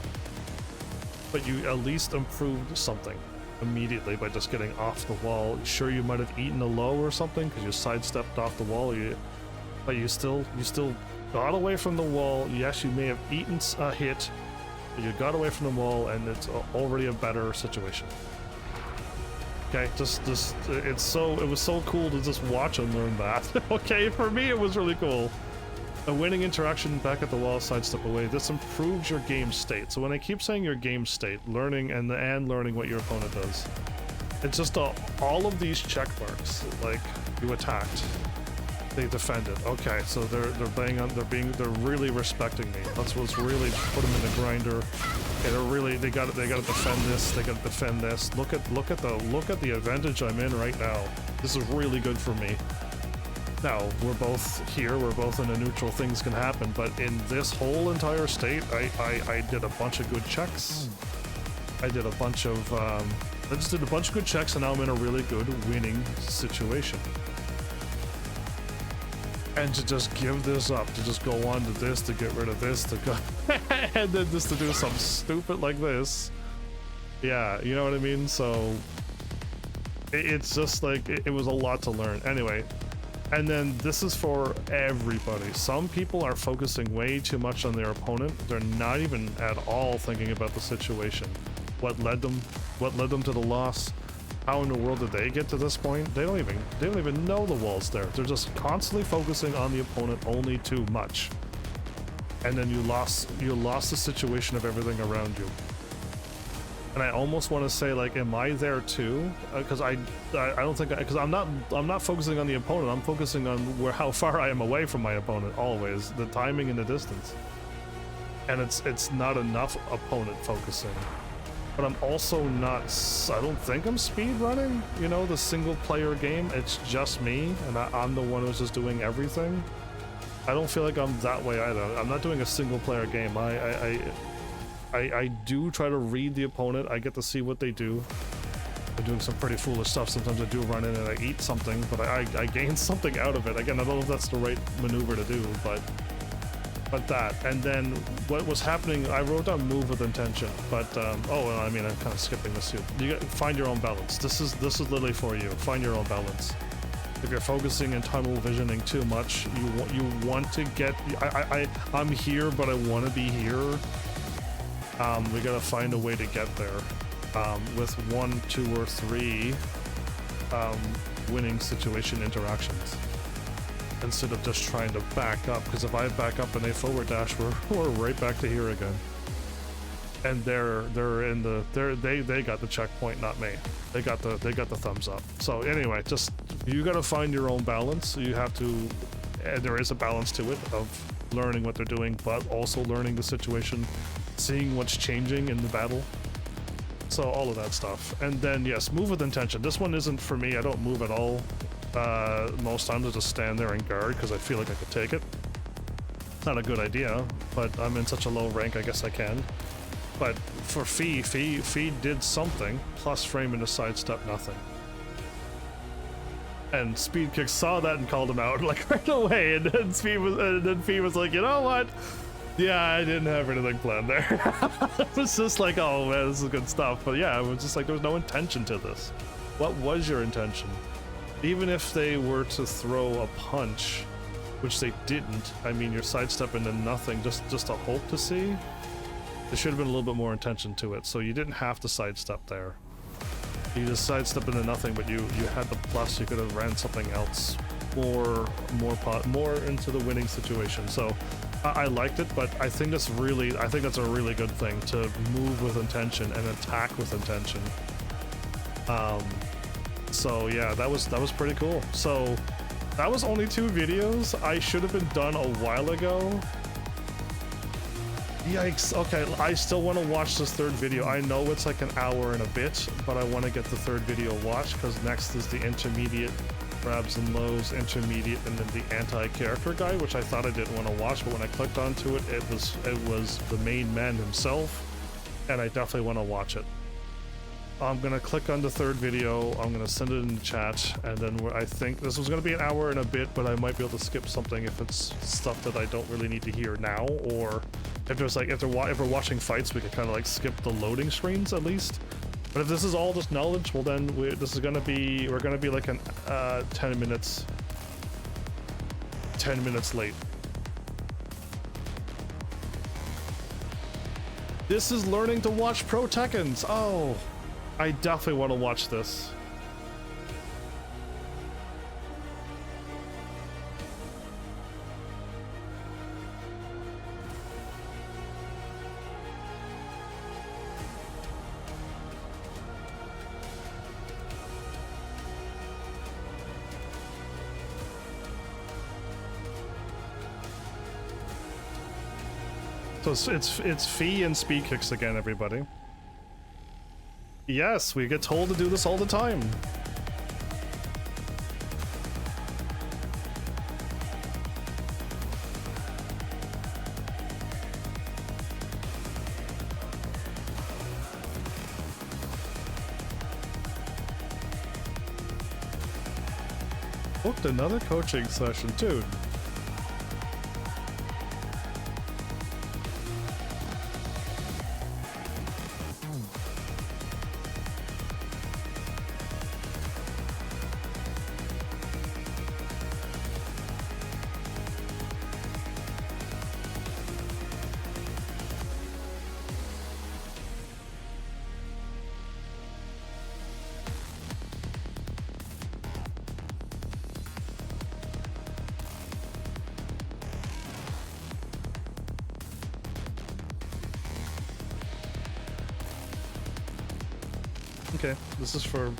but you at least improved something immediately by just getting off the wall. Sure, you might have eaten a low or something because you sidestepped off the wall, but you still got away from the wall. Yes, you may have eaten a hit, but you got away from the wall, and it's already a better situation. Okay, it was so cool to just watch and learn that. Okay, for me it was really cool. A winning interaction back at the wall, sidestep away. This improves your game state. So when I keep saying your game state, learning and learning what your opponent does, it's just all of these check marks. Like, you attacked, they defended. Okay, so they're really respecting me. That's what's really put them in the grinder. Okay, they gotta defend this. They gotta defend this. Look at the advantage I'm in right now. This is really good for me. Now, we're both here, we're both in a neutral, things can happen, but in this whole entire state, I did a bunch of good checks. I just did a bunch of good checks, and now I'm in a really good winning situation. And to just give this up, to just go on to this, to get rid of this, to go, and then just to do something stupid like this. Yeah, you know what I mean? So, it's just like, it was a lot to learn. Anyway. And then this is for everybody. Some people are focusing way too much on their opponent. They're not even at all thinking about the situation. What led them to the loss? How in the world did they get to this point? They don't even know the wall's there. They're just constantly focusing on the opponent only too much. And then you lost the situation of everything around you. And I almost want to say, like, am I there too? Because I don't think, because I'm not focusing on the opponent. I'm focusing on how far I am away from my opponent. Always the timing and the distance. And it's not enough opponent focusing. But I'm also not. I don't think I'm speed running. You know, the single player game. It's just me, and I'm the one who's just doing everything. I don't feel like I'm that way either. I'm not doing a single player game. I do try to read the opponent. I get to see what they do. I'm doing some pretty foolish stuff. Sometimes I do run in and I eat something, but I gain something out of it. Again, I don't know if that's the right maneuver to do, but that. And then what was happening, I wrote down move with intention, but oh, I mean, I'm kind of skipping this here. You got find your own balance. This is literally for you. Find your own balance. If you're focusing and tunnel visioning too much, you want to get. I'm here, but I want to be here. We gotta find a way to get there with 1, 2, or 3 winning situation interactions instead of just trying to back up. Because if I back up and they forward dash, we're right back to here again. And they got the checkpoint, not me. They got the thumbs up. So anyway, just you gotta find your own balance. You have to, and there is a balance to it of learning what they're doing, but also learning the situation. Seeing what's changing in the battle. So all of that stuff. And then yes, move with intention. This one isn't for me. I don't move at all. Most times I just stand there and guard because I feel like I could take it. Not a good idea, but I'm in such a low rank, I guess I can. But for Fee did something, plus frame into sidestep, nothing. And Speed Kick saw that and called him out like right away, and then Fee was like, you know what? Yeah, I didn't have anything planned there. It was just like, oh man, this is good stuff. But yeah, it was just like, there was no intention to this. What was your intention? Even if they were to throw a punch, which they didn't, I mean, you're sidestepping into nothing, just a hope to see. There should have been a little bit more intention to it, so you didn't have to sidestep there. You just sidestepped into nothing, but you had the plus, you could have ran something else. More into the winning situation. So I liked it, but I think that's a really good thing to move with intention and attack with intention. So yeah, that was pretty cool. So that was only 2 videos. I should have been done a while ago. Yikes. Okay, I still want to watch this 3rd video. I know it's like an hour and a bit, but I want to get the 3rd video watched because next is the intermediate grabs and lows, intermediate, and then the anti-character guy, which I thought I didn't want to watch, but when I clicked onto it, it was the main man himself, and I definitely want to watch it. I'm gonna click on the 3rd video, I'm gonna send it in the chat, and then I think this was gonna be an hour and a bit, but I might be able to skip something if it's stuff that I don't really need to hear now, or If there's like if we're watching fights, we could kind of like skip the loading screens at least. But if this is all just knowledge, well then we're gonna be like an 10 minutes late. This is learning to watch pro Tekkens. Oh, I definitely want to watch this. So it's fee and speed kicks again, everybody. Yes, we get told to do this all the time. Booked another coaching session, dude. Okay, this is for...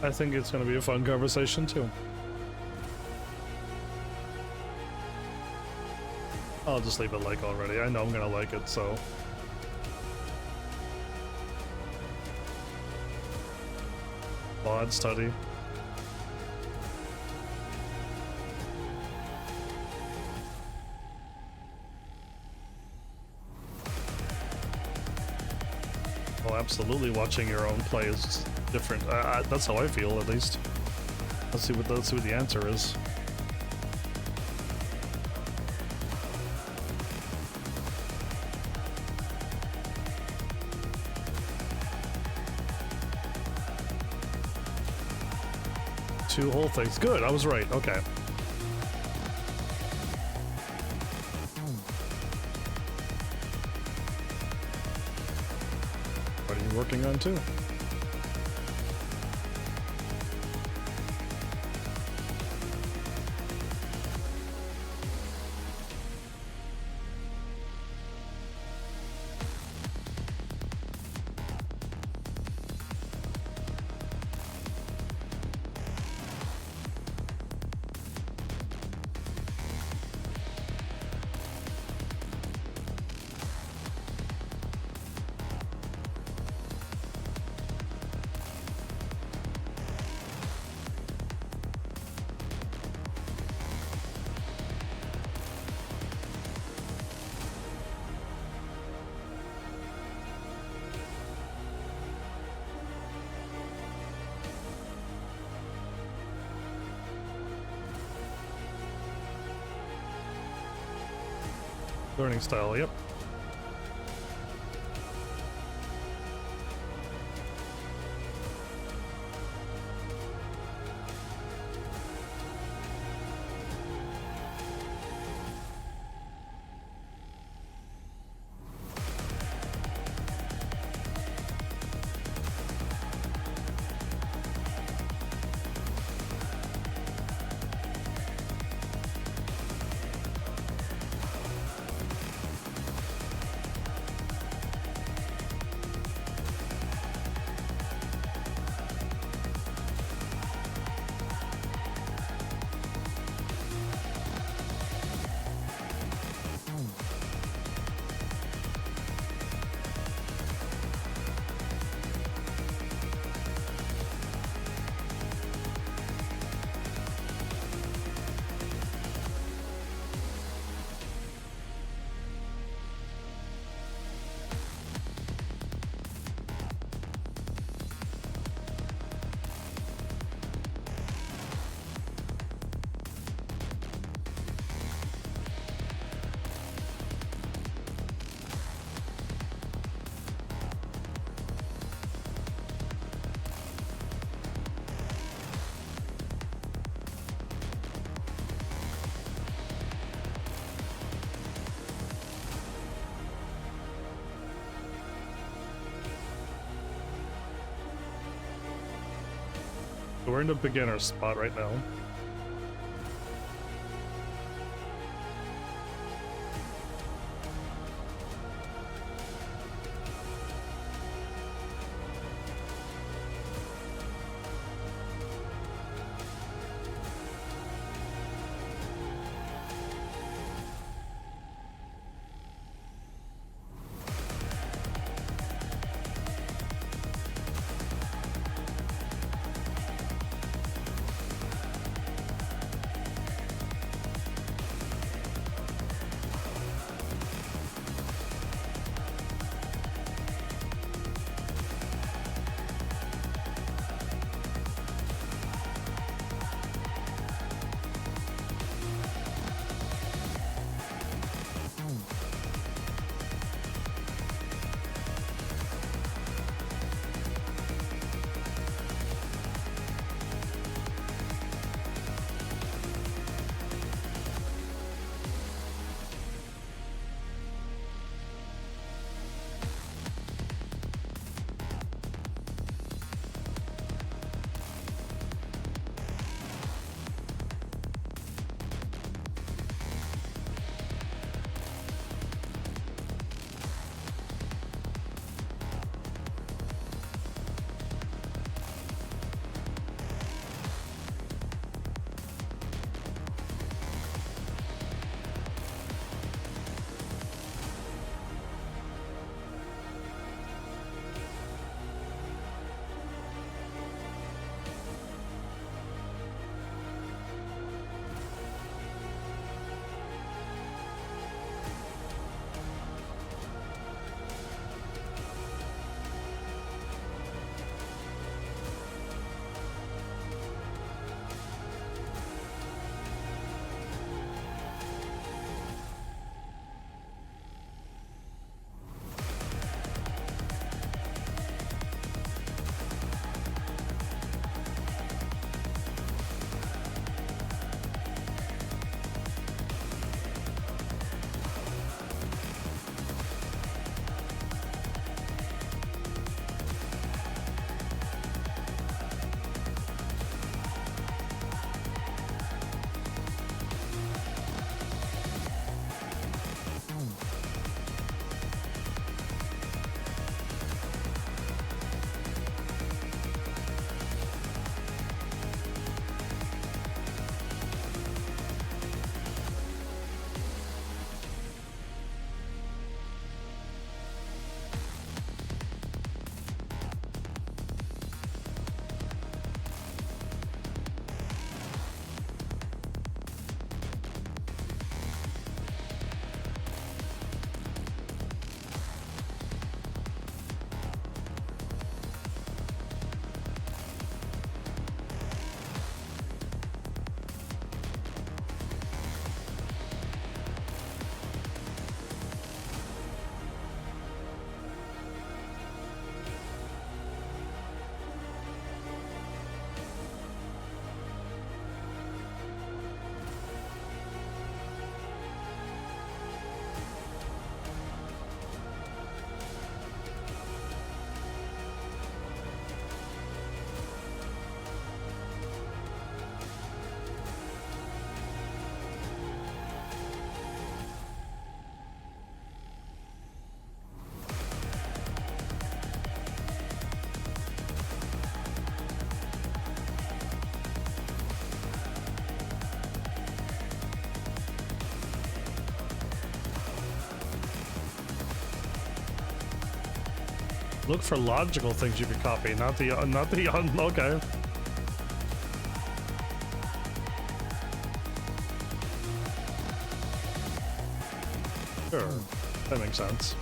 I think it's gonna be a fun conversation too. I'll just leave a like already. I know I'm gonna like it, so. Bod study. Oh, absolutely. Watching your own play is different. That's how I feel, at least. Let's see what the answer is. Two whole things. Good, I was right. Okay. What are you working on too? Learning style, yep. we're in the beginner spot right now. Look for logical things you can copy, not the okay. Sure, that makes sense.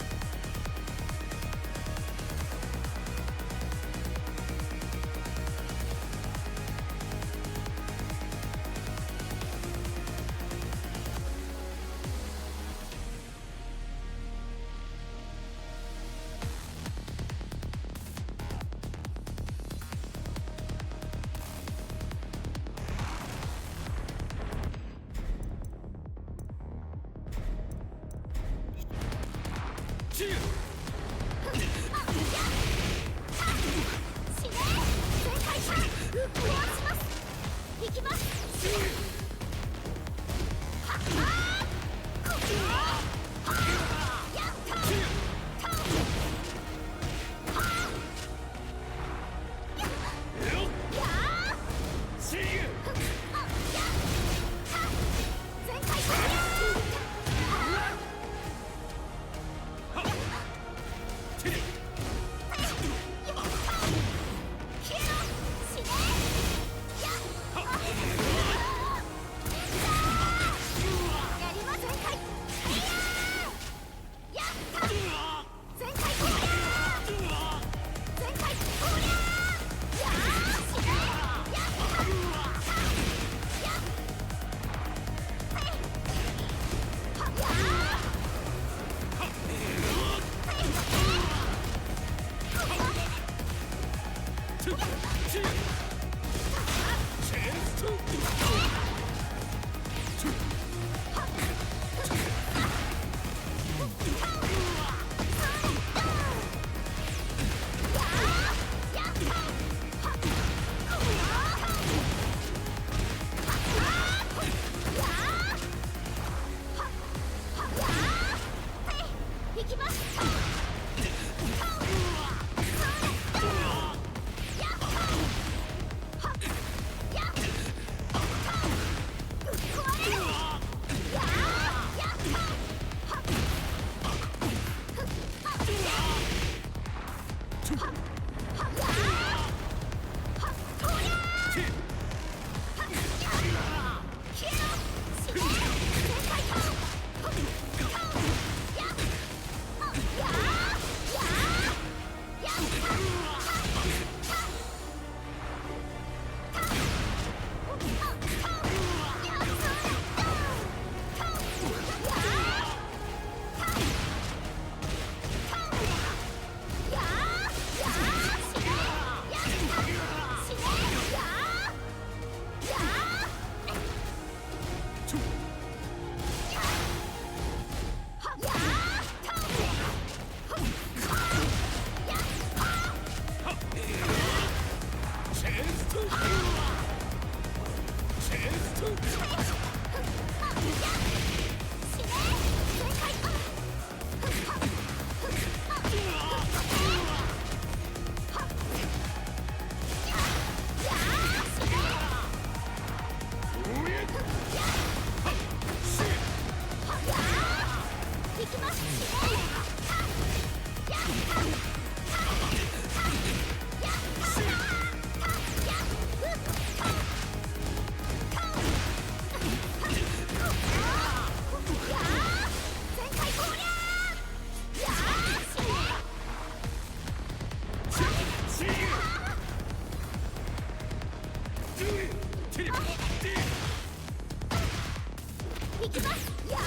行きますやー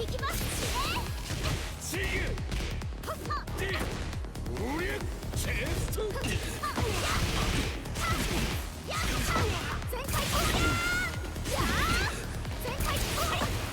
行きますチーでおりゃチェスト全開攻撃やー全開攻撃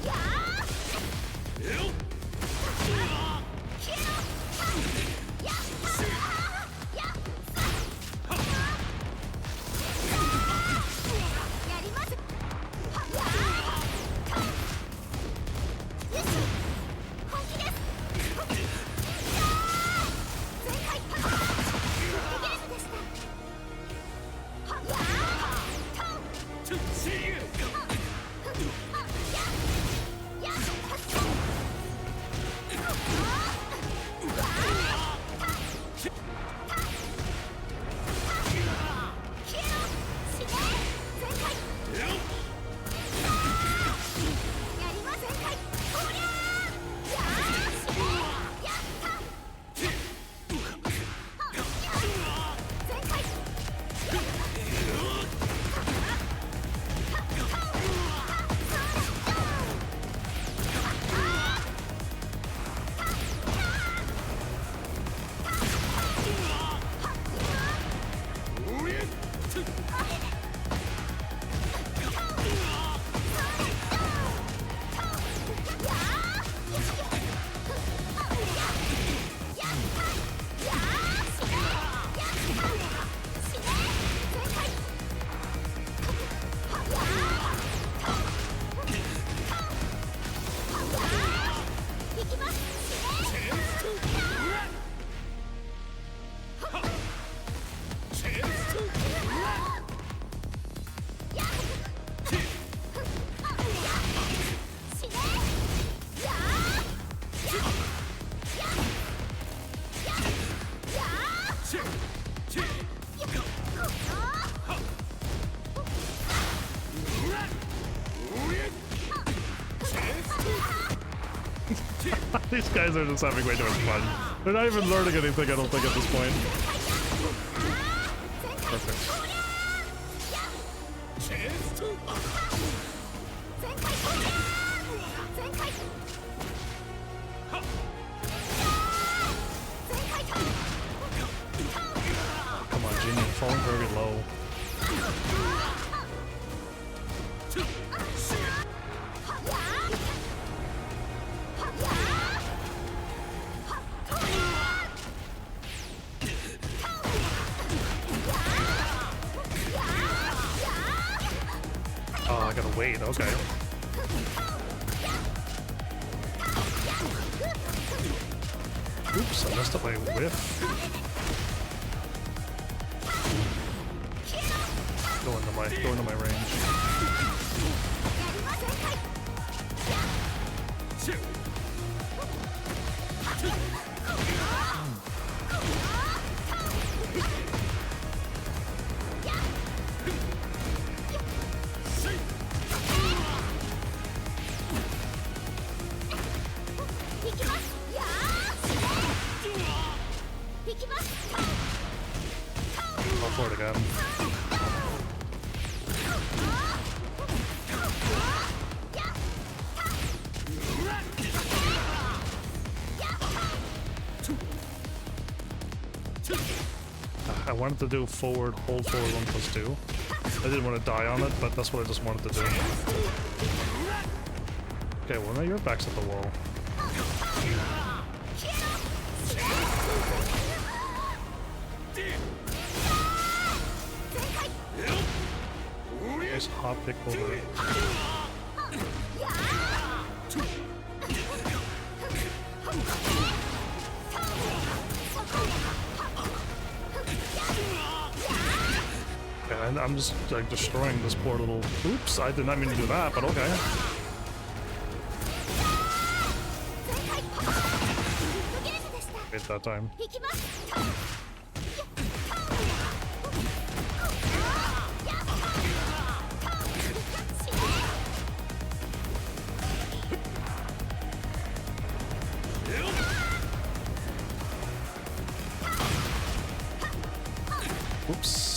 やー These guys are just having way too much fun. They're not even learning anything, I don't think, at this point. Perfect. Come on, Genie, I'm falling very low. Oh, I gotta wait, okay. Oops, I messed up my whiff. Go into my range. Go for it again. I wanted to do forward, hold forward 1+2. I didn't want to die on it, but that's what I just wanted to do. Okay, well now your back's at the wall. Nice hop pick over. And I'm just like destroying this poor little. Oops, I did not mean to do that, but okay. Hit that time. Oops.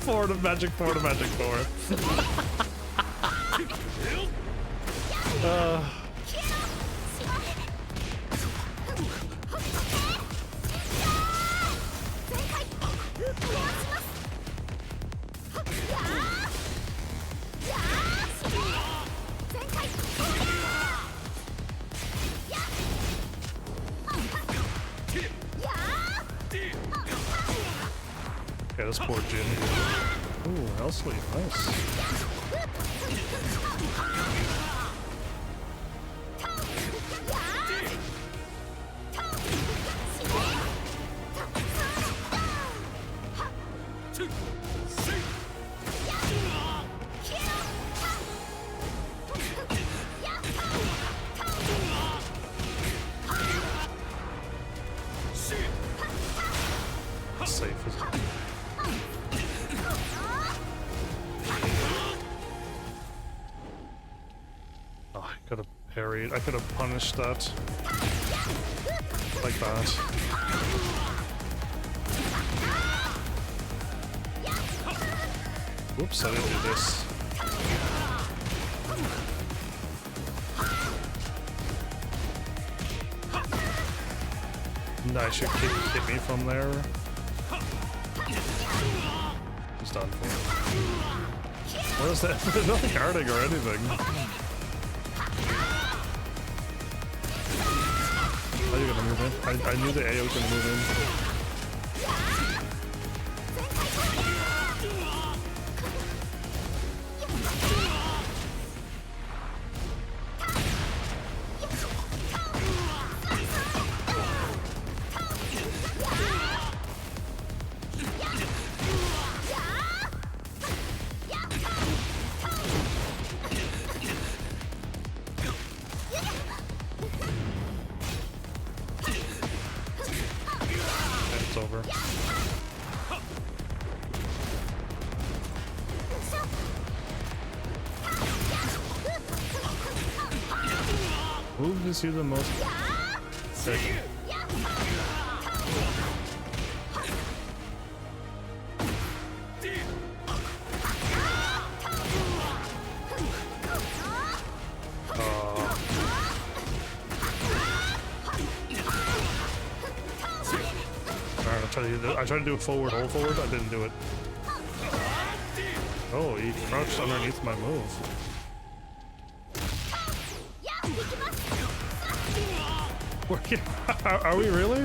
Forward of magic, forward of magic, forward. Okay, this poor Jin. Ooh, Elsley, nice. Safe as oh, I could have parried. I could have punished that. Like that. Whoops, I didn't do this. Nice, you hit me from there. He's done for. What is that? There's nothing guarding or anything. How are you gonna move in? I knew the AO was gonna move in. is he the most sick? I tried to do a forward, hold forward. I didn't do it. Oh, he crouched underneath my move. Are we really?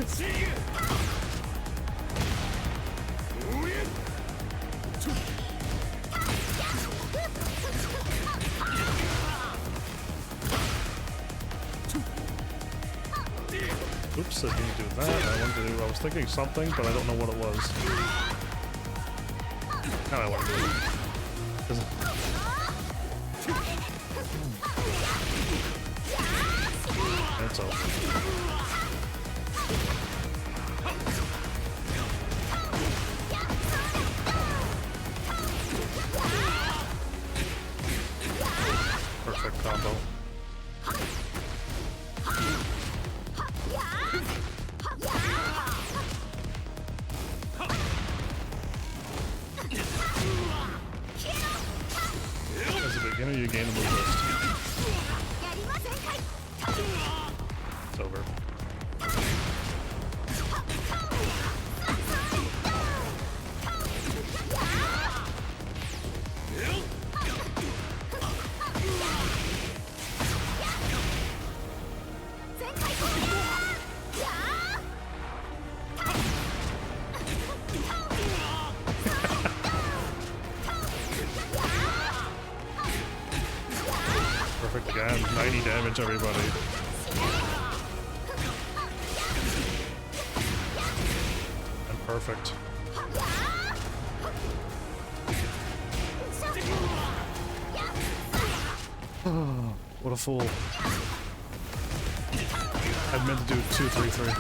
Oops, I didn't do that. I was thinking something, but I don't know what it was. Now I want to do it. It's over. Perfect combo. As a beginner, you gain a move list. It's over. Perfect again. 90 damage, everybody. And perfect. What a fool. I meant to do 2-3-3.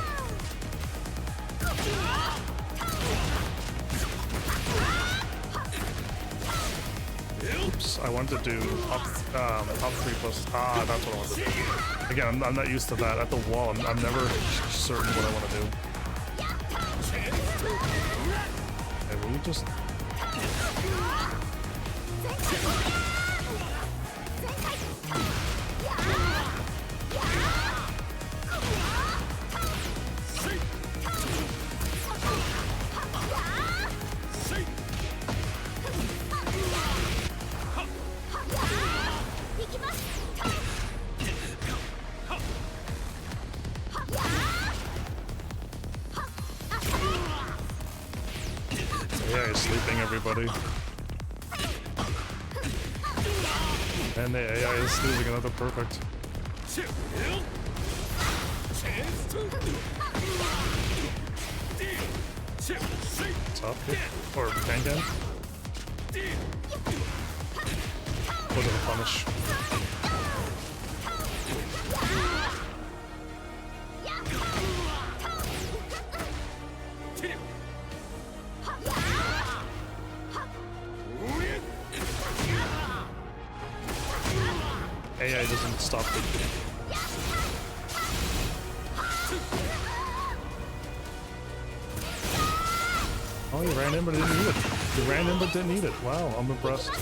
Oops, I wanted to do up 3 plus. Ah, that's what I wanted to do. Again, I'm not used to that. At the wall, I'm never certain what I want to do. Okay, will you just... Yeah, he's sleeping, everybody. And the AI is losing another perfect. Top kick? Or can? Was it a punish? AI doesn't stop the... Oh, he ran in but didn't need it. He ran in but didn't need it. Wow, I'm impressed.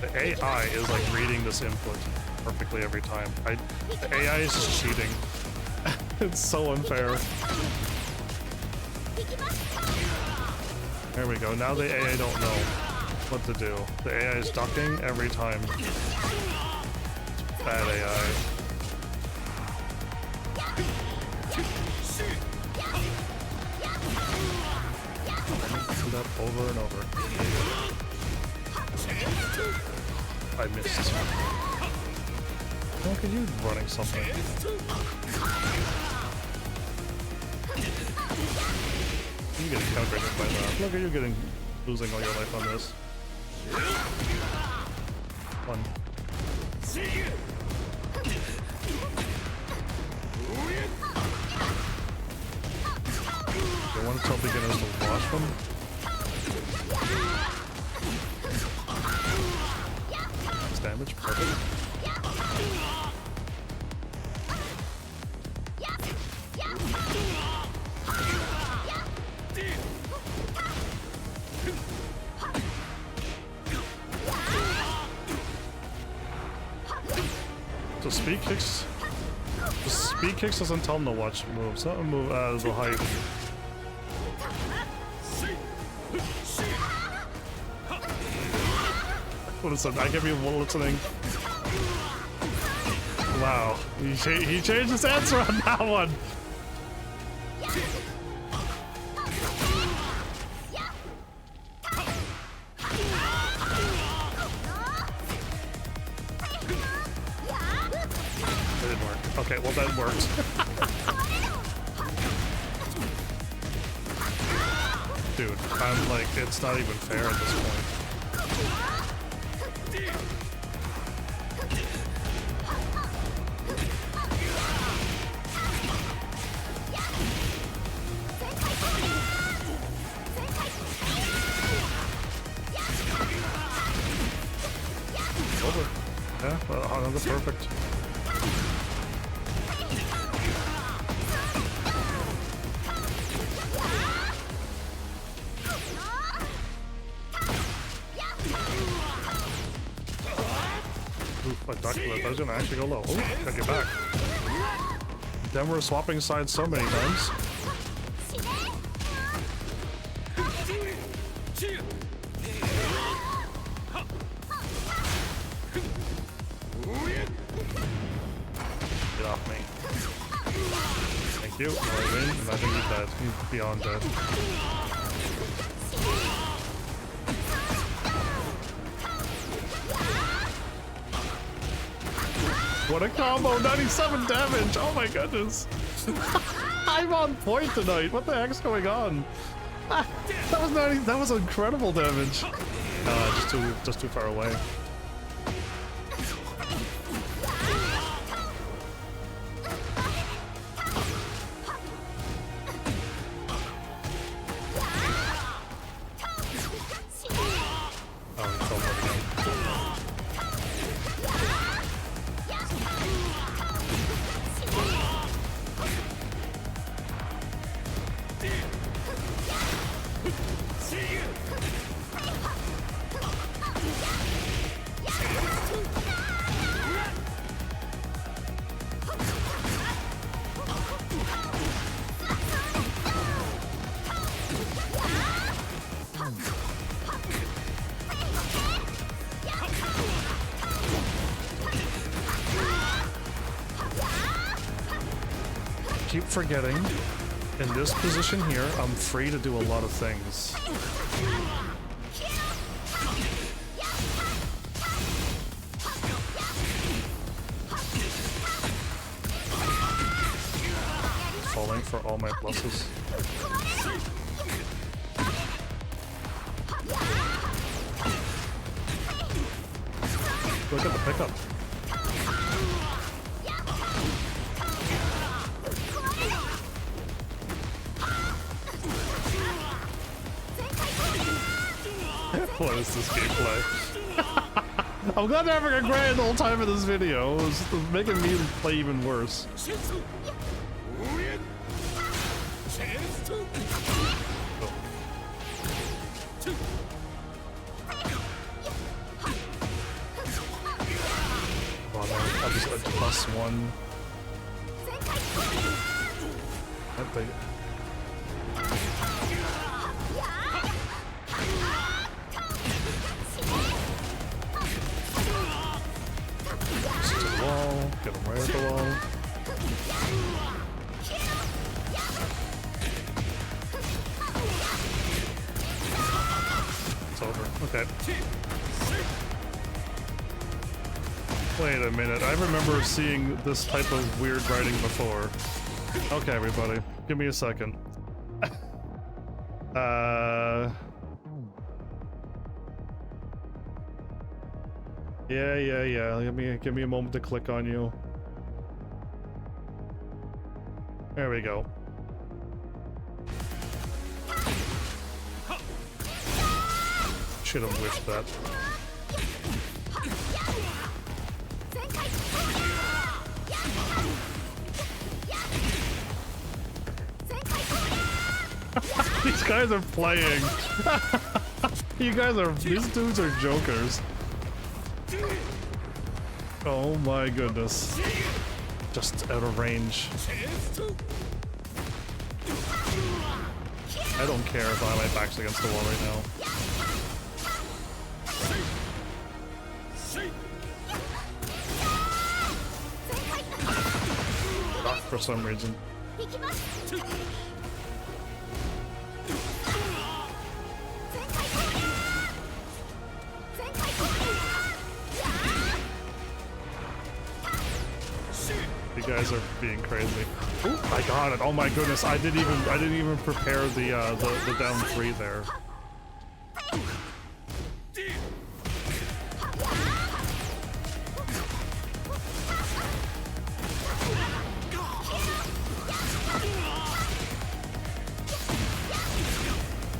The AI is like reading this input perfectly every time. The AI is just cheating. It's so unfair. There we go. Now the AI don't know what to do. The AI is ducking every time. It's bad AI. Do that over and over. I missed. Look at you running something. You getting countered by that. Look at you losing all your life on this. Fun. You want to tell beginners to watch them? 6 damage. Perfect. So speed kicks. The speed kicks doesn't tell him to watch moves. Not a move as a hype. What is that? I give you one listening. Wow, he changed his answer on that one. It didn't work. Okay, well that worked. Dude, I'm like, it's not even fair at this point. Over. Yeah, well, another perfect. Oof, I ducked that. I was gonna actually go low. Oh, gotta get back. Then we're swapping sides so many times. Get off me. Thank you. No, I win, and I think he's dead. He's beyond dead. What a combo! 97 damage! Oh my goodness! I'm on point tonight. What the heck's going on? That was 90. That was incredible damage. Just too far away. Keep forgetting, in this position here, I'm free to do a lot of things. Falling for all my pluses. Look at the pickup. What is this gameplay? I'm glad they're having a grand old time in this video. It's making me play even worse. I'll just add +1. That big. Wall, get him right at the wall. It's over. Okay. Wait a minute. I remember seeing this type of weird writing before. Okay, everybody. Give me a second. Yeah. Give me a moment to click on you. There we go. Should have wished that. These guys are playing. These dudes are jokers. Oh my goodness. Just out of range. I don't care if my back's against the wall right now. Not for some reason. You guys are being crazy. Ooh, I got it. Oh my goodness. I didn't even prepare the down 3 there.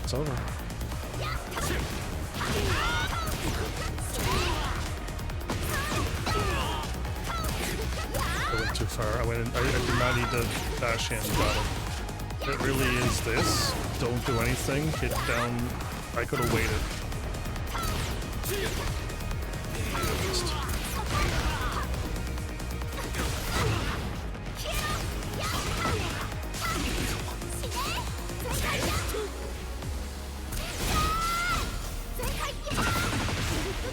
It's over. I went too far. I did not need to dash in, but it really is this. Don't do anything. Hit down. I could have waited.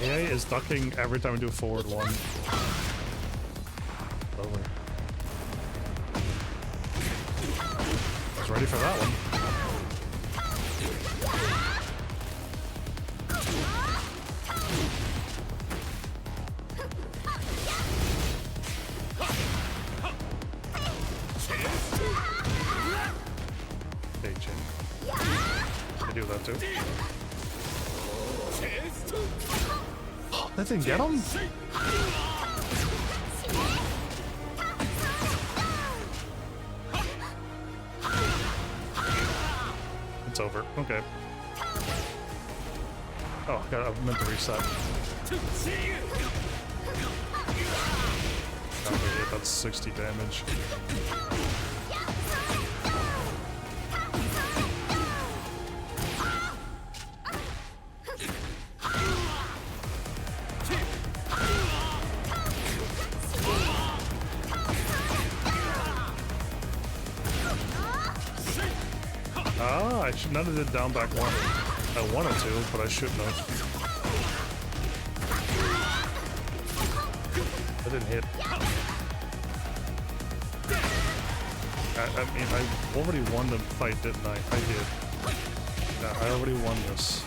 AI is ducking every time I do a forward one. Over. I was ready for that one. Staging. I do that too. That didn't get him? It's over. Okay. Oh, I meant to reset. Okay, that's 60 damage. I should not have did down back 1. I wanted to, but I shouldn't have. I didn't hit. I mean, I already won the fight, didn't I? I did. Yeah, I already won this.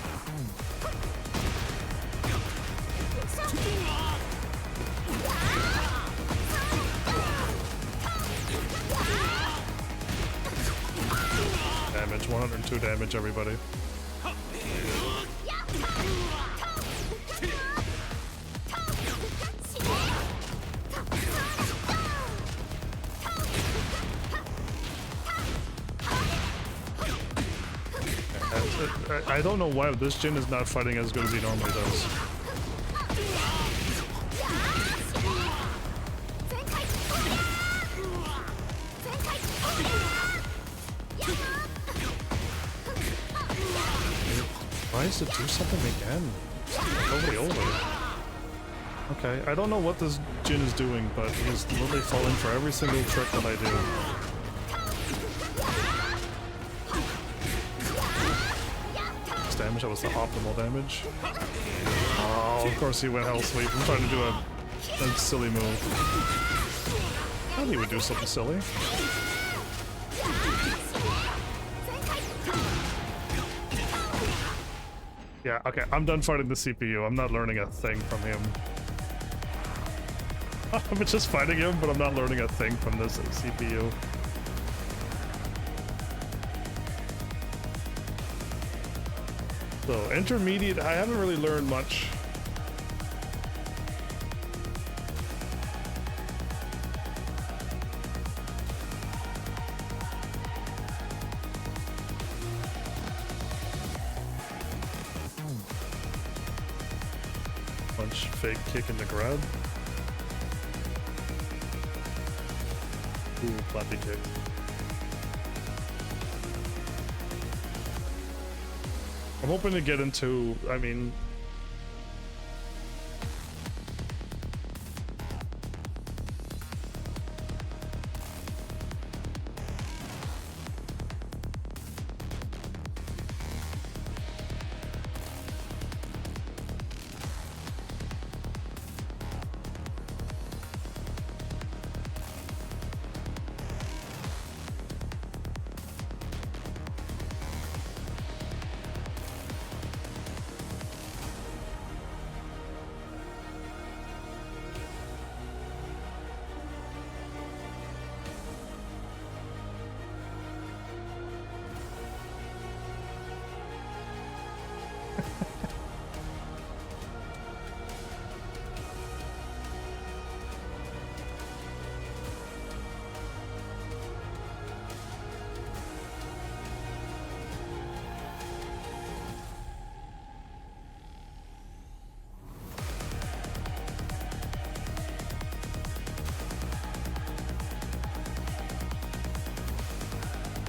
Damage, 102 damage, everybody. I don't know why this Jin is not fighting as good as he normally does. Tries to do something again. Nobody over. Okay, I don't know what this Jin is doing, but he's literally falling for every single trick that I do. Damage, that was the optimal damage. Oh, of course he went hell sweep. I'm trying to do a silly move. I thought he would do something silly. Yeah, okay, I'm done fighting the CPU. I'm not learning a thing from him. I'm just fighting him, but I'm not learning a thing from this CPU. So, intermediate, I haven't really learned much. Punch, fake kick in the grab. Ooh, flappy kick. I'm hoping to get into, I mean,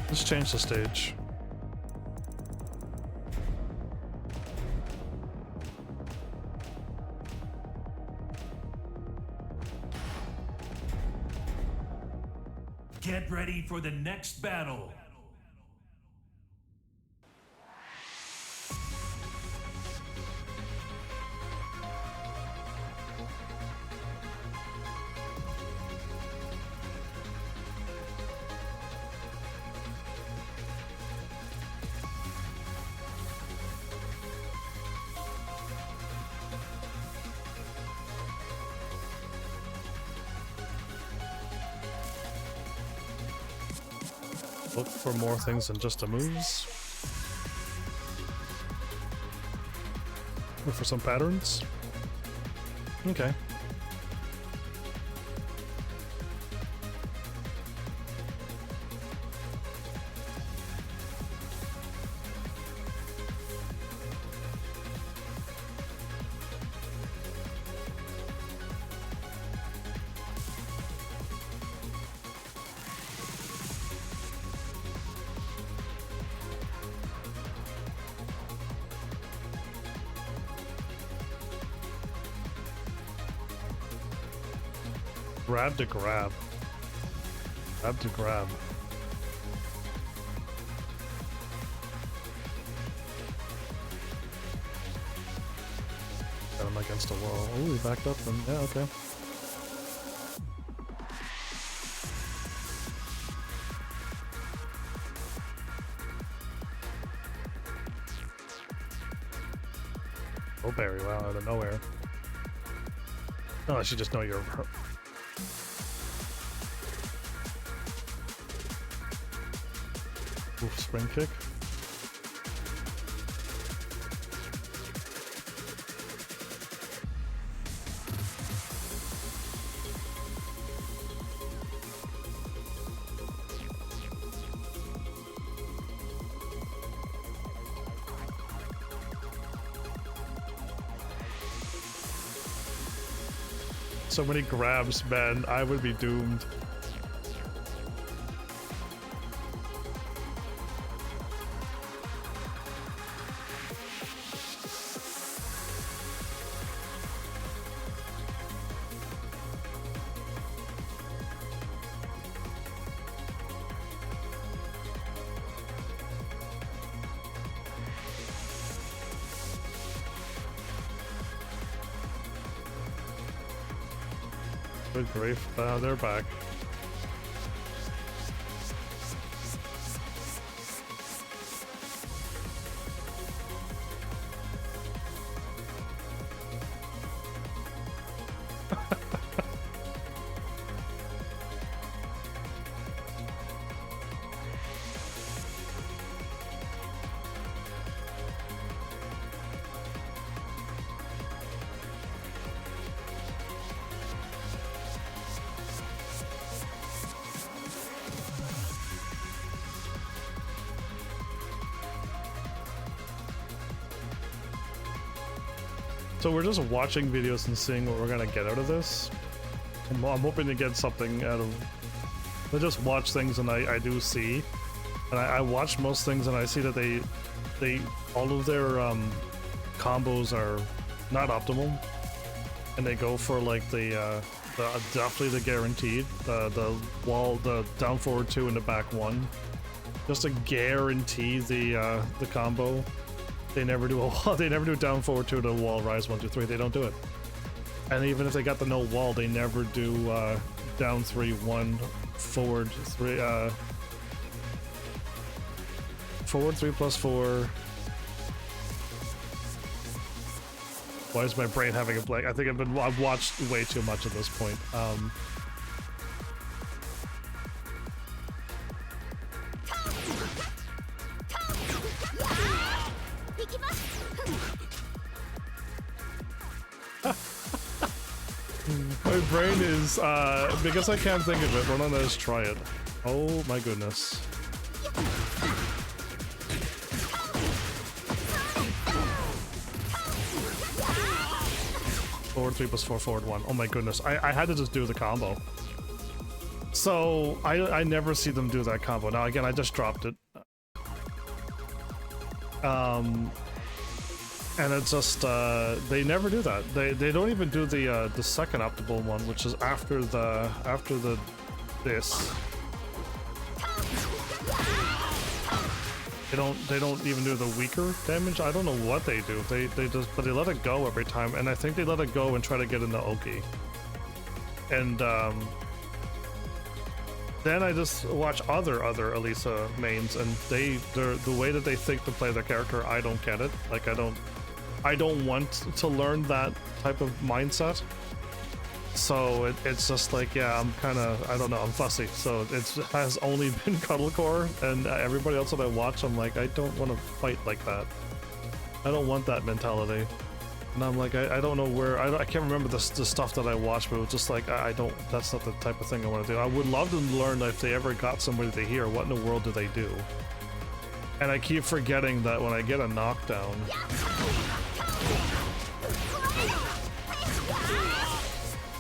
let's change the stage. Get ready for the next battle. Look for more things than just the moves. Look for some patterns. Okay. Grab to grab. Grab to grab. Got him against a wall. Oh, he backed up and yeah, okay. Oh, Barry, wow, out of nowhere. Oh, I should just know you're... Oof, spring kick. So many grabs, man. I would be doomed. Good grief, they're back. So we're just watching videos and seeing what we're gonna get out of this. I'm hoping to get something out of... I just watch things and I do see. And I watch most things and I see that they all of their combos are not optimal, and they go for like the definitely the guaranteed the down forward 2 and the back 1, just to guarantee the combo. They never do they never do down forward 2 to wall rise 1 2 3. They don't do it. And even if they got the no wall, they never do down 3 1 forward 3 forward 3 plus 4. Why is my brain having a blank? I think I've watched way too much at this point. My brain is because I can't think of it. Run on those, try it. Oh my goodness. Forward 3 plus 4, forward 1. Oh my goodness. I had to just do the combo. So I never see them do that combo. Now again, I just dropped it. And it's just they never do that. They don't even do the second optimal one, which is after this. They don't even do the weaker damage. I don't know what they do. They just, but they let it go every time, and I think they let it go and try to get into Oki. And then I just watch other Elisa mains, and the way that they think to play their character, I don't get it. Like I don't want to learn that type of mindset. So it's just like, yeah, I'm kind of, I don't know, I'm fussy. So it has only been Cuddlecore, and everybody else that I watch, I'm like, I don't want to fight like that. I don't want that mentality. And I'm like, I don't know where, I can't remember the stuff that I watched, but it was just like, I don't, that's not the type of thing I want to do. I would love to learn if they ever got somebody to hear, what in the world do they do? And I keep forgetting that when I get a knockdown,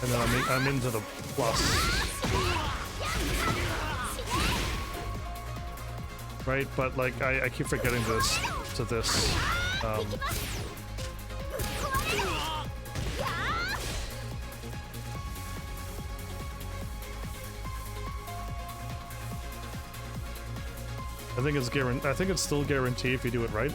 and then I'm into the plus. Right, but like I keep forgetting this. I think it's I think it's still guaranteed if you do it right.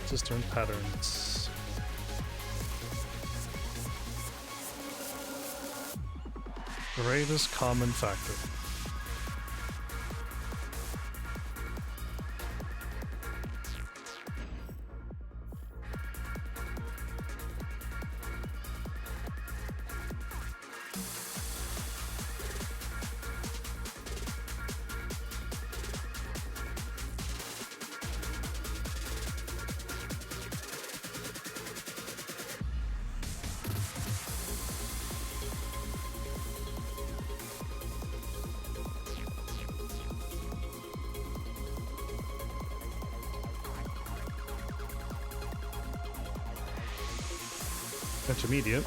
Cistern patterns. Greatest common factor. Intermediate.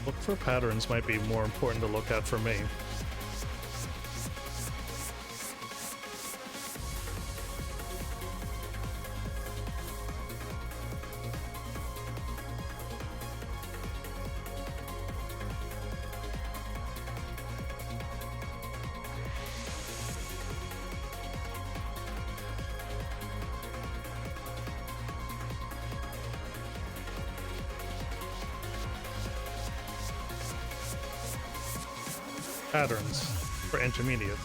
Look for patterns might be more important to look at for me. patterns for intermediate.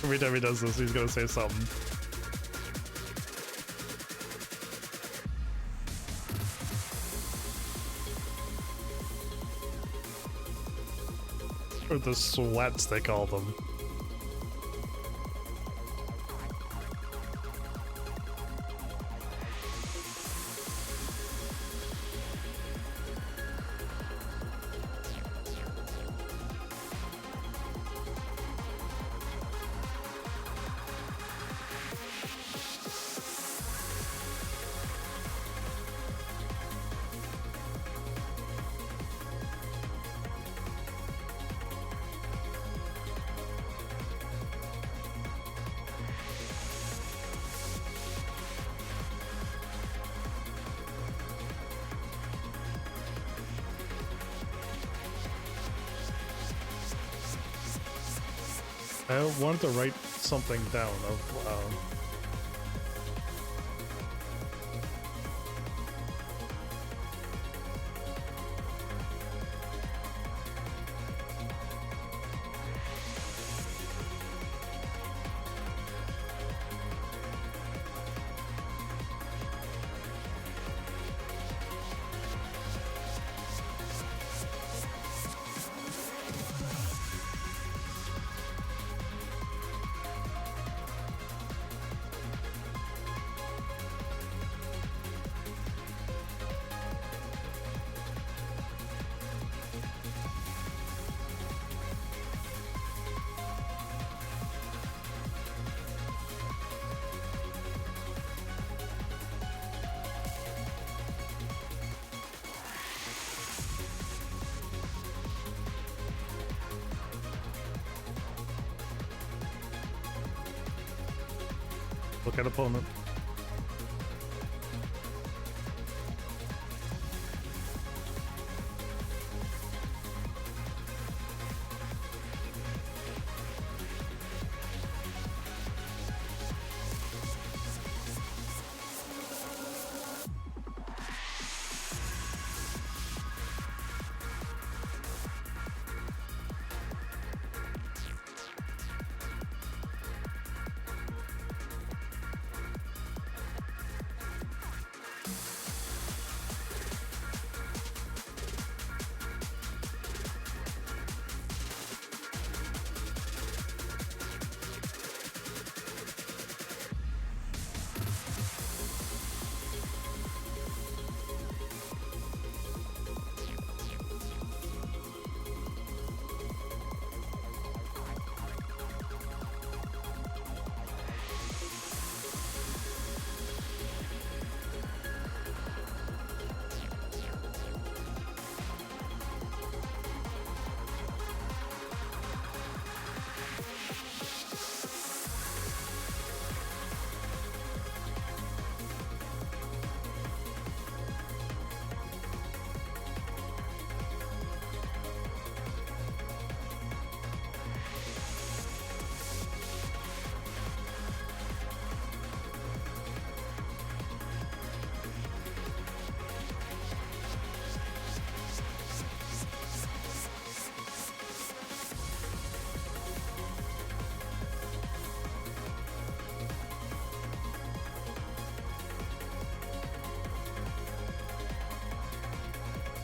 Every time he does this, he's gonna say something. Or the sweats, they call them. I wanted to write something down of look at opponent.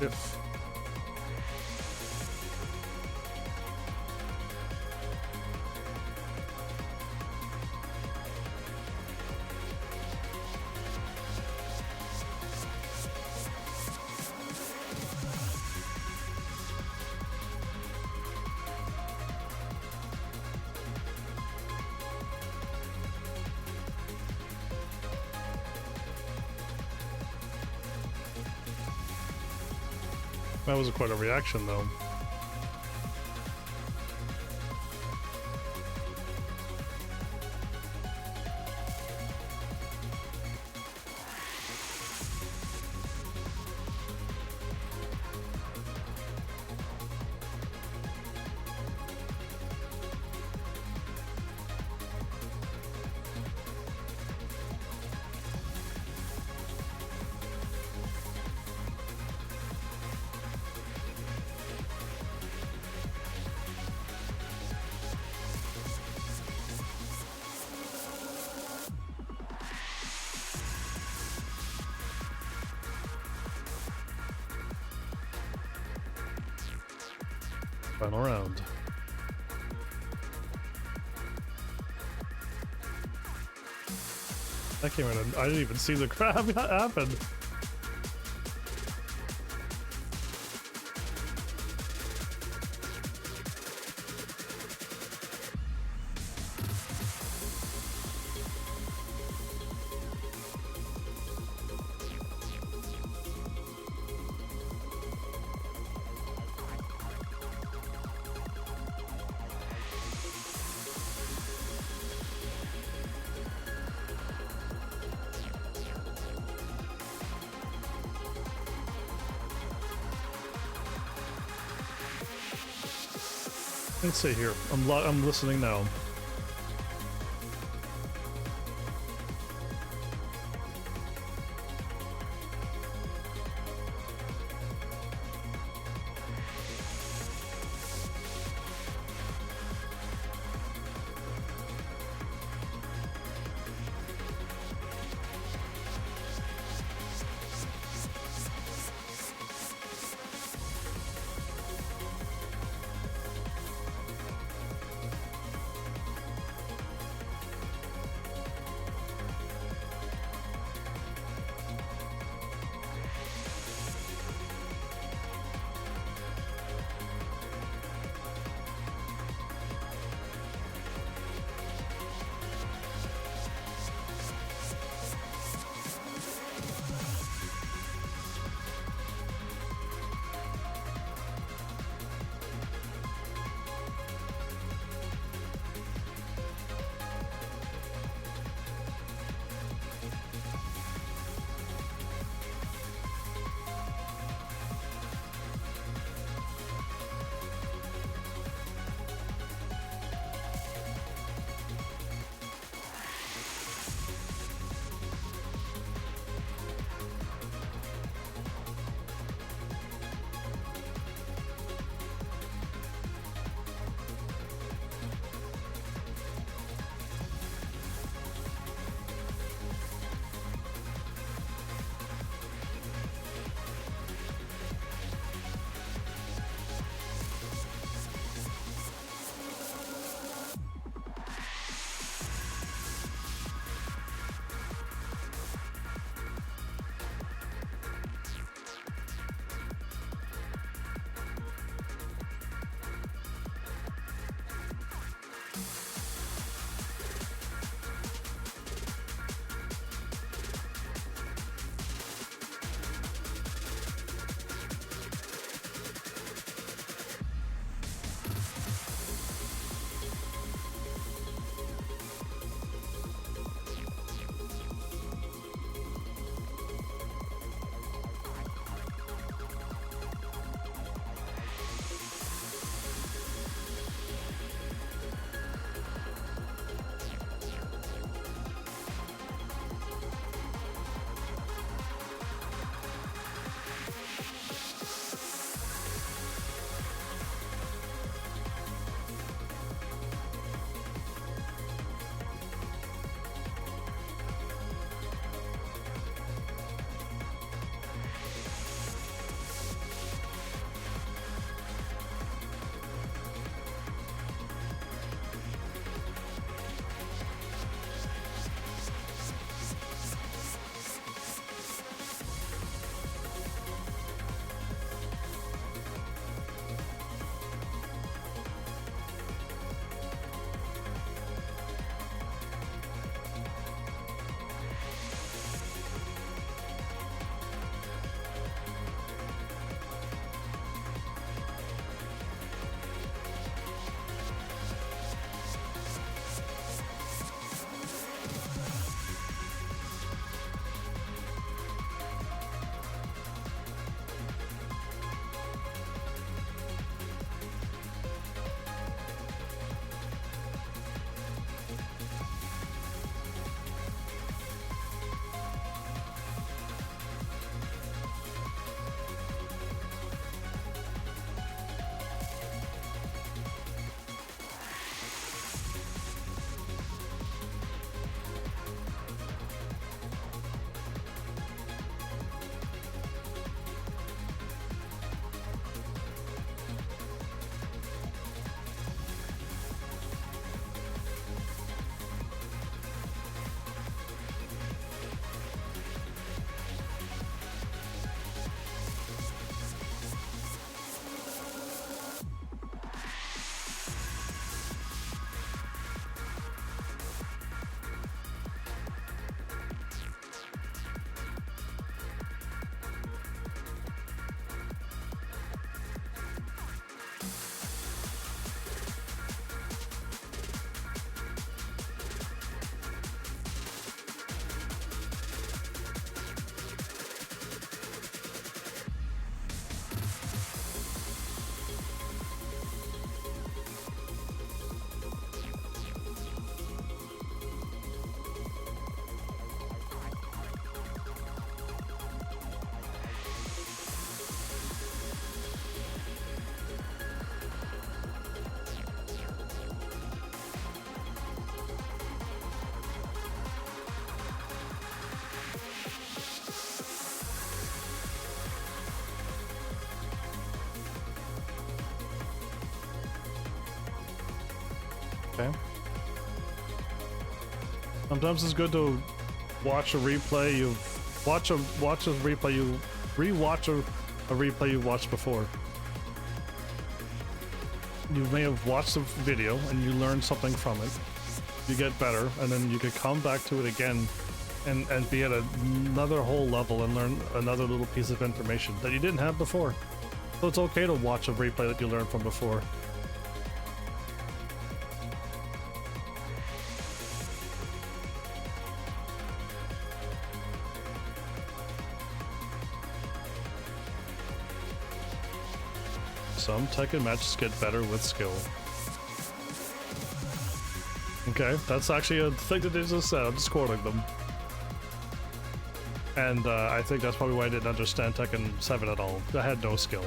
Yep. That was quite a reaction, though. Final round. That came in. I didn't even see the crab happen. Let's see here. I'm listening now. Okay. Sometimes it's good to watch a replay you watch a replay you rewatch a replay you watched before. You may have watched the video and you learned something from it. You get better, and then you could come back to it again and be at another whole level and learn another little piece of information that you didn't have before. So it's okay to watch a replay that you learned from before. Some Tekken matches get better with skill. Okay, that's actually a thing that they just said. I'm just quoting them. And I think that's probably why I didn't understand Tekken 7 at all. I had no skill.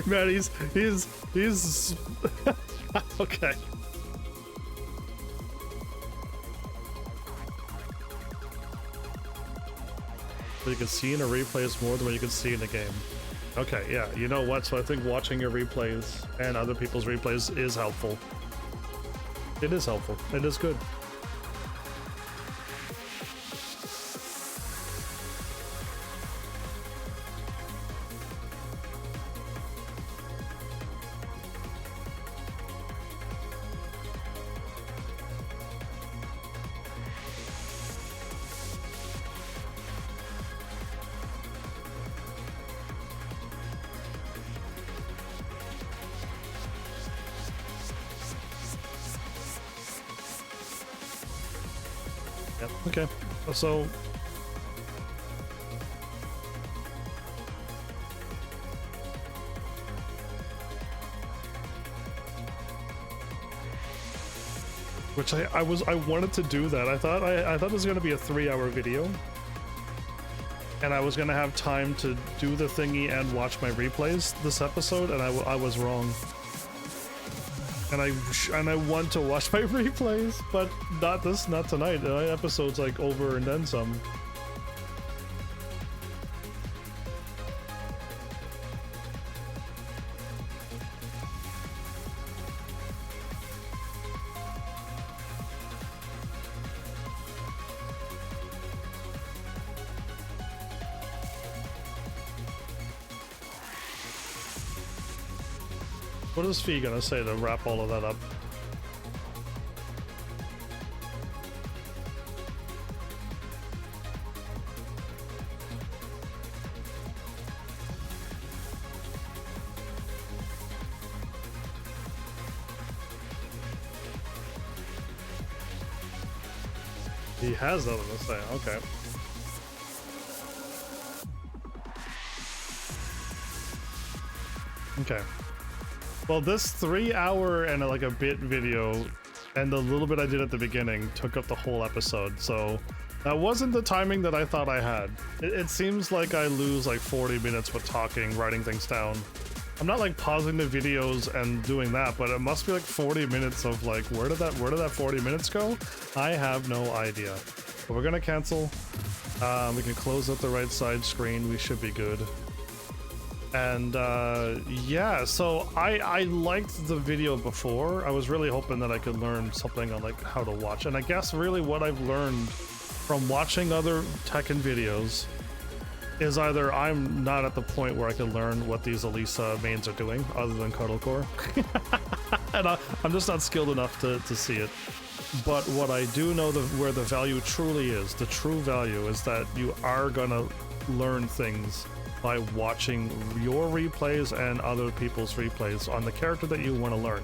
Man, he's okay. What you can see in a replay is more than what you can see in a game. Okay, yeah, you know what? So I think watching your replays and other people's replays is helpful. It is helpful. It is good. Yep. Okay. So which I wanted to do that. I thought it was going to be a 3-hour video, and I was going to have time to do the thingy and watch my replays this episode, and I was wrong. And I want to watch my replays, but not tonight. The episode's like over and then some. What is Fee gonna say to wrap all of that up? He has nothing to say, okay. Okay. Well, this 3-hour and like a bit video and the little bit I did at the beginning took up the whole episode, so that wasn't the timing that I thought I had. It seems like I lose like 40 minutes with talking, writing things down. I'm not like pausing the videos and doing that, but it must be like 40 minutes of like, where did that 40 minutes go? I have no idea. But we're gonna cancel. We can close up the right side screen. We should be good. And yeah, so I liked the video before. I was really hoping that I could learn something on like how to watch, and I guess really what I've learned from watching other Tekken videos is either I'm not at the point where I can learn what these Elisa mains are doing other than Cuddlecore, and I'm just not skilled enough to see it. But what I do know where the value truly is, the true value is that you are gonna learn things by watching your replays and other people's replays on the character that you want to learn.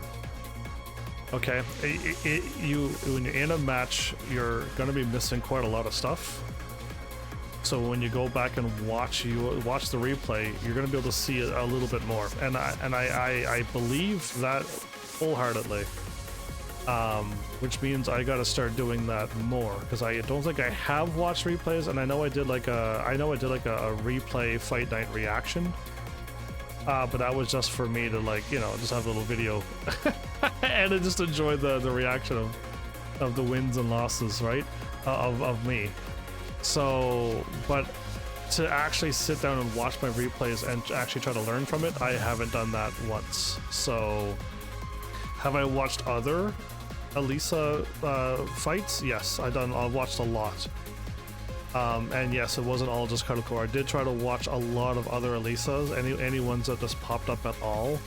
Okay, when you're in a match, you're going to be missing quite a lot of stuff. So when you go back and watch the replay, you're going to be able to see it a little bit more. And I believe that wholeheartedly. Which means I got to start doing that more, because I don't think I have watched replays, and I know I did like a replay fight night reaction. But that was just for me to, like, you know, just have a little video and to just enjoy the reaction of the wins and losses, right? Of me. So, but to actually sit down and watch my replays and actually try to learn from it, I haven't done that once. So, have I watched other Elisa fights? Yes, I've watched a lot. And yes, it wasn't all just Cuddlecore. I did try to watch a lot of other Elisas, any ones that just popped up at all.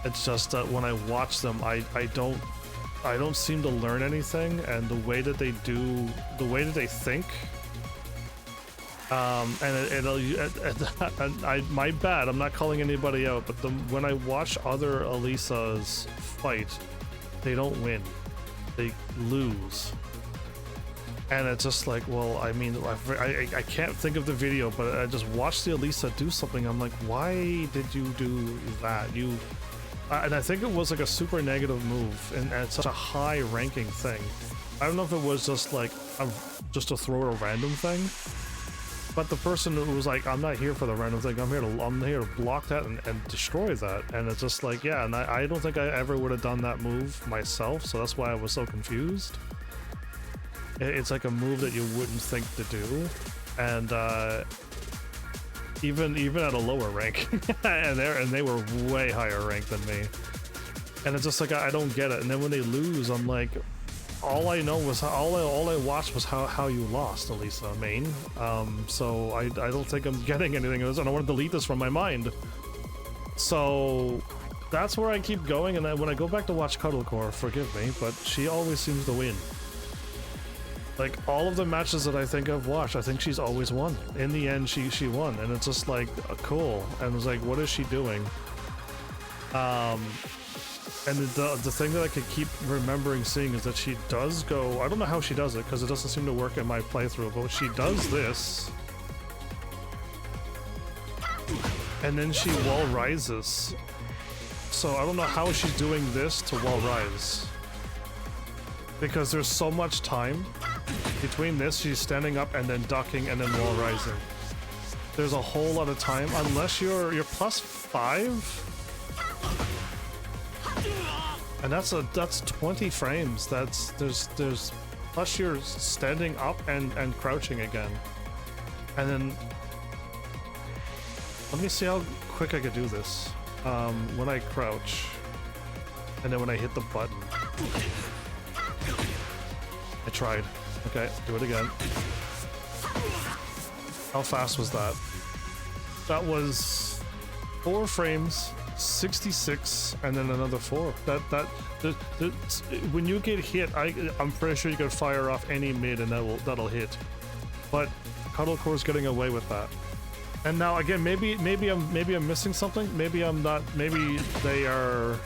It's just that when I watch them, I don't seem to learn anything, and the way that they think, and my bad, I'm not calling anybody out, but when I watch other Elisas fight, they don't win, they lose. And it's just like, well, I mean, I can't think of the video, but I just watched the Elisa do something. I'm like, why did you do that? And I think it was like a super negative move, and it's such a high ranking thing. I don't know if it was just like just to throw a random thing, but the person who was like, I'm not here for the random thing. I'm here to block that and destroy that. And it's just like, yeah, and I don't think I ever would have done that move myself, so that's why I was so confused. It's like a move that you wouldn't think to do, and even at a lower rank, and they were way higher ranked than me, and it's just like I don't get it. And then when they lose, I'm like, all I watched was how you lost, Elisa main. So I don't think I'm getting anything else, and I want to delete this from my mind. So that's where I keep going, and then when I go back to watch Cuddlecore, forgive me, but she always seems to win. Like, all of the matches that I think I've watched, I think she's always won. In the end, she won, and it's just like, cool. And it's like, what is she doing? And the thing that I could keep remembering seeing is that she does go, I don't know how she does it, because it doesn't seem to work in my playthrough, but she does this, and then she wall rises. So I don't know how she's doing this to wall rise, because there's so much time between this, she's standing up and then ducking and then wall rising. There's a whole lot of time, unless you're +5, and that's 20 frames. There's plus you're standing up and crouching again, and then let me see how quick I could do this. When I crouch, and then when I hit the button. I tried. Okay, do it again. How fast was that? That was 4 frames, 66, and then another 4. When you get hit, I'm pretty sure you can fire off any mid and that'll hit. But Cuddlecore's getting away with that. And now again, maybe I'm missing something. Maybe I'm not. Maybe they are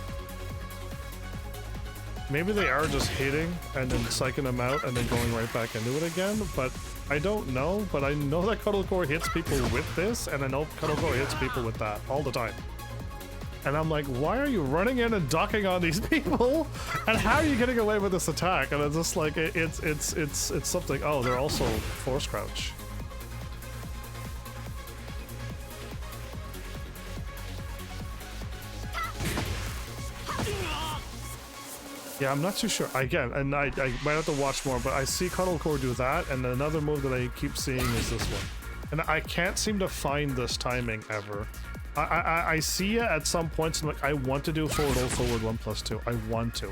just hitting and then psyching them out and then going right back into it again, but I don't know. But I know that Cuddlecore hits people with this, and I know Cuddlecore hits people with that all the time. And I'm like, why are you running in and ducking on these people? And how are you getting away with this attack? And it's just like, it's something. Oh, they're also force crouch. Yeah, I'm not too sure. Again, and I might have to watch more, but I see Cuddlecore do that, and another move that I keep seeing is this one. And I can't seem to find this timing ever. I see it at some points, and like I want to do forward, hold forward, 1+2. I want to.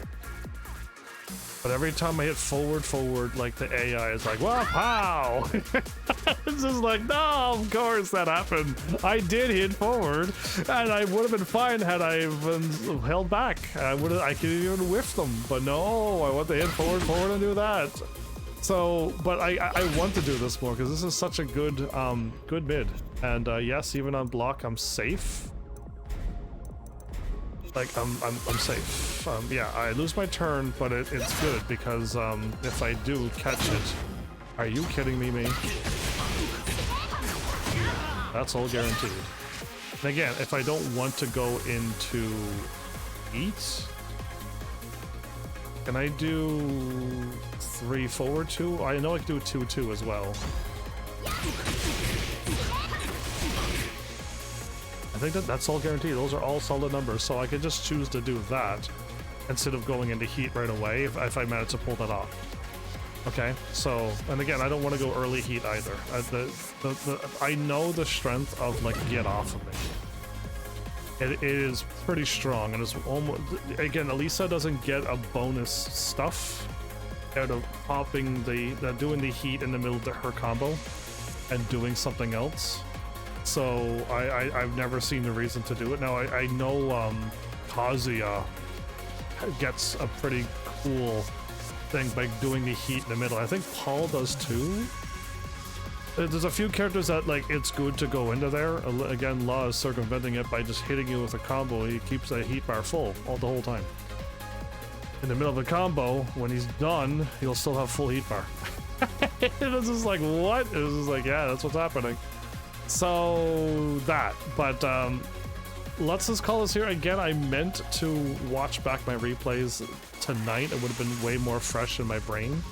But every time I hit forward, like the AI is like, well, pow! It's just like, no, of course that happened. I did hit forward, and I would have been fine had I been held back. I could even whiff them, but no, I want to hit forward and do that. So, but I want to do this more because this is such a good good bid. And yes, even on block, I'm safe. Like I'm safe. Yeah, I lose my turn, but it's good because if I do catch it, are you kidding me, That's all guaranteed. And again, if I don't want to go into eat, can I do 3 forward 2? I know I can do 2-2 as well. I think that's all guaranteed. Those are all solid numbers, so I could just choose to do that instead of going into heat right away if I manage to pull that off. Okay, so, and again, I don't want to go early heat either. I know the strength of, like, get off of me. It is pretty strong, and it's almost, again, Elisa doesn't get a bonus stuff out of popping doing the heat in the middle of her combo and doing something else. So I've never seen the reason to do it. Now I know Kazuya gets a pretty cool thing by doing the heat in the middle. I think Paul does too. There's a few characters that like it's good to go into there. Again, Law is circumventing it by just hitting you with a combo. He keeps the heat bar full the whole time. In the middle of a combo, when he's done, he'll still have full heat bar. It's just like, what? It's just like, yeah, that's what's happening. So that, but let's just call this here. Again, I meant to watch back my replays tonight. It would have been way more fresh in my brain.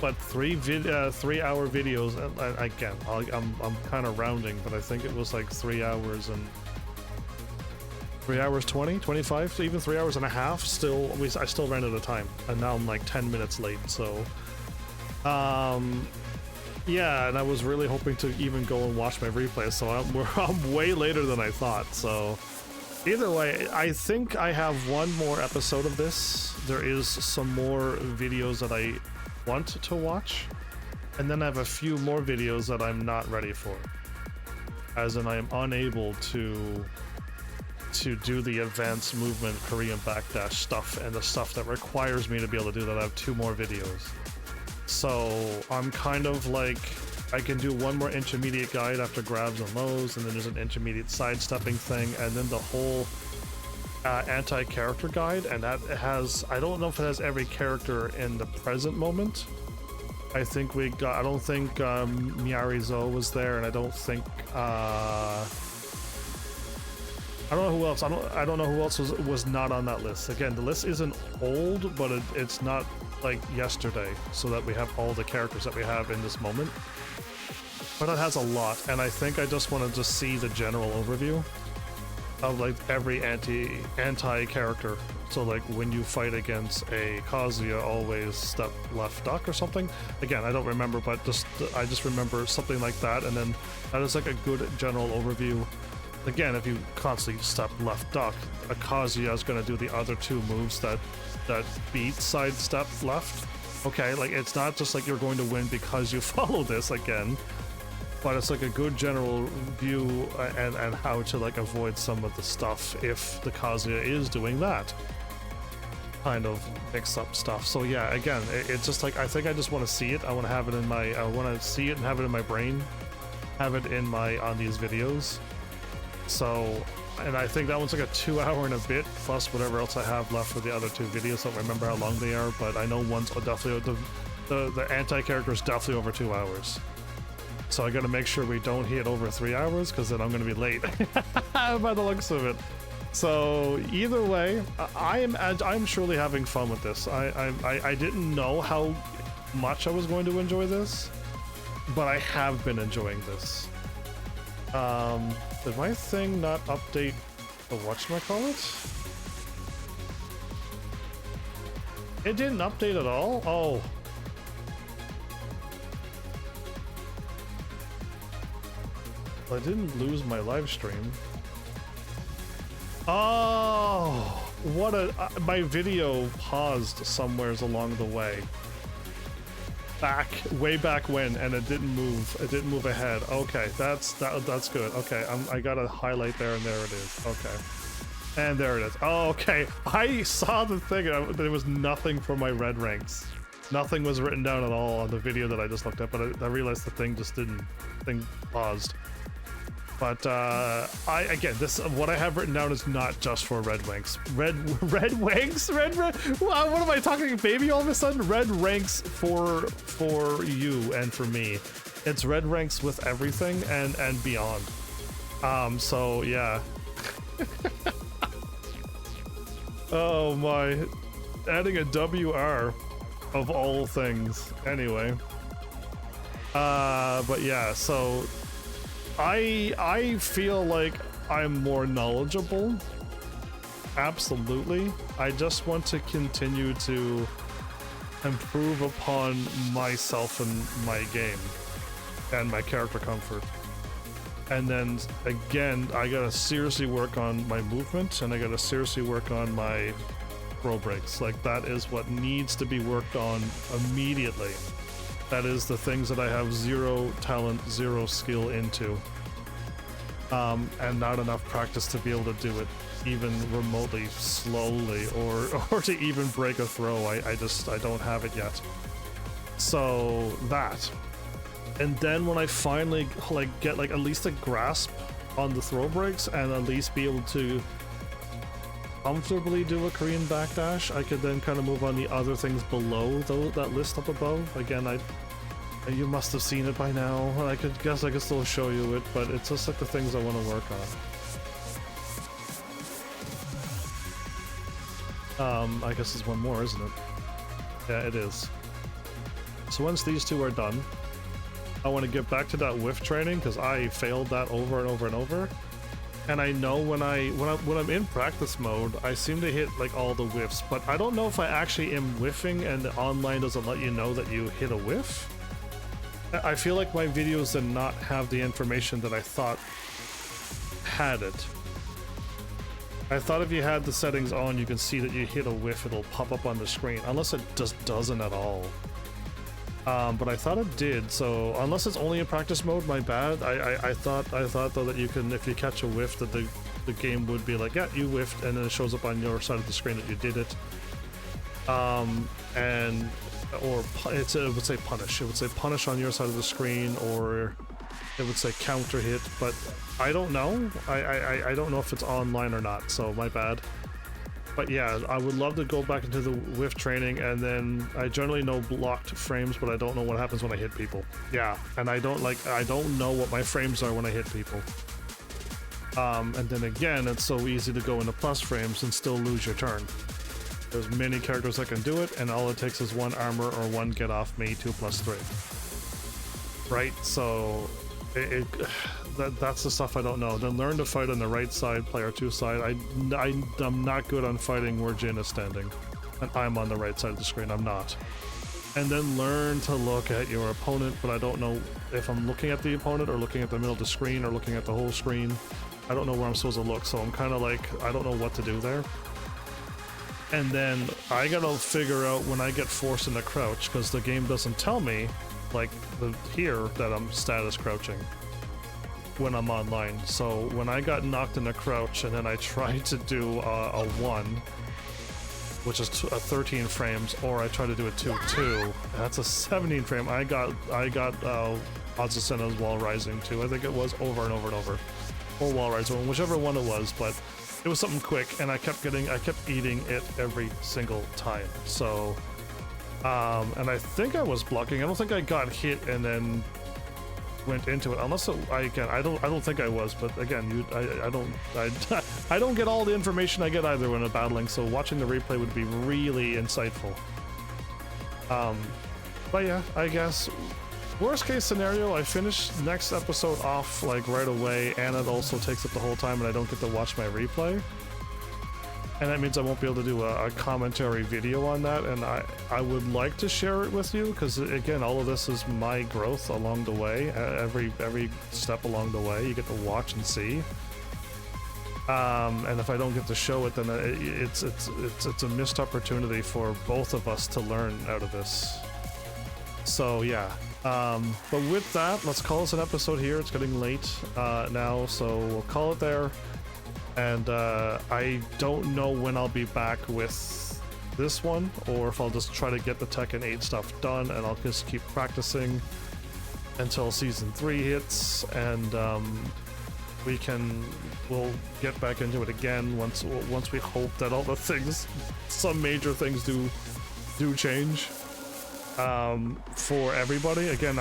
But 3 hour videos, and again, I'm kind of rounding, but I think it was like 3 hours and 3 hours 20, 25, so even 3 hours and a half. Still, I still ran out of time, and now I'm like 10 minutes late. So, yeah, and I was really hoping to even go and watch my replay, so I'm way later than I thought. So either way, I think I have one more episode of this. There is some more videos that I want to watch, and then I have a few more videos that I'm not ready for, as in I am unable to do the advanced movement Korean backdash stuff and the stuff that requires me to be able to do that. I have 2 more videos. So I'm kind of like, I can do one more intermediate guide after grabs and lows, and then there's an intermediate sidestepping thing, and then the whole anti-character guide, and that has, I don't know if it has every character in the present moment. I think we got, I don't think Miarizo was there, and I don't think I don't know who else. I don't know who else was not on that list. Again, the list isn't old, but it's not like yesterday, so that we have all the characters that we have in this moment. But it has a lot, and I think I just want to just see the general overview of like every anti character. So like when you fight against a Kazuya, always step left duck or something. Again, I don't remember, but I just remember something like that, and then that is like a good general overview. Again, if you constantly step left duck, a Kazuya is going to do the other 2 moves that beat sidestep left. Okay, like it's not just like you're going to win because you follow this again, but it's like a good general view and how to like avoid some of the stuff if the Kazuya is doing that kind of mix up stuff. So yeah, again, it's just like, I think I just want to see it. I want to have it in my, I want to see it and have it in my brain, have it in my, on these videos. So, and I think that one's like a 2 hour and a bit plus whatever else I have left for the other 2 videos. I don't remember how long they are, but I know one's definitely, the anti-character is definitely over 2 hours. So I gotta make sure we don't hit over 3 hours, because then I'm gonna be late by the looks of it. So either way, I'm surely having fun with this. I didn't know how much I was going to enjoy this, but I have been enjoying this. Did my thing not update the whatchamacallit? It didn't update at all? Oh. I didn't lose my live stream. Oh, what a my video paused somewheres along the way. Way back when, and it didn't move. It didn't move ahead. Okay, that's good. Okay, I got a highlight there, and there it is. Okay, and there it is. Oh, okay. I saw the thing. There was nothing for my red ranks. Nothing was written down at all on the video that I just looked at, but I realized the thing just didn't. Thing paused. But again, what I have written down is not just for red ranks. Red ranks? What am I talking, baby? All of a sudden, red ranks for you and for me. It's red ranks with everything and beyond. So yeah. Oh my, adding a WR of all things. Anyway. But yeah, so. I feel like I'm more knowledgeable. Absolutely. I just want to continue to improve upon myself and my game and my character comfort. And then again, I gotta seriously work on my movement, and I gotta seriously work on my throw breaks. Like, that is what needs to be worked on immediately. That is the things that I have zero talent, zero skill into. And not enough practice to be able to do it even remotely slowly or to even break a throw. I don't have it yet. So that. And then when I finally get at least a grasp on the throw breaks and at least be able to comfortably do a Korean backdash, I could then kind of move on the other things below that list up above. Again, you must have seen it by now. I guess I could still show you it, but it's just like the things I want to work on. I guess there's one more, isn't it? Yeah, it is. So once these two are done, I want to get back to that whiff training because I failed that over and over and over. And I know when I'm in practice mode, I seem to hit like all the whiffs, but I don't know if I actually am whiffing and the online doesn't let you know that you hit a whiff. I feel like my videos did not have the information that I thought had it. I thought if you had the settings on, you can see that you hit a whiff, it'll pop up on the screen, unless it just doesn't at all. But I thought it did, so unless it's only in practice mode, my bad. I thought though that you can, if you catch a whiff, that the game would be like, yeah, you whiffed, and then it shows up on your side of the screen that you did it. Or it would say punish. It would say punish on your side of the screen, or it would say counter hit, but I don't know. I don't know if it's online or not, so my bad. But yeah, I would love to go back into the whiff training, and then I generally know blocked frames, but I don't know what happens when I hit people. Yeah, and I don't know what my frames are when I hit people. And then again, it's so easy to go into plus frames and still lose your turn. There's many characters that can do it, and all it takes is one armor or one get off me, 2+3. Right? So that's the stuff I don't know. Then learn to fight on the right side, player 2 side. I'm not good on fighting where Jin is standing, and I'm on the right side of the screen. I'm not. And then learn to look at your opponent, but I don't know if I'm looking at the opponent or looking at the middle of the screen or looking at the whole screen. I don't know where I'm supposed to look, so I'm kind of like, I don't know what to do there. And then I gotta figure out when I get forced into crouch, because the game doesn't tell me, like here, that I'm status crouching when I'm online. So when I got knocked into crouch and then I tried to do a 1, which is 13 frames, or I tried to do a 2-2, that's a 17 frame. I got Azucena's wall rising too. I think it was over and over and over, or wall rising, whichever one it was, but it was something quick, and I kept eating it every single time. So, and I think I was blocking. I don't think I got hit and then went into it, unless I don't think I was. But again, I don't get all the information I get either when I'm battling. So watching the replay would be really insightful. But yeah, I guess worst case scenario, I finish next episode off like right away, and it also takes up the whole time, and I don't get to watch my replay. and that means I won't be able to do a commentary video on that, and I would like to share it with you, because again, all of this is my growth along the way. Every step along the way you get to watch and see, and if I don't get to show it, then it's a missed opportunity for both of us to learn out of this. So yeah, but with that, let's call this an episode here. It's getting late now, so we'll call it there. And I don't know when I'll be back with this one, or if I'll just try to get the Tekken 8 stuff done, and I'll just keep practicing until season 3 hits, and we'll get back into it again once we hope that all the things, some major things do change for everybody. Again,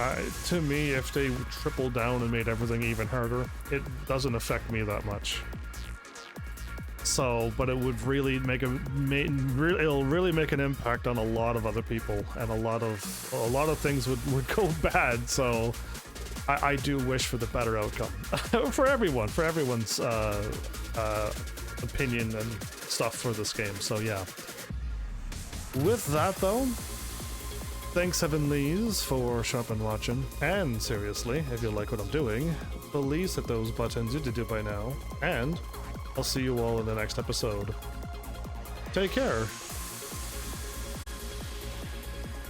to me, if they tripled down and made everything even harder, it doesn't affect me that much. So, but it would really it'll really make an impact on a lot of other people, and a lot of things would go bad. So I do wish for the better outcome for everyone's opinion and stuff for this game. So yeah, with that though, thanks Heavenlies for shop and watching, and seriously, if you like what I'm doing, please hit those buttons you did do by now, and I'll see you all in the next episode. Take care.